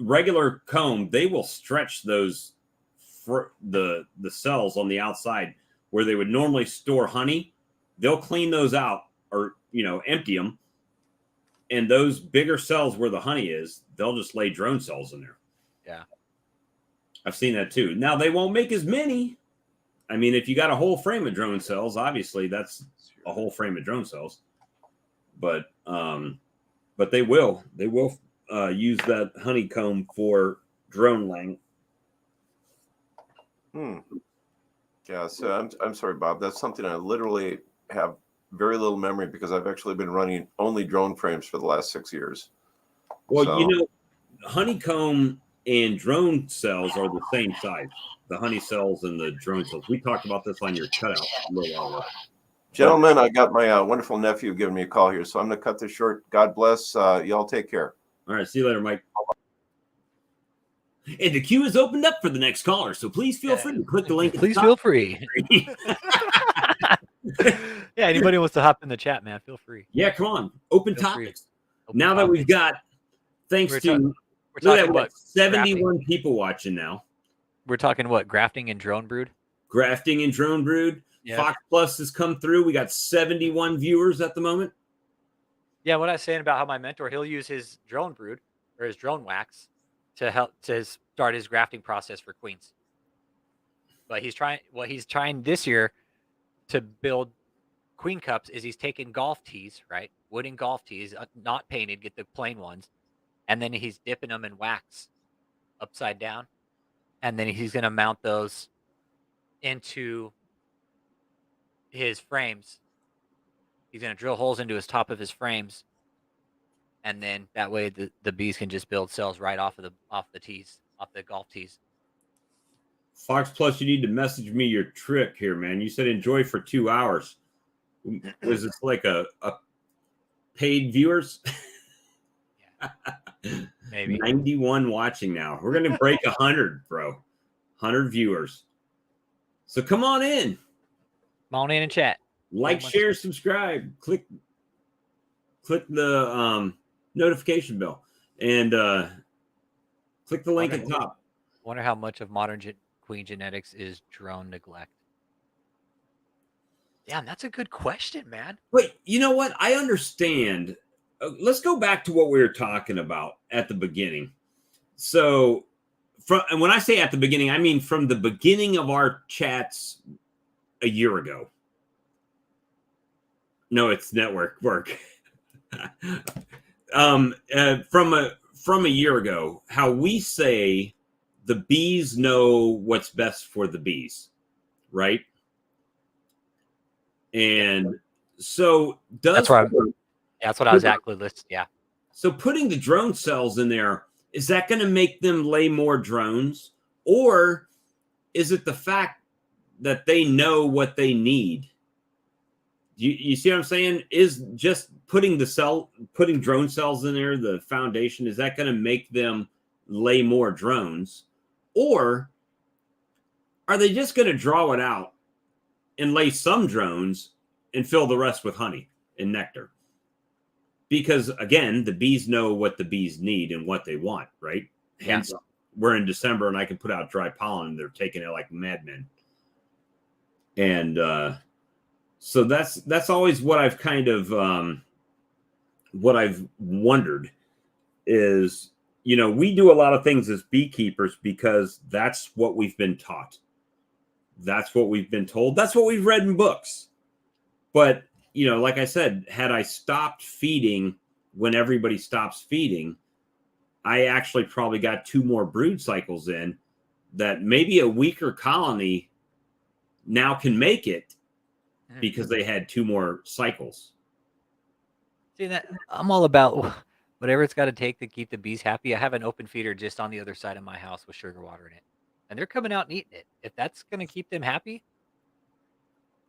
Regular comb, they will stretch those the cells on the outside where they would normally store honey. They'll clean those out or empty them, and those bigger cells where the honey is, they'll just lay drone cells in there. Yeah. I've seen that too. Now they won't make as many. I mean, if you got a whole frame of drone cells, obviously that's a whole frame of drone cells. But they will use that honeycomb for drone laying. Yeah, so I'm sorry, Bob. That's something I literally have very little memory because I've actually been running only drone frames for the last 6 years. Well, So, honeycomb and drone cells are the same size. The honey cells and the drone cells. We talked about this on your cutout a little while ago. gentlemen, I got my wonderful nephew giving me a call here, so I'm going to cut this short. God bless. Y'all take care. All right, see you later, Mike. And the queue is opened up for the next caller, so please feel free to click the link. Please feel free. Yeah, anybody wants to hop in the chat, man, feel free. Yeah, come on. Open Feel free. topics. Open Now that we've got, thanks We're to, we're look talking at what, what? 71 people watching now. We're talking what? Grafting and drone brood? Grafting and drone brood. Yeah. Fox Plus has come through. We got 71 viewers at the moment. Yeah, what I was saying about how my mentor, he'll use his drone brood or his drone wax to help to start his grafting process for queens. But he's trying this year to build queen cups is he's taking golf tees, right? Wooden golf tees, not painted, get the plain ones. And then he's dipping them in wax upside down. And then he's going to mount those into his frames. He's going to drill holes into his top of his frames. And then that way the bees can just build cells right off the tees, off the golf tees. Fox Plus, you need to message me your trick here, man. You said enjoy for 2 hours. Was this like a paid viewers? Yeah. Maybe 91 watching now. We're gonna break 100, bro. 100 viewers. So come on in. Come on in and chat. Like, share, subscribe. Click the notification bell and click the link at top. Wonder how much of modern queen genetics is drone neglect. Damn, that's a good question, man. Wait, you know what? I understand. Let's go back to what we were talking about at the beginning. So, and when I say at the beginning, I mean from the beginning of our chats a year ago. No, it's network work. From a year ago, how we say the bees know what's best for the bees, right? And so that's what I was actually listed. Yeah. So putting the drone cells in there, is that going to make them lay more drones, or is it the fact that they know what they need? You see what I'm saying? Is just putting drone cells in there, the foundation, is that going to make them lay more drones, or are they just going to draw it out and lay some drones and fill the rest with honey and nectar? Because again, the bees know what the bees need and what they want, right? Hence, yeah. We're in December and I can put out dry pollen and they're taking it like madmen. And so that's always what I've kind of what I've wondered is, we do a lot of things as beekeepers because that's what we've been taught. That's what we've been told. That's what we've read in books. But, like I said, had I stopped feeding when everybody stops feeding, I actually probably got 2 more brood cycles in that maybe a weaker colony now can make it because they had 2 more cycles. See that I'm all about whatever it's got to take to keep the bees happy. I have an open feeder just on the other side of my house with sugar water in it, and they're coming out and eating it. If that's gonna keep them happy,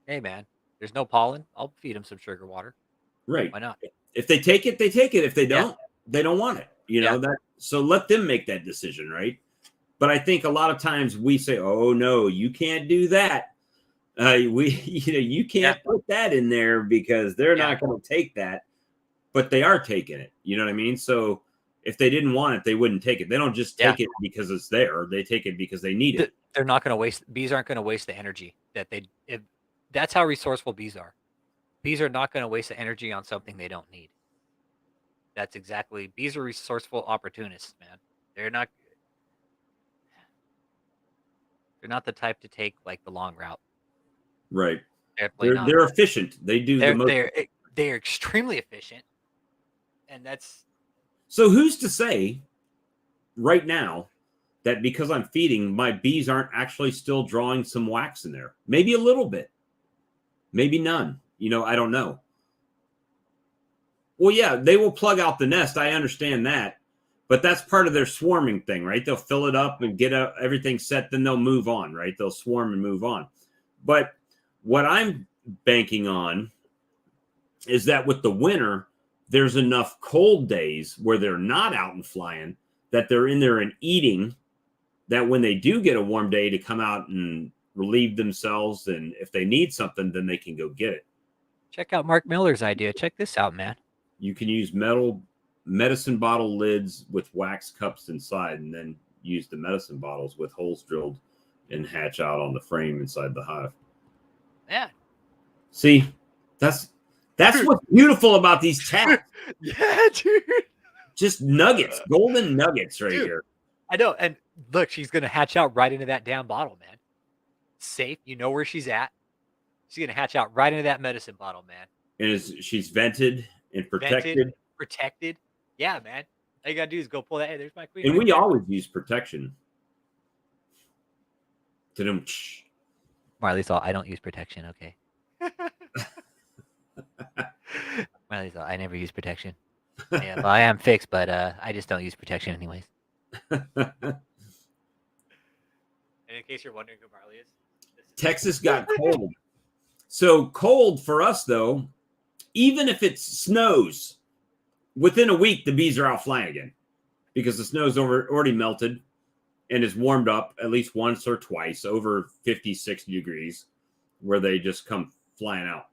hey man, there's no pollen. I'll feed them some sugar water. Right. Why not? If they take it, they take it. If they Yeah. don't, they don't want it. You know that. So let them make that decision, right? But I think a lot of times we say, "Oh no, you can't do that. You can't put that in there because they're not going to take that." But they are taking it. You know what I mean? So if they didn't want it, they wouldn't take it. They don't just take it because it's there. They take it because they need it. They're not going to waste. Bees aren't going to waste the energy that they. That's how resourceful bees are. Bees are not going to waste the energy on something they don't need. That's exactly. Bees are resourceful opportunists, man. They're not the type to take like the long route. Right. They're efficient. They do the most. They're extremely efficient, and that's. So who's to say right now that because I'm feeding, my bees aren't actually still drawing some wax in there? Maybe a little bit, maybe none. You know, I don't know. Well, yeah, they will plug out the nest. I understand that. But that's part of their swarming thing, right? They'll fill it up and get everything set. Then they'll move on, right? They'll swarm and move on. But what I'm banking on is that with the winter, there's enough cold days where they're not out and flying, that they're in there and eating, that when they do get a warm day to come out and relieve themselves, and if they need something, then they can go get it. Check out Mark Miller's idea. Check this out, man. You can use medicine bottle lids with wax cups inside, and then use the medicine bottles with holes drilled and hatch out on the frame inside the hive. Yeah. See, that's what's beautiful about these taps. Yeah, dude. Just nuggets, golden nuggets right here. I know. And look, she's going to hatch out right into that damn bottle, man. Safe. You know where she's at. She's going to hatch out right into that medicine bottle, man. And she's vented and protected. Protected. Yeah, man. All you got to do is go pull that. Hey, there's my queen. And we always use protection. Marley's all, I don't use protection. Okay. Marley's all, I never use protection. Yeah, well, I am fixed, but I just don't use protection anyways. And in case you're wondering who Marley is, Texas got cold. So cold for us, though, even if it snows, within a week, the bees are out flying again because the snow's already melted and is warmed up at least once or twice over 50, 60 degrees where they just come flying out.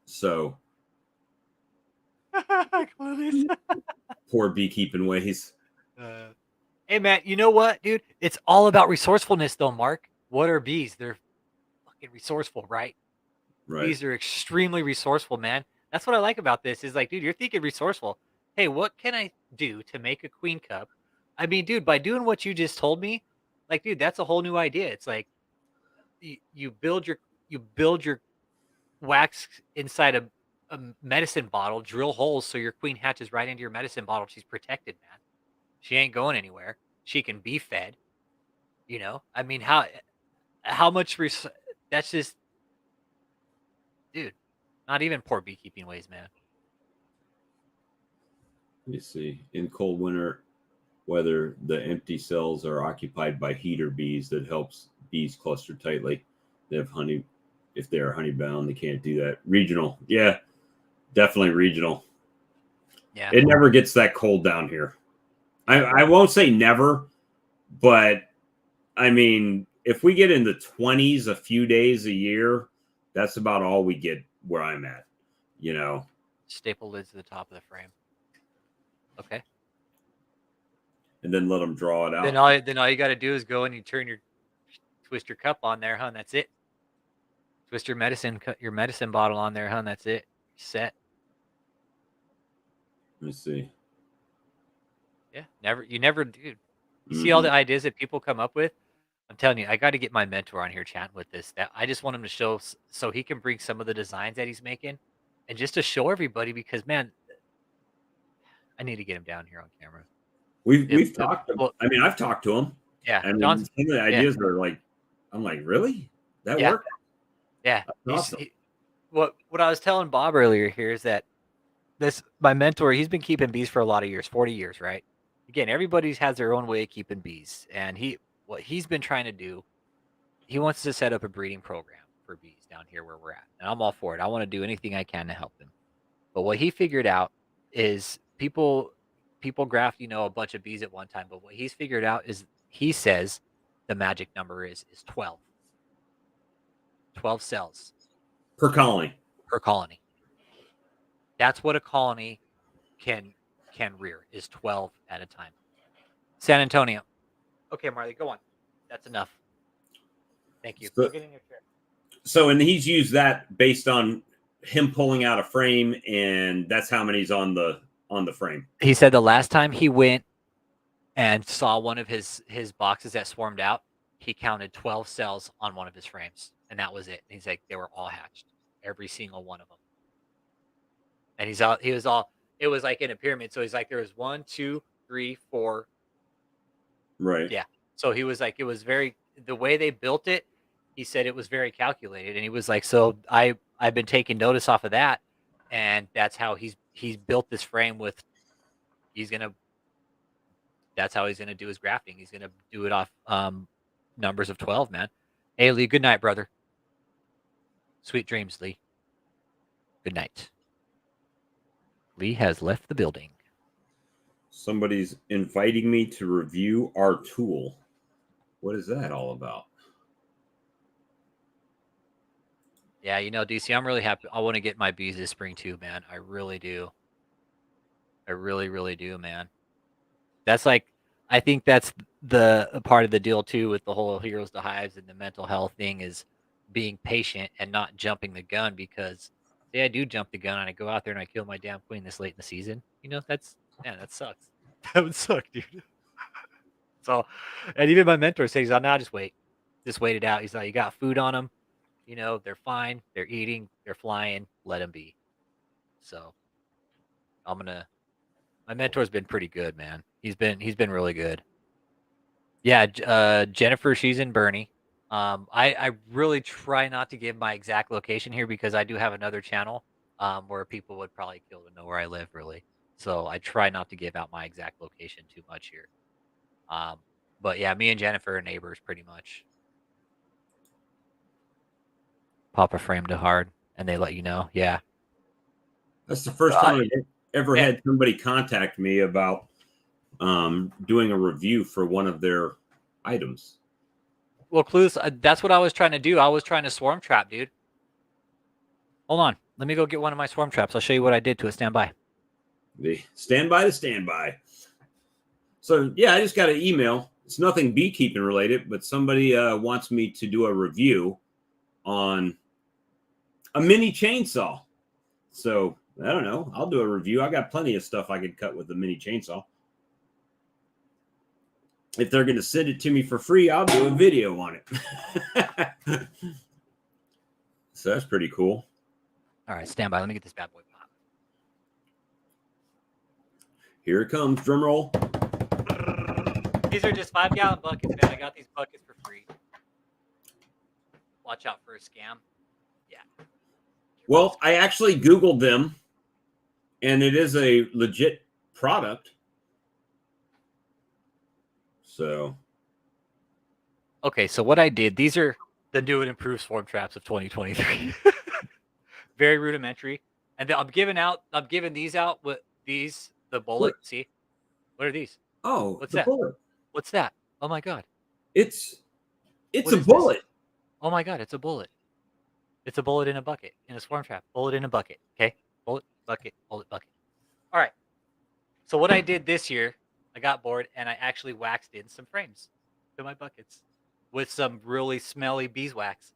So poor beekeeping ways. Hey, man, you know what, dude? It's all about resourcefulness, though, Mark. What are bees? They're fucking resourceful, right? Right. Bees are extremely resourceful, man. That's what I like about this is like, dude, you're thinking resourceful. Hey, what can I do to make a queen cup? I mean, dude, by doing what you just told me, like, dude, that's a whole new idea. It's like you build your wax inside a medicine bottle, drill holes so your queen hatches right into your medicine bottle. She's protected, man. She ain't going anywhere. She can be fed. You know, I mean, how much that's just, dude, not even poor beekeeping ways, man. Let me see. In cold winter weather, the empty cells are occupied by heater bees that helps bees cluster tightly. They have honey. If they are honey bound, they can't do that. Regional. Yeah, definitely regional. Yeah. It never gets that cold down here. I won't say never, but I mean, if we get in the 20s a few days a year, that's about all we get where I'm at, you know. Staple lids to the top of the frame. Okay. And then let them draw it out. Then all you got to do is go and you twist your cup on there, huh? And that's it. Twist your medicine bottle on there, huh? And that's it. Set. Let me see. Yeah, you never, dude. You see all the ideas that people come up with? I'm telling you, I got to get my mentor on here chatting with this. That I just want him to show so he can bring some of the designs that he's making and just to show everybody because, man, I need to get him down here on camera. We've talked. Well, I mean, I've talked to him. yeah, I mean, John's, some of the ideas are like, I'm like, really? That yeah, worked? yeah. That's awesome. What I was telling Bob earlier here is that my mentor, he's been keeping bees for a lot of years, 40 years, right? Again, everybody has their own way of keeping bees, and what he's been trying to do, he wants to set up a breeding program for bees down here where we're at, and I'm all for it. I want to do anything I can to help them. But what he figured out is people graft, a bunch of bees at one time. But what he's figured out is he says the magic number is 12. 12 cells Per colony. per colony. That's what a colony can rear is 12 at a time. San Antonio. Okay, Marley, go on. That's enough. Thank you. So, Go get in your chair. So, and he's used that based on him pulling out a frame, and that's how many's on the frame. He said the last time he went and saw one of his boxes that swarmed out, he counted 12 cells on one of his frames, and that was it. And he's like, they were all hatched, every single one of them. And it was like in a pyramid. So he's like, there was 1, 2, 3, 4. Right. Yeah. So he was like, it was the way they built it, he said it was very calculated. And he was like, so I've been taking notice off of that. And that's how he's built this frame with, that's how he's going to do his grafting. He's going to do it off numbers of 12, man. Hey, Lee, good night, brother. Sweet dreams, Lee. Good night. Lee has left the building. Somebody's inviting me to review our tool. What is that all about? Yeah, DC, I'm really happy. I want to get my bees this spring too, man. I really do. I really, really do, man. That's I think that's the part of the deal too with the whole Heroes to Hives and the mental health thing is being patient and not jumping the gun, because say I do jump the gun and I go out there and I kill my damn queen this late in the season, that sucks. That would suck, dude. So, and even my mentor says, "Oh, no, just wait it out." He's like, "You got food on them, they're fine, they're eating, they're flying, let them be." So, my mentor's been pretty good, man. He's been really good. Yeah, Jennifer, she's in Bernie. I really try not to give my exact location here because I do have another channel where people would probably kill to know where I live, really. So I try not to give out my exact location too much here. But yeah, me and Jennifer are neighbors pretty much. Pop a frame to hard and they let you know. Yeah. That's the first time I've ever had somebody contact me about doing a review for one of their items. Well, Clues, that's what I was trying to do. I was trying to swarm trap, dude. Hold on. Let me go get one of my swarm traps. I'll show you what I did to it. Stand by. Stand by. So, yeah, I just got an email. It's nothing beekeeping related, but somebody wants me to do a review on a mini chainsaw. So, I don't know. I'll do a review. I got plenty of stuff I could cut with the mini chainsaw. If they're going to send it to me for free, I'll do a video on it. So that's pretty cool. All right, stand by. Let me get this bad boy pop. Here it comes. Drum roll. These are just 5-gallon buckets, man. I got these buckets for free. Watch out for a scam. Yeah. Well, I actually Googled them, and it is a legit product. So. Okay, so what I did, these are the new and improved swarm traps of 2023. Very rudimentary. And I'm giving these out with the bullet. What? See? What are these? Oh, what's that? Bullet. What's that? Oh my God. It's a bullet. This? Oh my God, it's a bullet. It's a bullet in a bucket, in a swarm trap. Bullet in a bucket. Okay? Bullet, bucket, bullet, bucket. All right. So what I did this year, I got bored and I actually waxed in some frames to my buckets with some really smelly beeswax.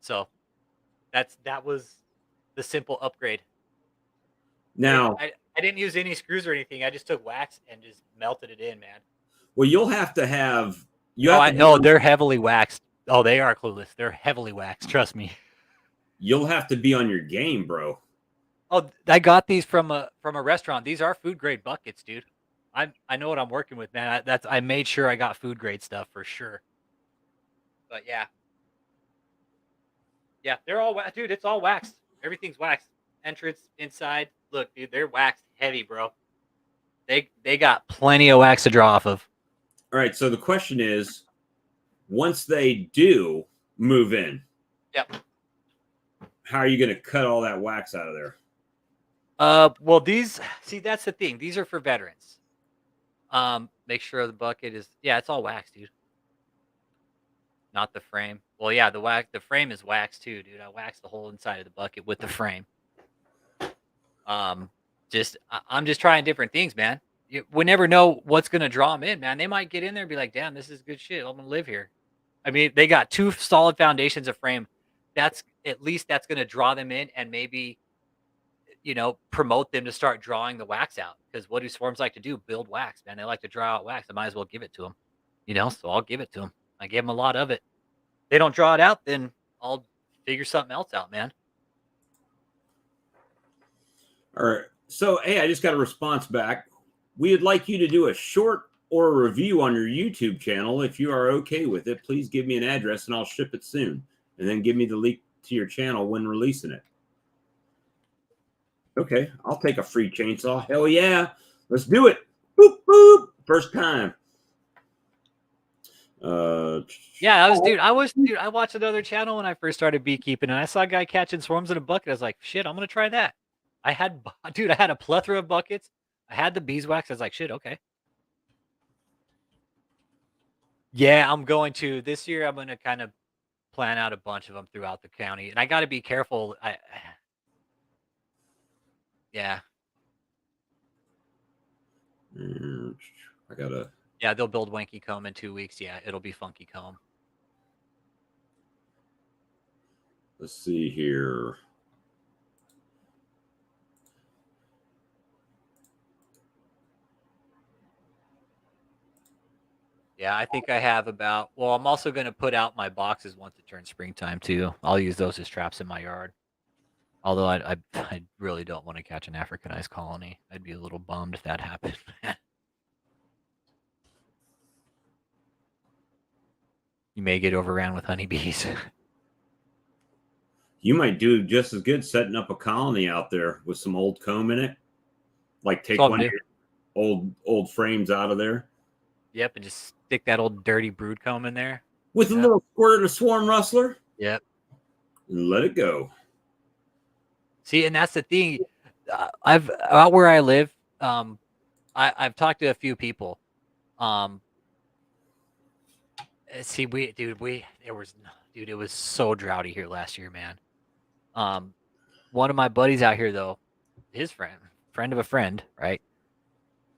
So that was the simple upgrade. Now I didn't use any screws or anything. I just took wax and just melted it in, man. Well, you'll have to have. They're heavily waxed. Oh, they are clueless. They're heavily waxed. Trust me. You'll have to be on your game, bro. Oh, I got these from a restaurant. These are food grade buckets, dude. I know what I'm working with, man. I made sure I got food grade stuff for sure. But yeah, they're all dude. It's all waxed. Everything's waxed. Entrance, inside. Look, dude, they're waxed heavy, bro. They got plenty of wax to draw off of. All right. So the question is, once they do move in, Yep. how are you going to cut all that wax out of there? Well, that's the thing. These are for veterans. Make sure the bucket is, it's all wax, dude. Not the frame. Well, yeah, the frame is wax too, dude. I waxed the whole inside of the bucket with the frame. I'm just trying different things, man. We never know what's gonna draw them in, man. They might get in there and be like, damn, this is good shit. I'm gonna live here. I mean, they got 2 solid foundations of frame. That's at least that's gonna draw them in and maybe promote them to start drawing the wax out. Because what do swarms like to do? Build wax, man. They like to draw out wax. I might as well give it to them. So I'll give it to them. I gave them a lot of it. They don't draw it out, then I'll figure something else out, man. All right. So, hey, I just got a response back. We'd like you to do a short or a review on your YouTube channel. If you are okay with it, please give me an address and I'll ship it soon. And then give me the link to your channel when releasing it. Okay, I'll take a free chainsaw. Hell yeah. Let's do it. Boop, boop. First time. I watched another channel when I first started beekeeping and I saw a guy catching swarms in a bucket. I was like, shit, I'm going to try that. I had a plethora of buckets. I had the beeswax. I was like, shit, okay. Yeah, I'm going to. This year, I'm going to kind of plan out a bunch of them throughout the county. And I got to be careful. Yeah. I got to. Yeah, they'll build Wanky Comb in 2 weeks. Yeah, it'll be Funky Comb. Let's see here. Yeah, I think I have about. Well, I'm also going to put out my boxes once it turns springtime too. I'll use those as traps in my yard. Although I really don't want to catch an Africanized colony. I'd be a little bummed if that happened. You may get overran with honeybees. You might do just as good setting up a colony out there with some old comb in it. Like take one of your old frames out of there. Yep, and just stick that old dirty brood comb in there. With a little squirt of swarm rustler. Yep. And let it go. See, and that's the thing. I've out where I live. I've talked to a few people. See, it was so droughty here last year, man. One of my buddies out here though, his friend of a friend, right?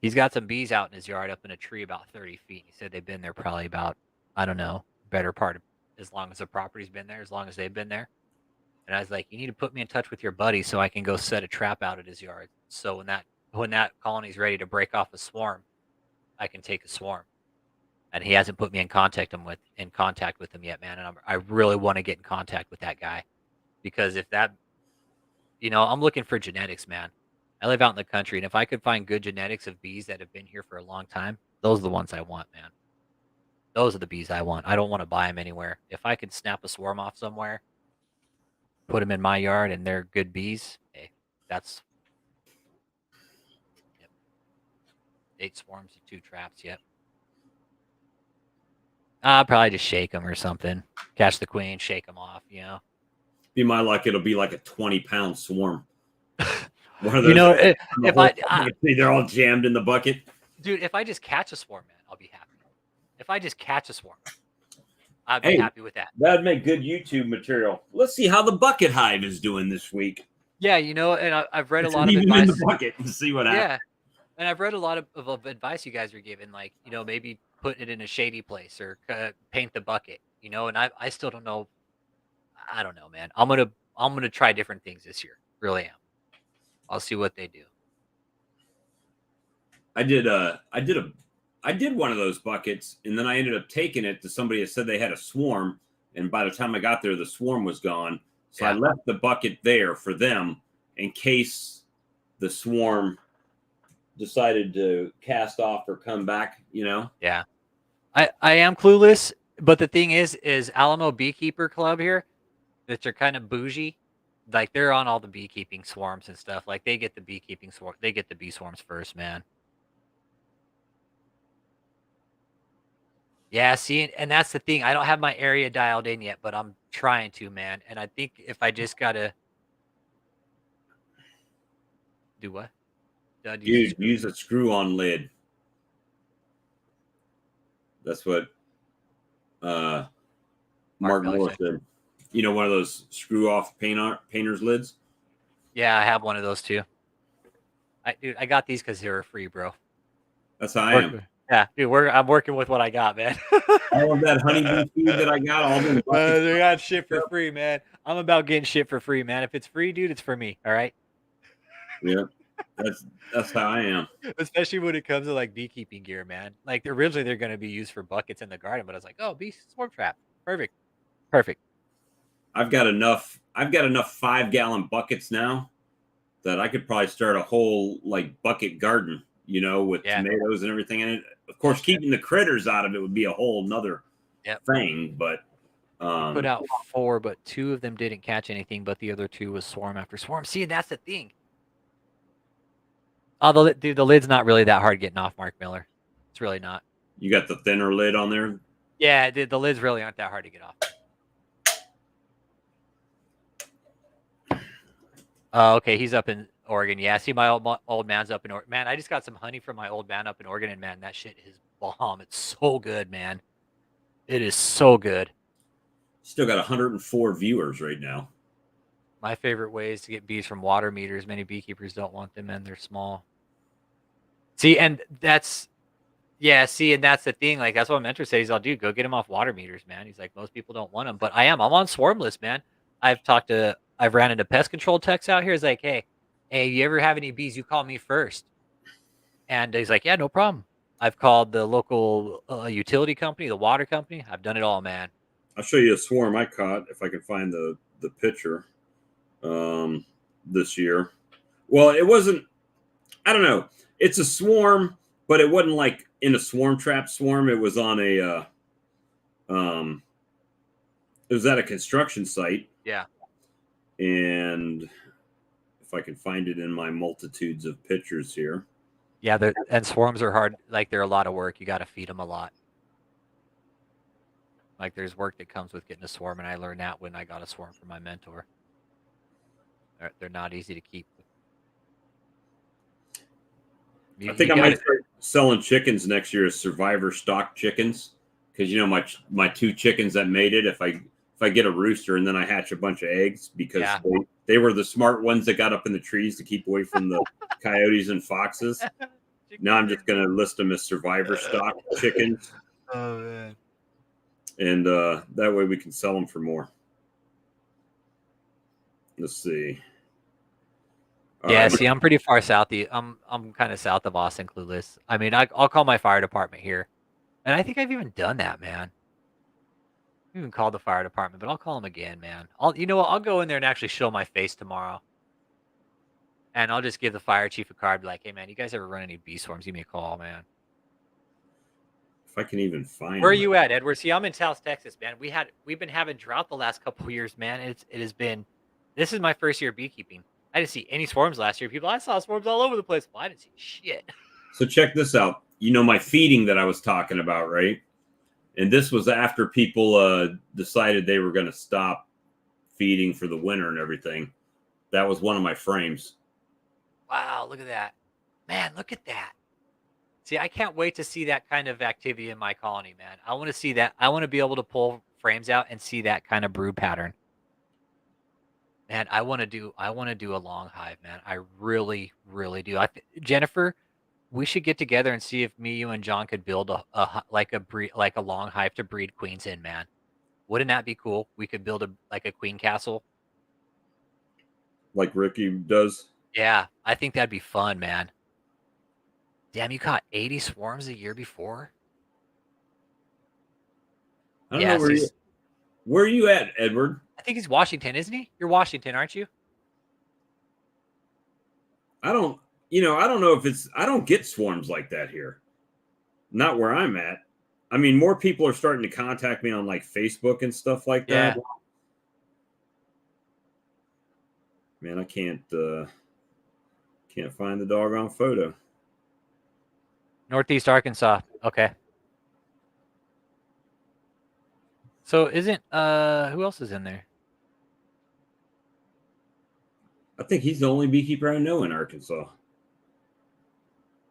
He's got some bees out in his yard up in a tree about 30 feet. He said they've been there probably about, I don't know, better part of as long as the property's been there, as long as they've been there. And I was like, you need to put me in touch with your buddy so I can go set a trap out at his yard. So when that colony's ready to break off a swarm, I can take a swarm. And he hasn't put me in contact with him yet, man. And I really want to get in contact with that guy, because if that, I'm looking for genetics, man. I live out in the country, and if I could find good genetics of bees that have been here for a long time, those are the ones I want, man. Those are the bees I want. I don't want to buy them anywhere. If I could snap a swarm off somewhere, put them in my yard, and they're good bees, hey, that's 8 swarms and 2 traps. Yep. I'll probably just shake them or something. Catch the queen, shake them off. Be my luck, it'll be like a 20-pound swarm. One of those. They're all jammed in the bucket. Dude, if I just catch a swarm, man, I'll be happy. If I just catch a swarm, I'd be happy with that. That'd make good YouTube material. Let's see how the bucket hive is doing this week. Yeah, and I've read a lot of advice. In the bucket and see what happens. Yeah, and I've read a lot of advice you guys are giving, like maybe put it in a shady place or paint the bucket. And I still don't know. I don't know, man. I'm gonna try different things this year. Really am. I'll see what they do. I did one of those buckets, and then I ended up taking it to somebody that said they had a swarm, and by the time I got there, the swarm was gone. So I left the bucket there for them in case the swarm decided to cast off or come back, you know? Yeah. I am clueless, but the thing is Alamo Beekeeper Club here, that are kind of bougie, like they're on all the beekeeping swarms and stuff. Like they get the beekeeping swarm, they get the bee swarms first, man. Yeah, see, and that's the thing. I don't have my area dialed in yet, but I'm trying to, man. And I think if I just gotta do what? Dude, use a screw-on lid. That's what Mark Moore said. You know, one of those screw-off painter's lids? Yeah, I have one of those too. Dude, I got these because they were free, bro. That's how I am. Yeah, dude, I'm working with what I got, man. All of that honeybee food that I got, all them they got shit for free, man. I'm about getting shit for free, man. If it's free, dude, it's for me. All right. Yeah, that's how I am. Especially when it comes to like beekeeping gear, man. Like originally they're going to be used for buckets in the garden, but I was like, oh, bee swarm trap, perfect. I've got enough 5-gallon buckets now that I could probably start a whole like bucket garden, you know, with tomatoes and everything in it. Of course, keeping the critters out of it would be a whole nother thing, but put out 4, but 2 of them didn't catch anything, but the other 2 was swarm after swarm. See, that's the thing. Oh, dude, the lid's not really that hard getting off, Mark Miller. It's really not. You got the thinner lid on there? Yeah, the lids really aren't that hard to get off. Oh, okay, he's up in Oregon. Yeah, see, my old man's up in Oregon. Man, I just got some honey from my old man up in Oregon, and man, that shit is bomb. It's so good, man. It is so good. Still got 104 viewers right now. My favorite way is to get bees from water meters. Many beekeepers don't want them, and they're small. See, and that's... Yeah, see, and that's the thing. Like, that's what my mentor said. He's all, dude, go get him off water meters, man. He's like, most people don't want them, but I'm on swarm list, man. I've ran into pest control techs out here. He's like, hey, you ever have any bees? You call me first. And he's like, yeah, no problem. I've called the local utility company, the water company. I've done it all, man. I'll show you a swarm I caught if I can find the picture this year. Well, it wasn't, I don't know. It's a swarm, but it wasn't like in a swarm trap swarm. It was on a it was at a construction site. Yeah. And if I can find it in my multitudes of pictures here. Yeah, and swarms are hard. Like, they're a lot of work. You got to feed them a lot. Like, there's work that comes with getting a swarm, and I learned that when I got a swarm from my mentor. They're not easy to keep. I think I might start selling chickens next year as survivor stock chickens, because you know my 2 chickens that made it. If I get a rooster and then I hatch a bunch of eggs, because they were the smart ones that got up in the trees to keep away from the coyotes and foxes. Now I'm just gonna list them as survivor stock chickens. Oh man! And that way we can sell them for more. Let's see. Yeah, see, I'm pretty far south. I'm kind of south of Austin, clueless. I mean, I'll call my fire department here, and I think I've even done that, man. I even called the fire department, but I'll call them again, man. You know what? I'll go in there and actually show my face tomorrow, and I'll just give the fire chief a card, be like, "Hey, man, you guys ever run any bee swarms? Give me a call, man." If I can even find. Where are you at, Edward? See, I'm in South Texas, man. We've been having drought the last couple of years, man. It has been. This is my first year beekeeping. I didn't see any swarms last year. I saw swarms all over the place. Well, I didn't see shit. So check this out. You know my feeding that I was talking about, right? And this was after people decided they were going to stop feeding for the winter and everything. That was one of my frames. Wow, look at that. Man, look at that. See, I can't wait to see that kind of activity in my colony, man. I want to see that. I want to be able to pull frames out and see that kind of brood pattern. Man, I want to do a long hive, man. I really, really do. Jennifer, we should get together and see if me, you, and John could build a long hive to breed queens in, man. Wouldn't that be cool? We could build a queen castle, like Ricky does. Yeah, I think that'd be fun, man. Damn, you caught 80 swarms a year before? I don't know where are you at, Edward? I think he's Washington, isn't he? You're Washington, aren't you? I don't you know, I don't know if it's, I don't get swarms like that here. Not where I'm at. I mean, more people are starting to contact me on like Facebook and stuff like that. Yeah. Man, I can't find the doggone photo. Northeast Arkansas. Okay. So isn't who else is in there? I think he's the only beekeeper I know in Arkansas.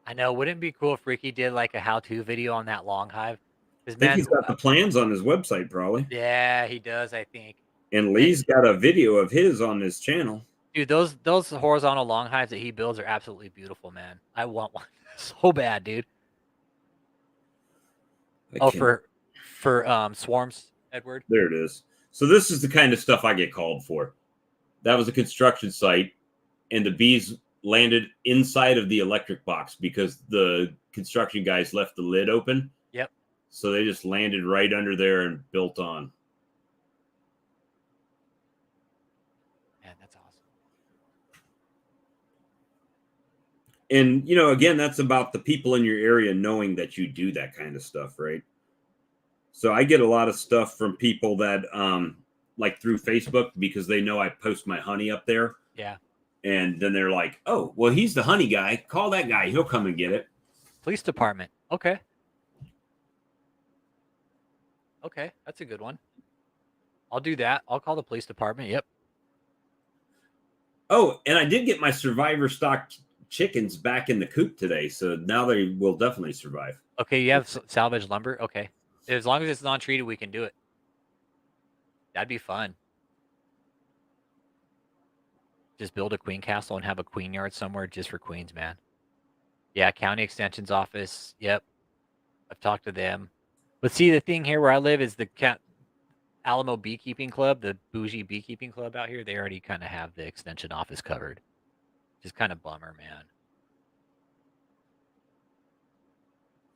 I know. Wouldn't it be cool if Ricky did like a how-to video on that long hive? Because I think man, he's got the plans on his website probably. yeah, he does. I think. And Lee's got a video of his on his channel. Dude, those horizontal long hives that he builds are absolutely beautiful, man. I want one so bad, dude. Oh, for swarms, Edward. There it is. So this is the kind of stuff I get called for. That was a construction site, and the bees landed inside of the electric box because the construction guys left the lid open. Yep. So they just landed right under there and built on. Man, that's awesome. And, you know, again, that's about the people in your area knowing that you do that kind of stuff, right? So I get a lot of stuff from people that, like through Facebook, because they know I post my honey up there. Yeah. And then they're like, oh, well, he's the honey guy. Call that guy. He'll come and get it. Police department. Okay. Okay, that's a good one. I'll do that. I'll call the police department. Yep. Oh, and I did get my survivor stock chickens back in the coop today. So now they will definitely survive. Okay, you have salvage lumber? Okay. As long as it's non-treated, we can do it. That'd be fun. Just build a queen castle and have a queen yard somewhere just for queens, man. Yeah, county extension's office. Yep. I've talked to them. But see, the thing here where I live is the Alamo Beekeeping Club, the bougie beekeeping club out here. They already kind of have the extension office covered. Just kind of bummer, man.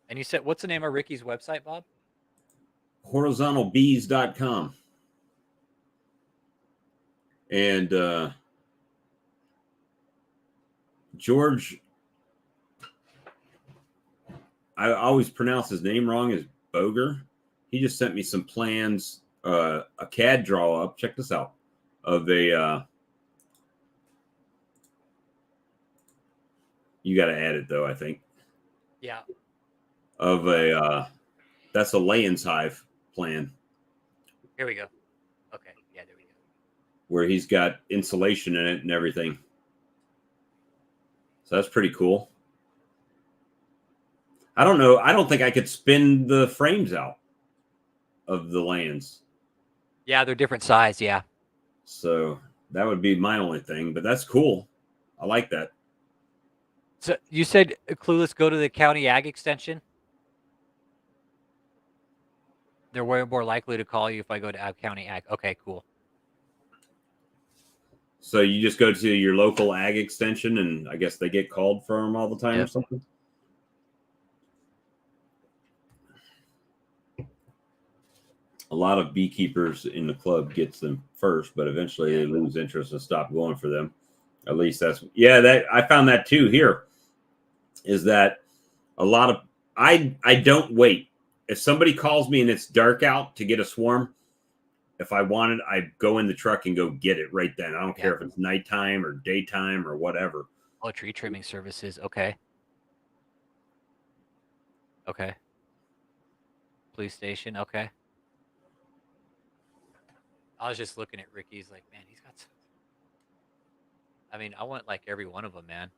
And you said, what's the name of Ricky's website, Bob? Horizontalbees.com. And George, I always pronounce his name wrong, is Boger. He just sent me some plans, a CAD draw up. Check this out, of a, you got to add it though, I think. Yeah. Of a, that's a Layens hive plan. Here we go. Okay. Yeah, there we go. Where he's got insulation in it and everything. So that's pretty cool. I don't know. I don't think I could spin the frames out of the Layens. Yeah, they're different size. Yeah. So that would be my only thing, but that's cool. I like that. So you said, Clueless, go to the county ag extension? They're way more likely to call you if I go to county ag. Okay, cool. So you just go to your local ag extension, and I guess they get called for them all the time or something. A lot of beekeepers in the club gets them first, but eventually they lose interest and stop going for them. At least that's, yeah, that I found that too here, is that a lot of, I don't wait. If somebody calls me and it's dark out to get a swarm, if I want it, I go in the truck and go get it right then. I don't care if it's nighttime or daytime or whatever. Oh, tree trimming services. Okay. Okay. Police station. Okay. I was just looking at Ricky's like, man, he's got some. I mean, I want like every one of them, man.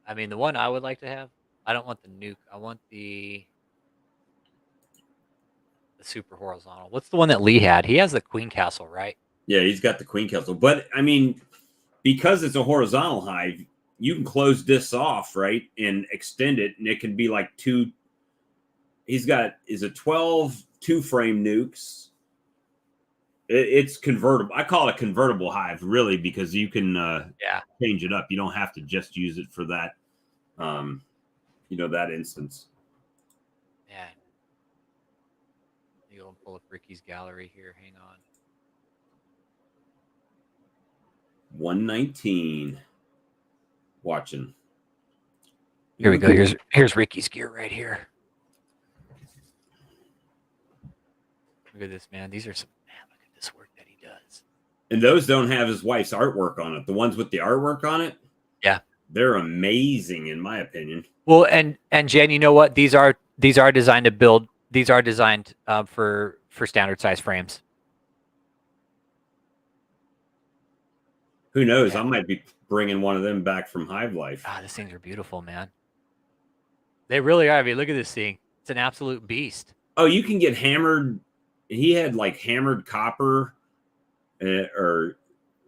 I mean, the one I would like to have, I don't want the nuke. I want the super horizontal. What's the one that Lee had? He has the queen castle, right? Yeah, he's got the queen castle. But I mean, because it's a horizontal hive, you can close this off, right, and extend it, and it can be like two. He's got, is it 12 2-frame nukes? It's convertible. I call it a convertible hive, really, because you can change it up. You don't have to just use it for that, that instance. Yeah. You'll pull up Ricky's gallery here. Hang on. 119. Watching. Here we go. Here's Ricky's gear right here. Look at this, man. These are some man. Look at this work that he does. And those don't have his wife's artwork on it. The ones with the artwork on it, yeah, they're amazing in my opinion. Well, and Jen, you know what? These are designed to build. These are designed for standard size frames. Who knows? Yeah. I might be bringing one of them back from Hive Life. Ah, these things are beautiful, man. They really are. I mean, look at this thing. It's an absolute beast. Oh, you can get hammered. He had like hammered copper or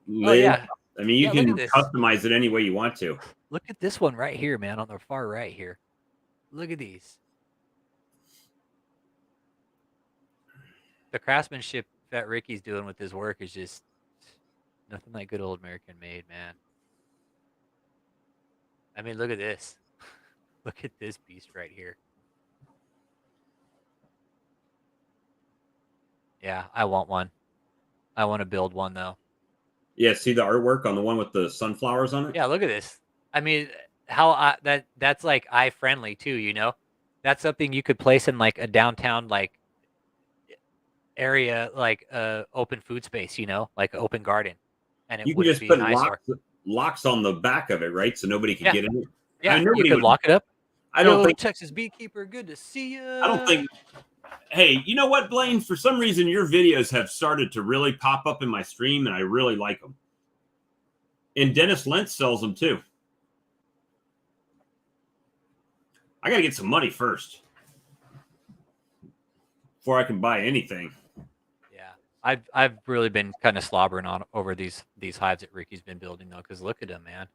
lead. Oh, yeah. I mean, you can customize it any way you want to. Look at this one right here, man, on the far right here. Look at these. The craftsmanship that Ricky's doing with his work is just nothing like good old American made, man. I mean, look at this. Look at this beast right here. Yeah, I want one. I want to build one, though. Yeah, see the artwork on the one with the sunflowers on it? Yeah, look at this. I mean, that's like eye friendly too, you know? That's something you could place in like a downtown like area, like open food space, you know, like open garden. And it you can just put locks on the back of it, right? So nobody can get in it. Yeah, I mean, you could lock it up. I don't think Texas Beekeeper, good to see you. I don't think. Hey, you know what, Blaine? For some reason, your videos have started to really pop up in my stream, and I really like them. And Dennis Lentz sells them too. I got to get some money first before I can buy anything. Yeah, I've really been kind of slobbering on over these hives that Ricky's been building though, because look at them, man.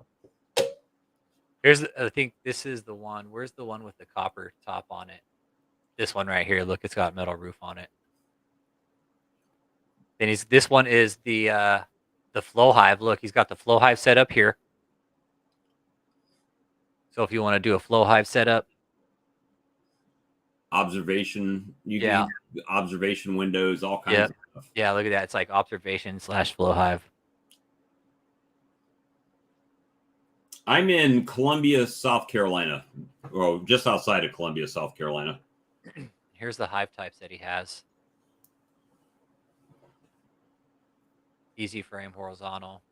I think this is the one. Where's the one with the copper top on it? This one right here. Look, it's got metal roof on it. Then this one is the flow hive. Look, he's got the flow hive set up here. So if you want to do a flow hive setup, observation, you can use observation windows, all kinds of stuff. Yeah, look at that. It's like observation / flow hive. I'm in Columbia, South Carolina, or just outside of Columbia, South Carolina. Here's the hive types that he has. Easy frame, horizontal.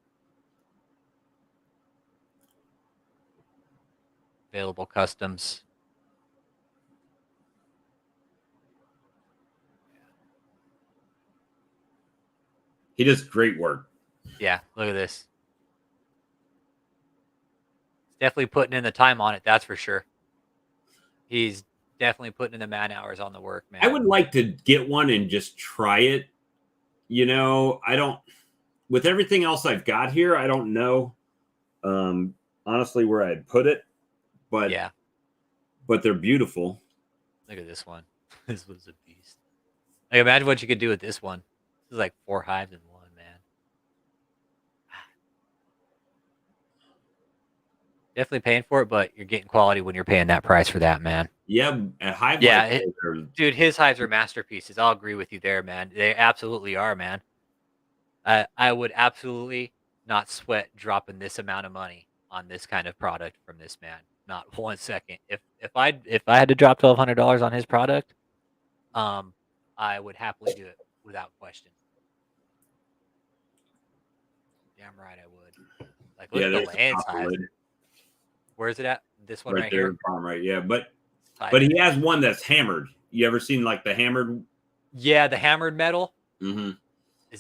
Available customs. He does great work. Yeah, look at this. Definitely putting in the time on it, that's for sure. He's definitely putting in the man hours on the work, man. I would like to get one and just try it. You know, I don't, with everything else I've got here, I don't know honestly where I'd put it, but yeah, but they're beautiful. Look at this one. This was a beast. Like, imagine what you could do with this one. This is like 4 hives in one, man. Definitely paying for it, but you're getting quality when you're paying that price for that, man. Yeah, at Hive. Yeah, dude, his hives are masterpieces. I'll agree with you there, man. They absolutely are, man. I would absolutely not sweat dropping this amount of money on this kind of product from this man. Not 1 second. If I had to drop $1,200 on his product, I would happily do it without question. Damn right I would. Like, look at the Lance hive. Where is it at? This one right there, here. Right, yeah, but he has one that's hammered. You ever seen like the hammered? Yeah, the hammered metal. Mm-hmm.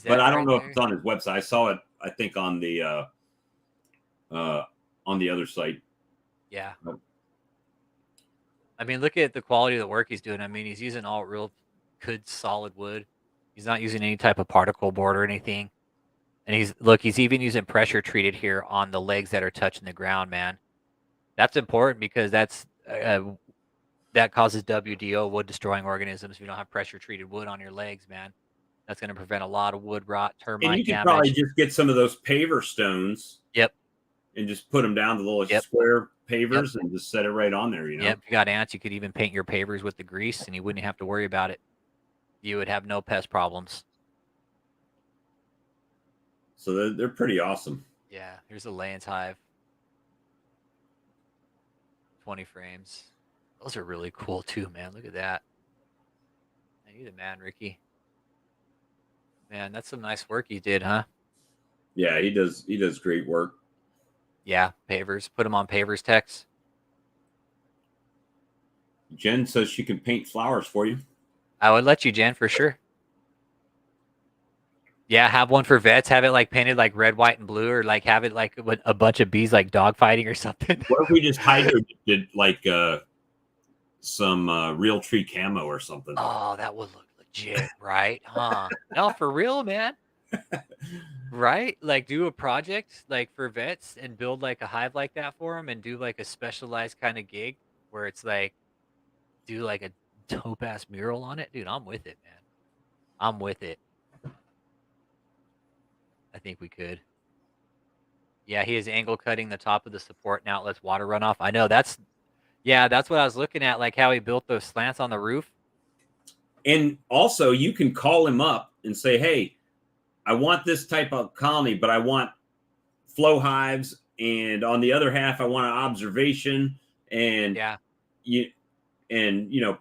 But I don't know if it's on his website. I saw it, I think, on the other site. Yeah. I mean, look at the quality of the work he's doing. I mean, he's using all real good solid wood. He's not using any type of particle board or anything. And he's even using pressure treated here on the legs that are touching the ground, man. That's important because that causes WDO, wood destroying organisms. If you don't have pressure treated wood on your legs, man, that's going to prevent a lot of wood rot, termite damage. And you can probably just get some of those paver stones. Yep. And just put them down the little square pavers and just set it right on there, you know? Yep. If you got ants, you could even paint your pavers with the grease and you wouldn't have to worry about it. You would have no pest problems. So they're pretty awesome. Yeah. Here's a Lance hive. 20 frames. Those are really cool too, man. Look at that. Man, you the man, Ricky. Man, that's some nice work you did, huh? Yeah, he does great work. Yeah, pavers. Put them on pavers, Tex. Jen says she can paint flowers for you. I would let you, Jen, for sure. Yeah, have one for vets. Have it like painted like red, white, and blue, or like have it like with a bunch of bees like dogfighting or something. What if we just did like some real tree camo or something? Oh, that would look legit, right? Huh? No, for real, man. Right? Like do a project like for vets and build like a hive like that for them and do like a specialized kind of gig where it's like do like a dope ass mural on it. Dude, I'm with it, man. I'm with it. I think we could. Yeah, he is angle cutting the top of the support and outlets water runoff. I know that's what I was looking at, like how he built those slants on the roof. And also, you can call him up and say, "Hey, I want this type of colony, but I want flow hives, and on the other half, I want an observation, and Yeah.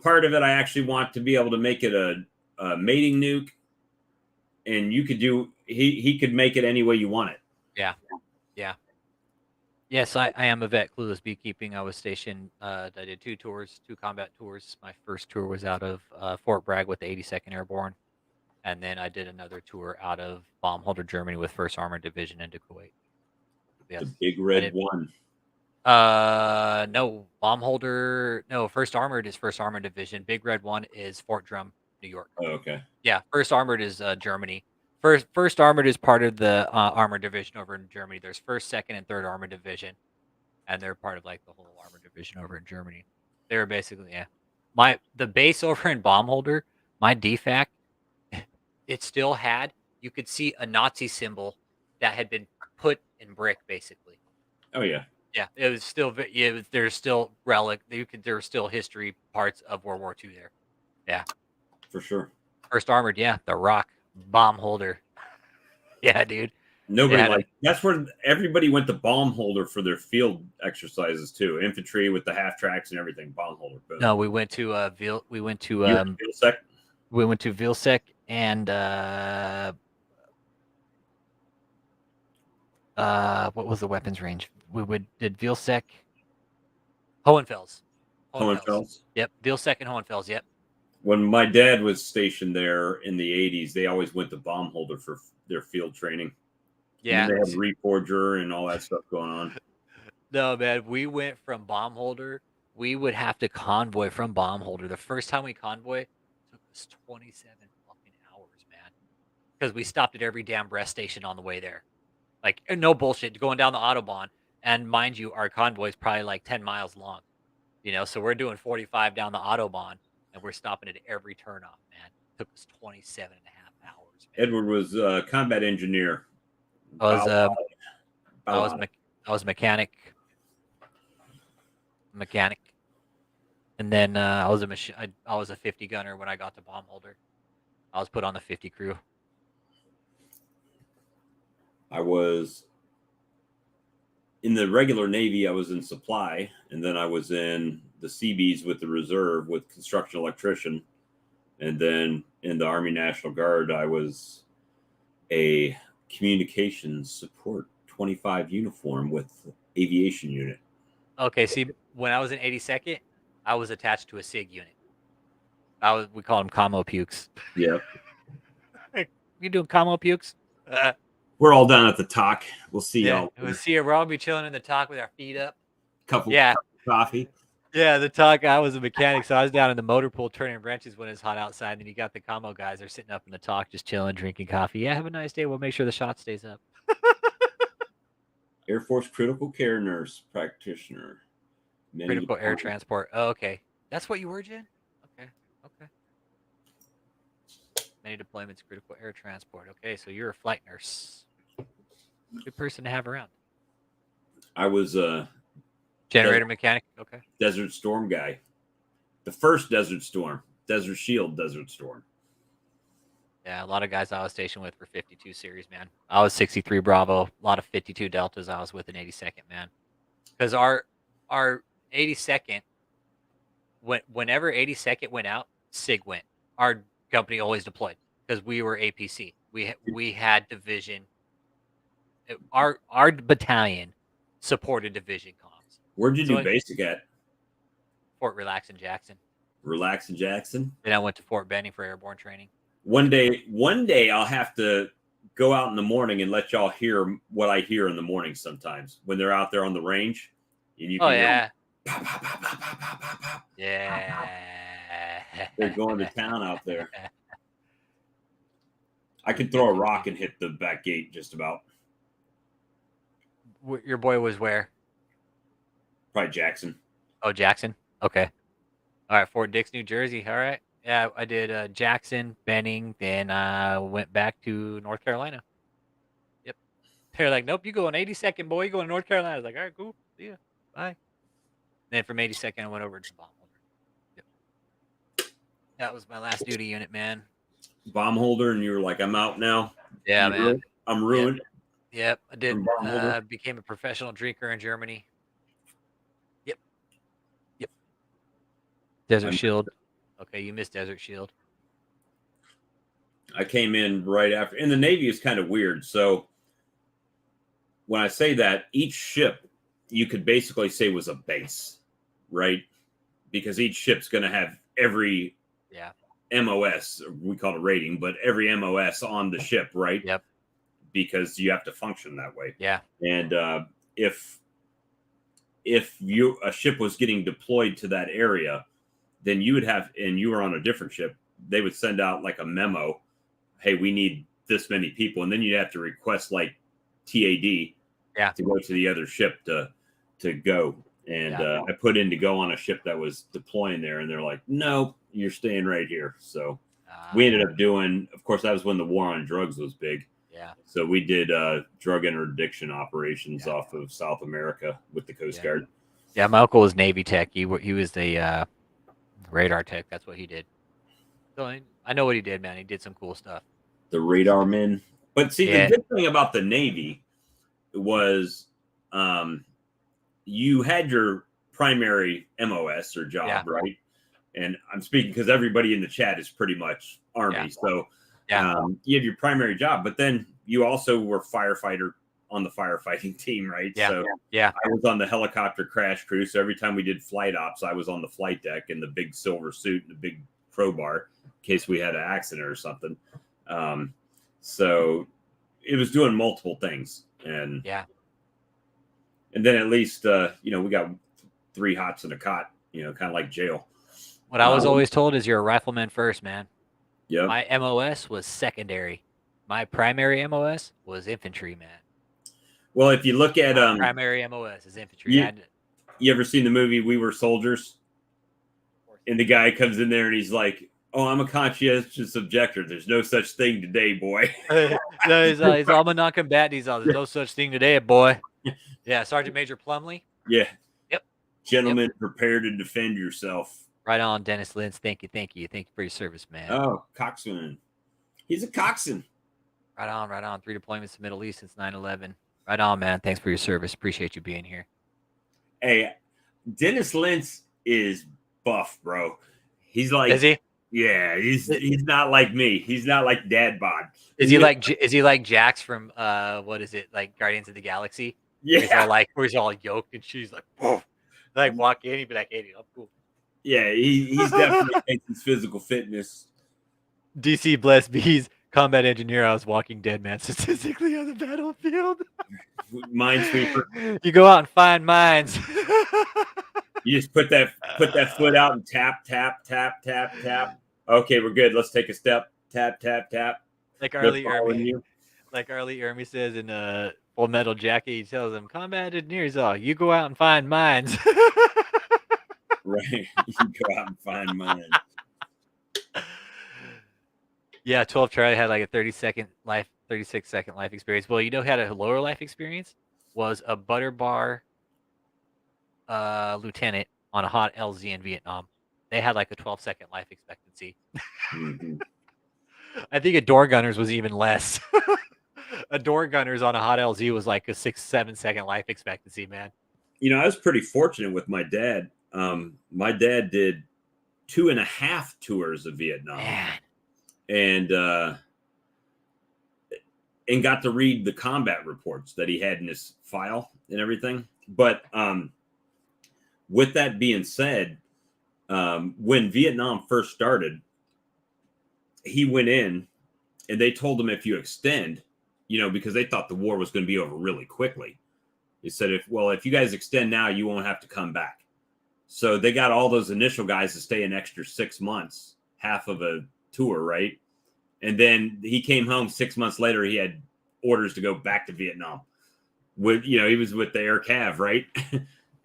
part of it, I actually want to be able to make it a mating nuke, and you could do he could make it any way you want it." Yeah. Yeah. Yes, I am a vet, Clueless Beekeeping. I was stationed, I did 2 tours, 2 combat tours. My first tour was out of Fort Bragg with the 82nd Airborne. And then I did another tour out of Baumholder, Germany with 1st Armored Division into Kuwait. Yes. The big red one. No, Baumholder, no, 1st Armored is 1st Armored Division. Big Red One is Fort Drum, New York. Oh, okay. Yeah, 1st Armored is Germany. First Armored is part of the Armored Division over in Germany. There's 1st, 2nd, and 3rd Armored Division. And they're part of like the whole Armored Division over in Germany. They were basically, yeah. The base over in Baumholder, my DFAC, it still had, you could see a Nazi symbol that had been put in brick, basically. Oh yeah. Yeah, it was still, there's still relic, there were still history parts of World War II there. Yeah. For sure. 1st Armored, yeah, the Rock, Baumholder. Yeah, dude. Nobody that's where everybody went to Baumholder for their field exercises too. Infantry with the half tracks and everything. Baumholder. Boom. No, we went to Vilsec. We went to Vilsec and what was the weapons range? Did Vilsec, Hohenfels. Hohenfels. Yep, Vilsec and Hohenfels. Yep. When my dad was stationed there in the 80s, they always went to Baumholder for their field training. Yeah, and they had Reforger and all that stuff going on. No, man, we went from Baumholder. We would have to convoy from Baumholder. The first time we convoy took us 27 fucking hours, man, because we stopped at every damn rest station on the way there. Like, no bullshit, going down the Autobahn. And mind you, our convoy is probably like 10 miles long, so we're doing 45 down the Autobahn, and we're stopping at every turnoff, man. It took us 27 and a half hours, man. Edward was a combat engineer. I was mechanic. And then I was a 50 gunner when I got to Baumholder. I was put on the 50 crew. I was in the regular Navy. I was in supply, and then I was in the Seabees with the reserve with construction electrician, and then in the Army National Guard, I was a communications support 25 uniform with aviation unit. Okay, see, when I was in 82nd, I was attached to a SIG unit. We call them commo pukes. Yeah. You doing commo pukes? We're all down at the talk. We'll see y'all. We'll see you. We'll all be chilling in the talk with our feet up. Cup of coffee. Yeah, the talk. I was a mechanic, so I was down in the motor pool turning wrenches when it's hot outside. And then you got the commo guys. They're sitting up in the talk, just chilling, drinking coffee. Yeah, have a nice day. We'll make sure the shot stays up. Air Force critical care nurse practitioner. Critical air transport. Oh, okay. That's what you were, Jen? Okay. Many deployments, critical air transport. Okay, so you're a flight nurse. Good person to have around. I was a generator mechanic. Okay. Desert Storm guy. The first Desert Storm. Desert Shield Desert Storm. Yeah, a lot of guys I was stationed with were 52 series, man. I was 63 Bravo. A lot of 52 Deltas I was with in 82nd, man. Because our 82nd, whenever 82nd went out, SIG went. Our company always deployed because we were APC. We had division. Our battalion supported division comms. Where'd you So do basic at? Fort Relax in Jackson. Relax in Jackson. Then I went to Fort Benning for airborne training. One day I'll have to go out in the morning and let y'all hear what I hear in the morning sometimes when they're out there on the range. And you can hear them, pop, pop, pop, pop, pop, pop, pop, pop. Yeah. They're going to town out there. I can throw a rock and hit the back gate just about. Your boy was where? Probably Jackson. Oh, Jackson. Okay. All right, Fort Dix, New Jersey. All right. Yeah, I did Jackson, Benning, then I went back to North Carolina. Yep. They're like, nope, you go on 82nd, boy. You go to North Carolina. I was like, all right, cool. See ya. Bye. Then from 82nd, I went over to bomb holder. Yep. That was my last duty unit, man. Bomb holder, and you were like, I'm out now. Yeah, man. I'm ruined. Yep. I did. Became a professional drinker in Germany. Yep. Desert Shield. Okay, you missed Desert Shield. I came in right after, and the Navy is kind of weird. So when I say that, each ship you could basically say was a base, right? Because each ship's going to have every MOS, we call it rating, but every MOS on the ship, right? Yep. Because you have to function that way. Yeah. And if a ship was getting deployed to that area, then you would have, and you were on a different ship, they would send out like a memo, hey, we need this many people, and then you'd have to request like TAD to go to the other ship to go. And I put in to go on a ship that was deploying there, and they're like, no, you're staying right here. So we ended up doing, of course, that was when the war on drugs was big. Yeah. So we did drug interdiction operations off of South America with the Coast Guard. Yeah, my uncle was Navy tech. He was the radar tech. That's what he did. So I know what he did, man. He did some cool stuff. The radar men. But see, the good thing about the Navy was you had your primary MOS or job, right? And I'm speaking because everybody in the chat is pretty much Army. So you have your primary job, but then you also were firefighter on the firefighting team, right? So I was on the helicopter crash crew. So every time we did flight ops, I was on the flight deck in the big silver suit and the big crowbar in case we had an accident or something. So it was doing multiple things. And then at least, we got 3 hots in a cot, kind of like jail. What I was always told is you're a rifleman first, man. Yeah. My MOS was secondary. My primary MOS was infantry, man. Well, if you look at primary MOS is infantry. You ever seen the movie We Were Soldiers? And the guy comes in there and he's like, "Oh, I'm a conscientious objector. There's no such thing today, boy." he's I'm a non-combatant. He's all, there's no such thing today, boy. Yeah, Sergeant Major Plumley. Yeah. Yep. Gentlemen, prepare to defend yourself. Right on, Dennis Lentz. Thank you for your service, man. Oh, coxswain. He's a coxswain. Right on. 3 deployments to Middle East since 9/11. Right on, man. Thanks for your service. Appreciate you being here. Hey, Dennis Lentz is buff, bro. He's like, is he? Yeah, he's not like me. He's not like Dad Bod. Is he like Jax from what is it, like Guardians of the Galaxy? Yeah, where he's all yoked and she's like, whoa. Like walk in, he'd be like, "Hey, I'm cool." Yeah, he's definitely taking his physical fitness. DC Blessed Bees, combat engineer. I was walking dead man statistically on the battlefield. Minesweeper. You go out and find mines. You just put that foot out and tap. Okay, we're good. Let's take a step. Tap. Like Arlie Ermy says in Full Metal Jacket, he tells them, combat engineers, you go out and find mines. Right. You go out and find mines. Yeah, 12 Charlie had like a 36-second life experience. Well, who had a lower life experience? Was a butter bar lieutenant on a hot LZ in Vietnam. They had like a 12-second life expectancy. Mm-hmm. I think a door gunner's was even less. A door gunner's on a hot LZ was like a 6-7 second life expectancy, man. I was pretty fortunate with my dad. My dad did 2.5 tours of Vietnam, Man. and got to read the combat reports that he had in his file and everything. But with that being said, when Vietnam first started, he went in and they told him, if you extend, because they thought the war was going to be over really quickly. They said, if you guys extend now, you won't have to come back. So they got all those initial guys to stay an extra 6 months, half of a tour, right? And then he came home 6 months later. He had orders to go back to Vietnam. He was with the Air Cav, right?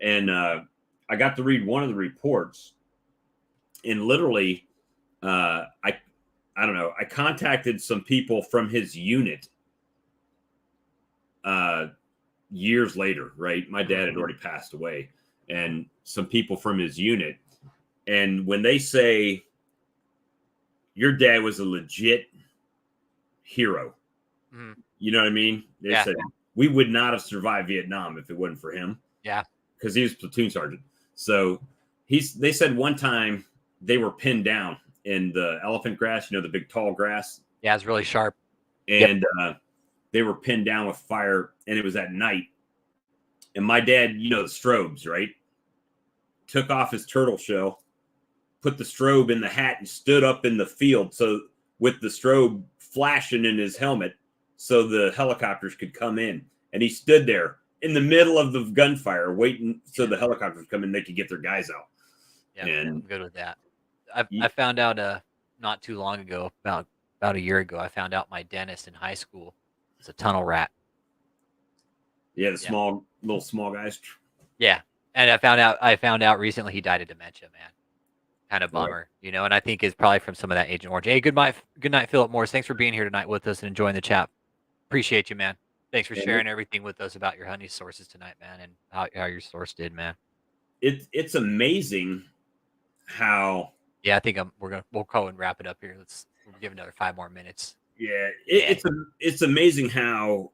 And I got to read one of the reports, and literally, I don't know. I contacted some people from his unit years later, right? My dad had already passed away, and some people from his unit. And when they say your dad was a legit hero, you know what I mean? They said we would not have survived Vietnam if it wasn't for him. Yeah. Because he was platoon sergeant. So they said one time they were pinned down in the elephant grass, the big tall grass. Yeah, it's really sharp. And they were pinned down with fire, and it was at night. And my dad, the strobes, right? Took off his turtle shell, put the strobe in the hat, and stood up in the field. So with the strobe flashing in his helmet, so the helicopters could come in. And he stood there in the middle of the gunfire, waiting so the helicopters come in, they could get their guys out. Yeah, I'm good with that. I found out not too long ago, about a year ago, I found out my dentist in high school was a tunnel rat. Yeah, little small guys. Yeah, and I found out recently he died of dementia, man. Kind of bummer, and I think it's probably from some of that Agent Orange. Hey, good night, Philip Morris. Thanks for being here tonight with us and enjoying the chat. Appreciate you, man. Thanks for sharing everything with us about your honey sources tonight, man, and how your source did, man. It's amazing how. Yeah, I think we'll go and wrap it up here. We'll give another 5 more minutes. Yeah, it's amazing how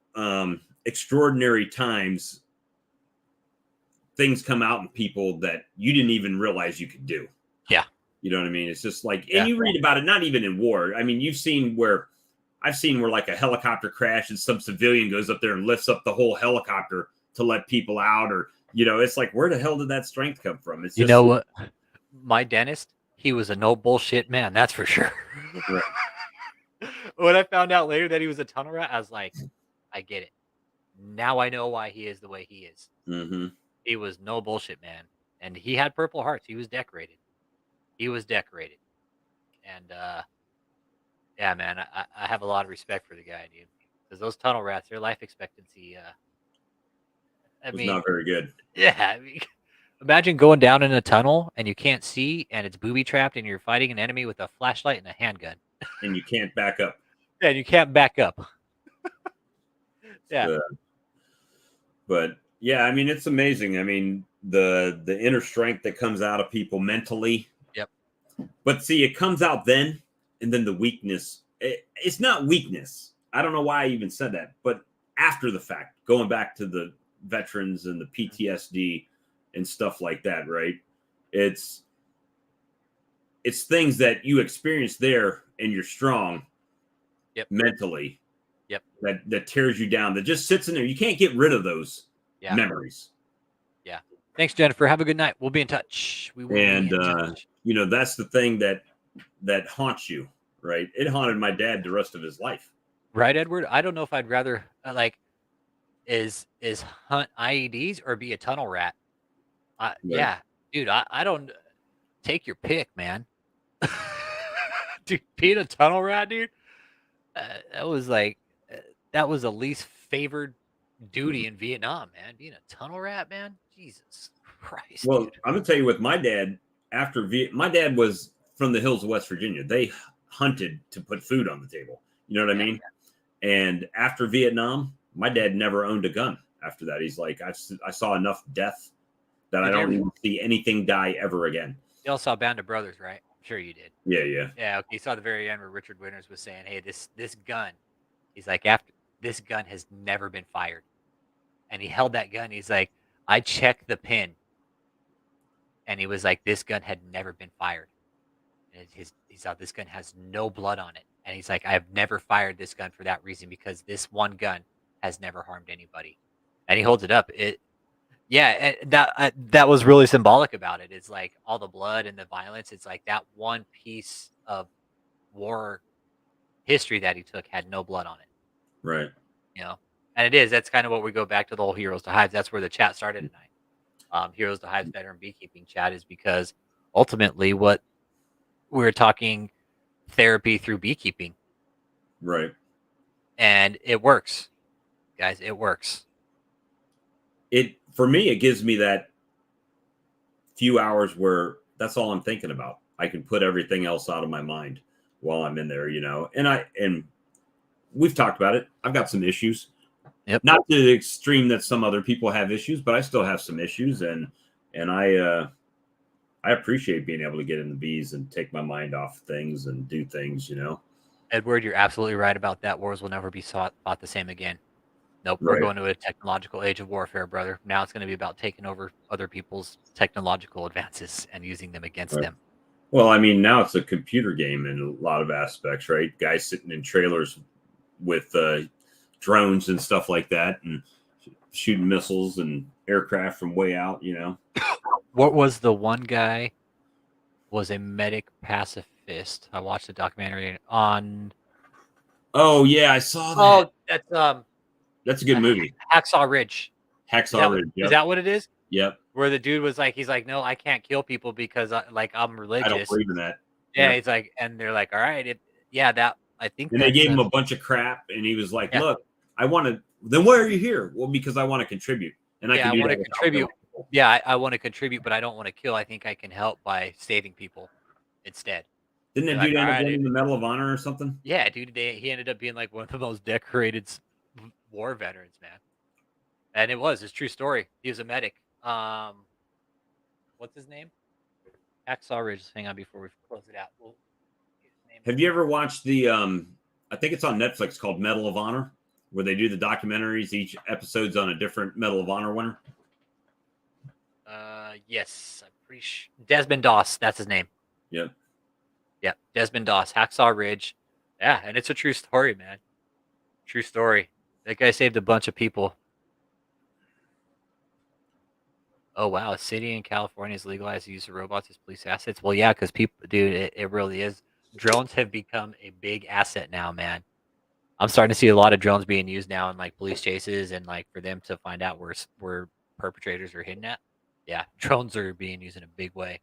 extraordinary times things come out in people that you didn't even realize you could do. Yeah. You know what I mean? It's just like, and you read about it, not even in war. I mean, I've seen where like a helicopter crash and some civilian goes up there and lifts up the whole helicopter to let people out, or, it's like, where the hell did that strength come from? It's just, what? My dentist, he was a no bullshit man. That's for sure. Right. When I found out later that he was a tunnel rat, I was like, I get it. Now I know why he is the way he is. Mm-hmm. He was no bullshit, man. And he had Purple Hearts. He was decorated. And, yeah, man, I have a lot of respect for the guy, dude. Because those tunnel rats, their life expectancy, was not very good. Yeah, I mean, imagine going down in a tunnel and you can't see, and it's booby trapped, and you're fighting an enemy with a flashlight and a handgun. And you can't back up. Yeah, and you can't back up. Yeah. But yeah, I mean, it's amazing. I mean, the inner strength that comes out of people mentally. Yep. But see, it comes out then, and then the weakness. It's not weakness. I don't know why I even said that, but after the fact, going back to the veterans and the PTSD and stuff like that, right? It's things that you experience there, and you're strong. Yep. Mentally. Yep. That tears you down. That just sits in there. You can't get rid of those memories. Yeah. Thanks, Jennifer. Have a good night. We'll be in touch. We will be in touch. That's the thing that haunts you, right? It haunted my dad the rest of his life. Right, Edward? I don't know if I'd rather is hunt IEDs or be a tunnel rat. Right. Yeah, dude, I don't take your pick, man. Dude, being a tunnel rat, dude, that was the least favored duty in Vietnam, man. Being a tunnel rat, man, Jesus Christ. Well, dude. I'm gonna tell you, with my dad, my dad was from the hills of West Virginia. They hunted to put food on the table. You know what I mean? Yeah. And after Vietnam, my dad never owned a gun. After that, he's like, I saw enough death that I don't even see anything die ever again. You all saw Band of Brothers, right? I'm sure you did. Yeah. Yeah, okay. You saw the very end where Richard Winters was saying, hey, this gun, he's like, after this gun has never been fired. And he held that gun. He's like, I checked the pin, and he was like, "This gun had never been fired." And he's like, "This gun has no blood on it." And he's like, "I've never fired this gun for that reason because this one gun has never harmed anybody." And he holds it up. Yeah, and that was really symbolic about it. It's like all the blood and the violence. It's like that one piece of war history that he took had no blood on it. Right. You know, and it is. That's kind of what we go back to the whole Heroes to Hives. That's where the chat started tonight. Heroes to Hives Veteran Beekeeping chat is because ultimately what we're talking therapy through beekeeping, Right. and it works, guys. It works. It for me, it gives me that few hours where that's all I'm thinking about. I can put everything else out of my mind while I'm in there, you know. And we've talked about it. I've got some issues. Yep. Not to the extreme that some other people have issues, but I still have some issues, and I appreciate being able to get in the bees and take my mind off things and do things, you know. Edward, you're absolutely right about that. Wars will never be fought the same again. Nope, we're Right. going to a technological age of warfare, brother. Now it's going to be about taking over other people's technological advances and using them against Right. them. Well, I mean, now it's a computer game in a lot of aspects, right? Guys sitting in trailers with drones and stuff like that, and shooting missiles and aircraft from way out, you know. What was the one guy was a medic pacifist? I watched a documentary on. Oh yeah, I saw that. Oh, That's a good movie. Hacksaw Ridge. Hacksaw Ridge. Is that what it is? Yep. Where the dude was like, he's like, "No, I can't kill people because I'm religious." I don't believe in that. Yeah, he's like, and they're like, "All right, that I think." And they gave him a bunch of crap, and he was like, Yeah. "Look, I want to. Then why are you here? Well, because I want to contribute, and I can do want that to without contribute. killing people." Yeah, I want to contribute, but I don't want to kill. I think I can help by saving people instead. Didn't that They're dude like, end "All up right, winning the Medal of Honor or something? yeah, dude." He ended up being like one of the most decorated war veterans, man. And it was his true story. He was a medic. What's his name? Hacksaw Ridge. Hang on before we close it out. We'll get his name. Have you ever watched the? I think it's on Netflix called Medal of Honor, where they do the documentaries. Each episode's on a different Medal of Honor winner. Yes, I'm pretty sure. Desmond Doss. That's his name. Yep. Yeah, Desmond Doss, Hacksaw Ridge. Yeah, and it's a true story, man. True story. That guy saved a bunch of people. Oh wow, a city in California is legalized the use of robots as police assets. Well, yeah, because people, dude, it really is. Drones have become a big asset now, man. I'm starting to see a lot of drones being used now in like police chases and like for them to find out where perpetrators are hidden at. Yeah, drones are being used in a big way.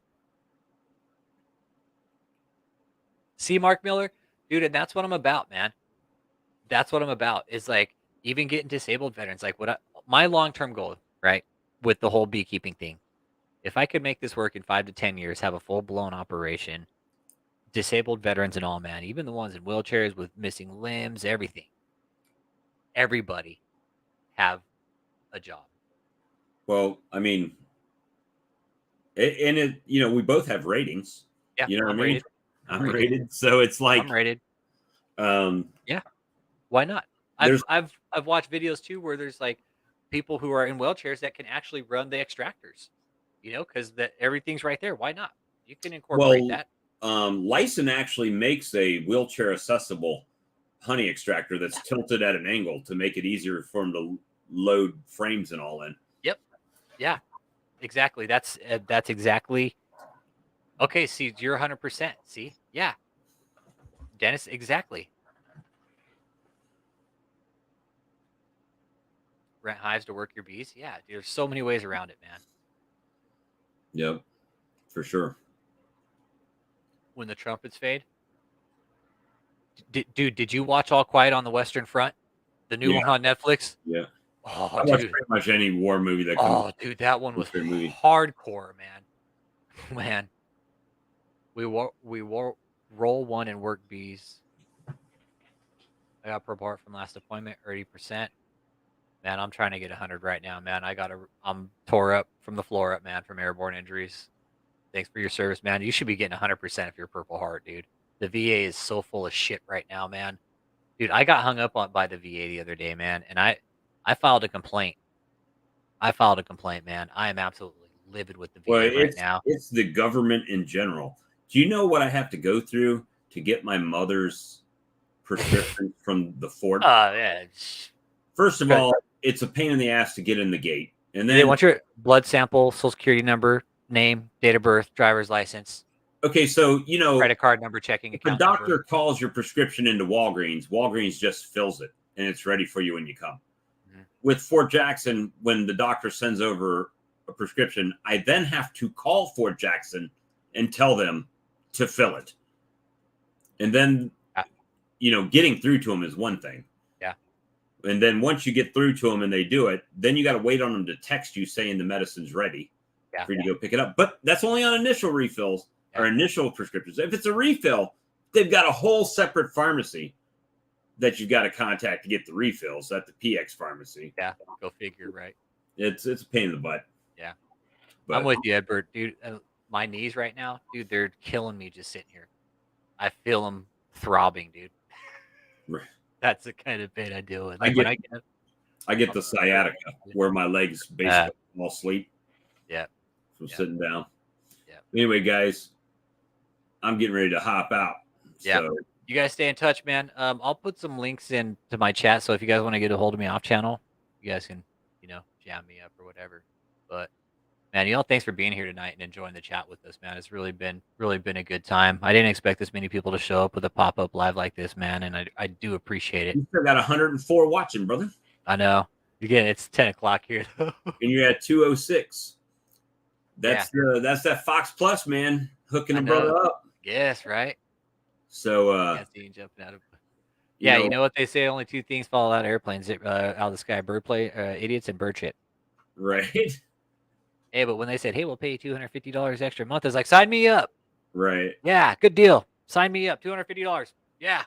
See, Mark Miller, dude, and that's what I'm about, man. That's what I'm about. Is like even getting disabled veterans. Like my long term goal, right, with the whole beekeeping thing. If I could make this work in 5 to 10 years, have a full blown operation, disabled veterans and all, man, even the ones in wheelchairs with missing limbs, everything, everybody have a job. Well, I mean, you know, we both have ratings. Yeah, You know what I mean? rated. I'm rated, so it's like I'm rated. Um, Yeah, why not? There's- I've watched videos too where there's like people who are in wheelchairs that can actually run the extractors. You know, because everything's right there. Why not? You can incorporate that. Lyson actually makes a wheelchair accessible honey extractor that's tilted at an angle to make it easier for them to load frames and all in. Yep. Yeah. Exactly. That's exactly. Okay. See, you're 100%. See, yeah, Dennis. Exactly. Rent hives to work your bees. Yeah, there's so many ways around it, man. Yep, for sure. When the trumpets fade. Dude, did you watch All Quiet on the Western Front? The new one on Netflix? Yeah. Oh, I watch pretty much any war movie that comes. Oh, dude, that one was hardcore, man. Man. We roll one and work bees. I got per part from last appointment, 30%. Man, I'm trying to get 100 right now, man. I'm tore up from the floor up, man, from airborne injuries. Thanks for your service, man. You should be getting 100% if you're Purple Heart, dude. The VA is so full of shit right now, man. Dude, I got hung up on by the VA the other day, man, and I filed a complaint I filed a complaint, man. I am absolutely livid with the VA Well, right now. it's the government in general. Do you know what I have to go through to get my mother's prescription from the fort? Yeah. First of Good. all, it's a pain in the ass to get in the gate, and They then want your blood sample, social security number, name, date of birth, driver's license, okay, so you know, credit card number, checking if a account doctor number. calls your prescription into Walgreens, Walgreens just fills it and it's ready for you when you come. Mhm. With Fort Jackson, when the doctor sends over a prescription, I then have to call Fort Jackson and tell them to fill it. And then, Yeah. you know, getting through to them is one thing. Yeah. And then once you get through to them and they do it, then you got to wait on them to text you saying the medicine's ready for you to go pick it up. But that's only on initial refills or initial prescriptions. If it's a refill, they've got a whole separate pharmacy that you've got to contact to get the refills at the PX pharmacy. Yeah, go figure, right? It's a pain in the butt. Yeah. But I'm with you, Edbert. Dude, my knees right now, dude, they're killing me just sitting here. I feel them throbbing, dude. Right. That's the kind of pain I deal with. I get the sciatica where my legs basically fall asleep. Yeah. From sitting down. Yeah. Anyway, guys, I'm getting ready to hop out. Yeah. So You guys stay in touch, man. I'll put some links into my chat, so if you guys want to get a hold of me off channel, you guys can, jam me up or whatever. But man, thanks for being here tonight and enjoying the chat with us, man. It's really been a good time. I didn't expect this many people to show up with a pop-up live like this, man, and I do appreciate it. You still got 104 watching, brother. I know. Again, it's 10 o'clock here though. And you're at 206. That's that Fox Plus, man, hooking a brother up. Yes, right. So Can't see him jumping out of. Yeah, you know what they say? Only two things fall out of airplanes: out of the sky, idiots and bird shit. Right. Hey, but when they said, "Hey, we'll pay you $250 extra a month," I was like, "Sign me up." Right. Yeah, good deal. Sign me up. $250. Yeah.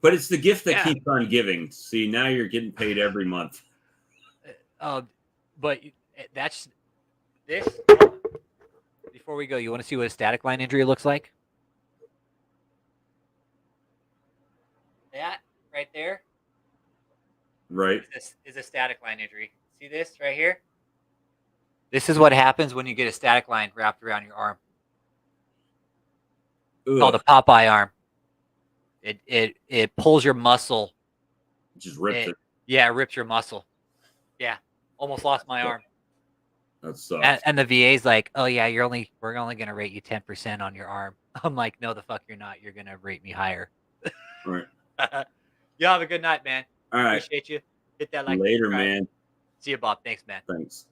But it's the gift that keeps on giving. See, now you're getting paid every month. But that's this. Before we go, you want to see what a static line injury looks like? That right there. Right. This is a static line injury. See this right here? This is what happens when you get a static line wrapped around your arm. It's called a Popeye arm. It pulls your muscle. Just rips it. Yeah, it rips your muscle. Yeah. Almost lost my arm. That sucks. And the VA's like, "Oh yeah, we're only gonna rate you 10% on your arm." I'm like, "No, the fuck you're not. You're gonna rate me higher." Right. You have a good night, man. All right. Appreciate you. Hit that like. Later, man. See you, Bob. Thanks, man. Thanks.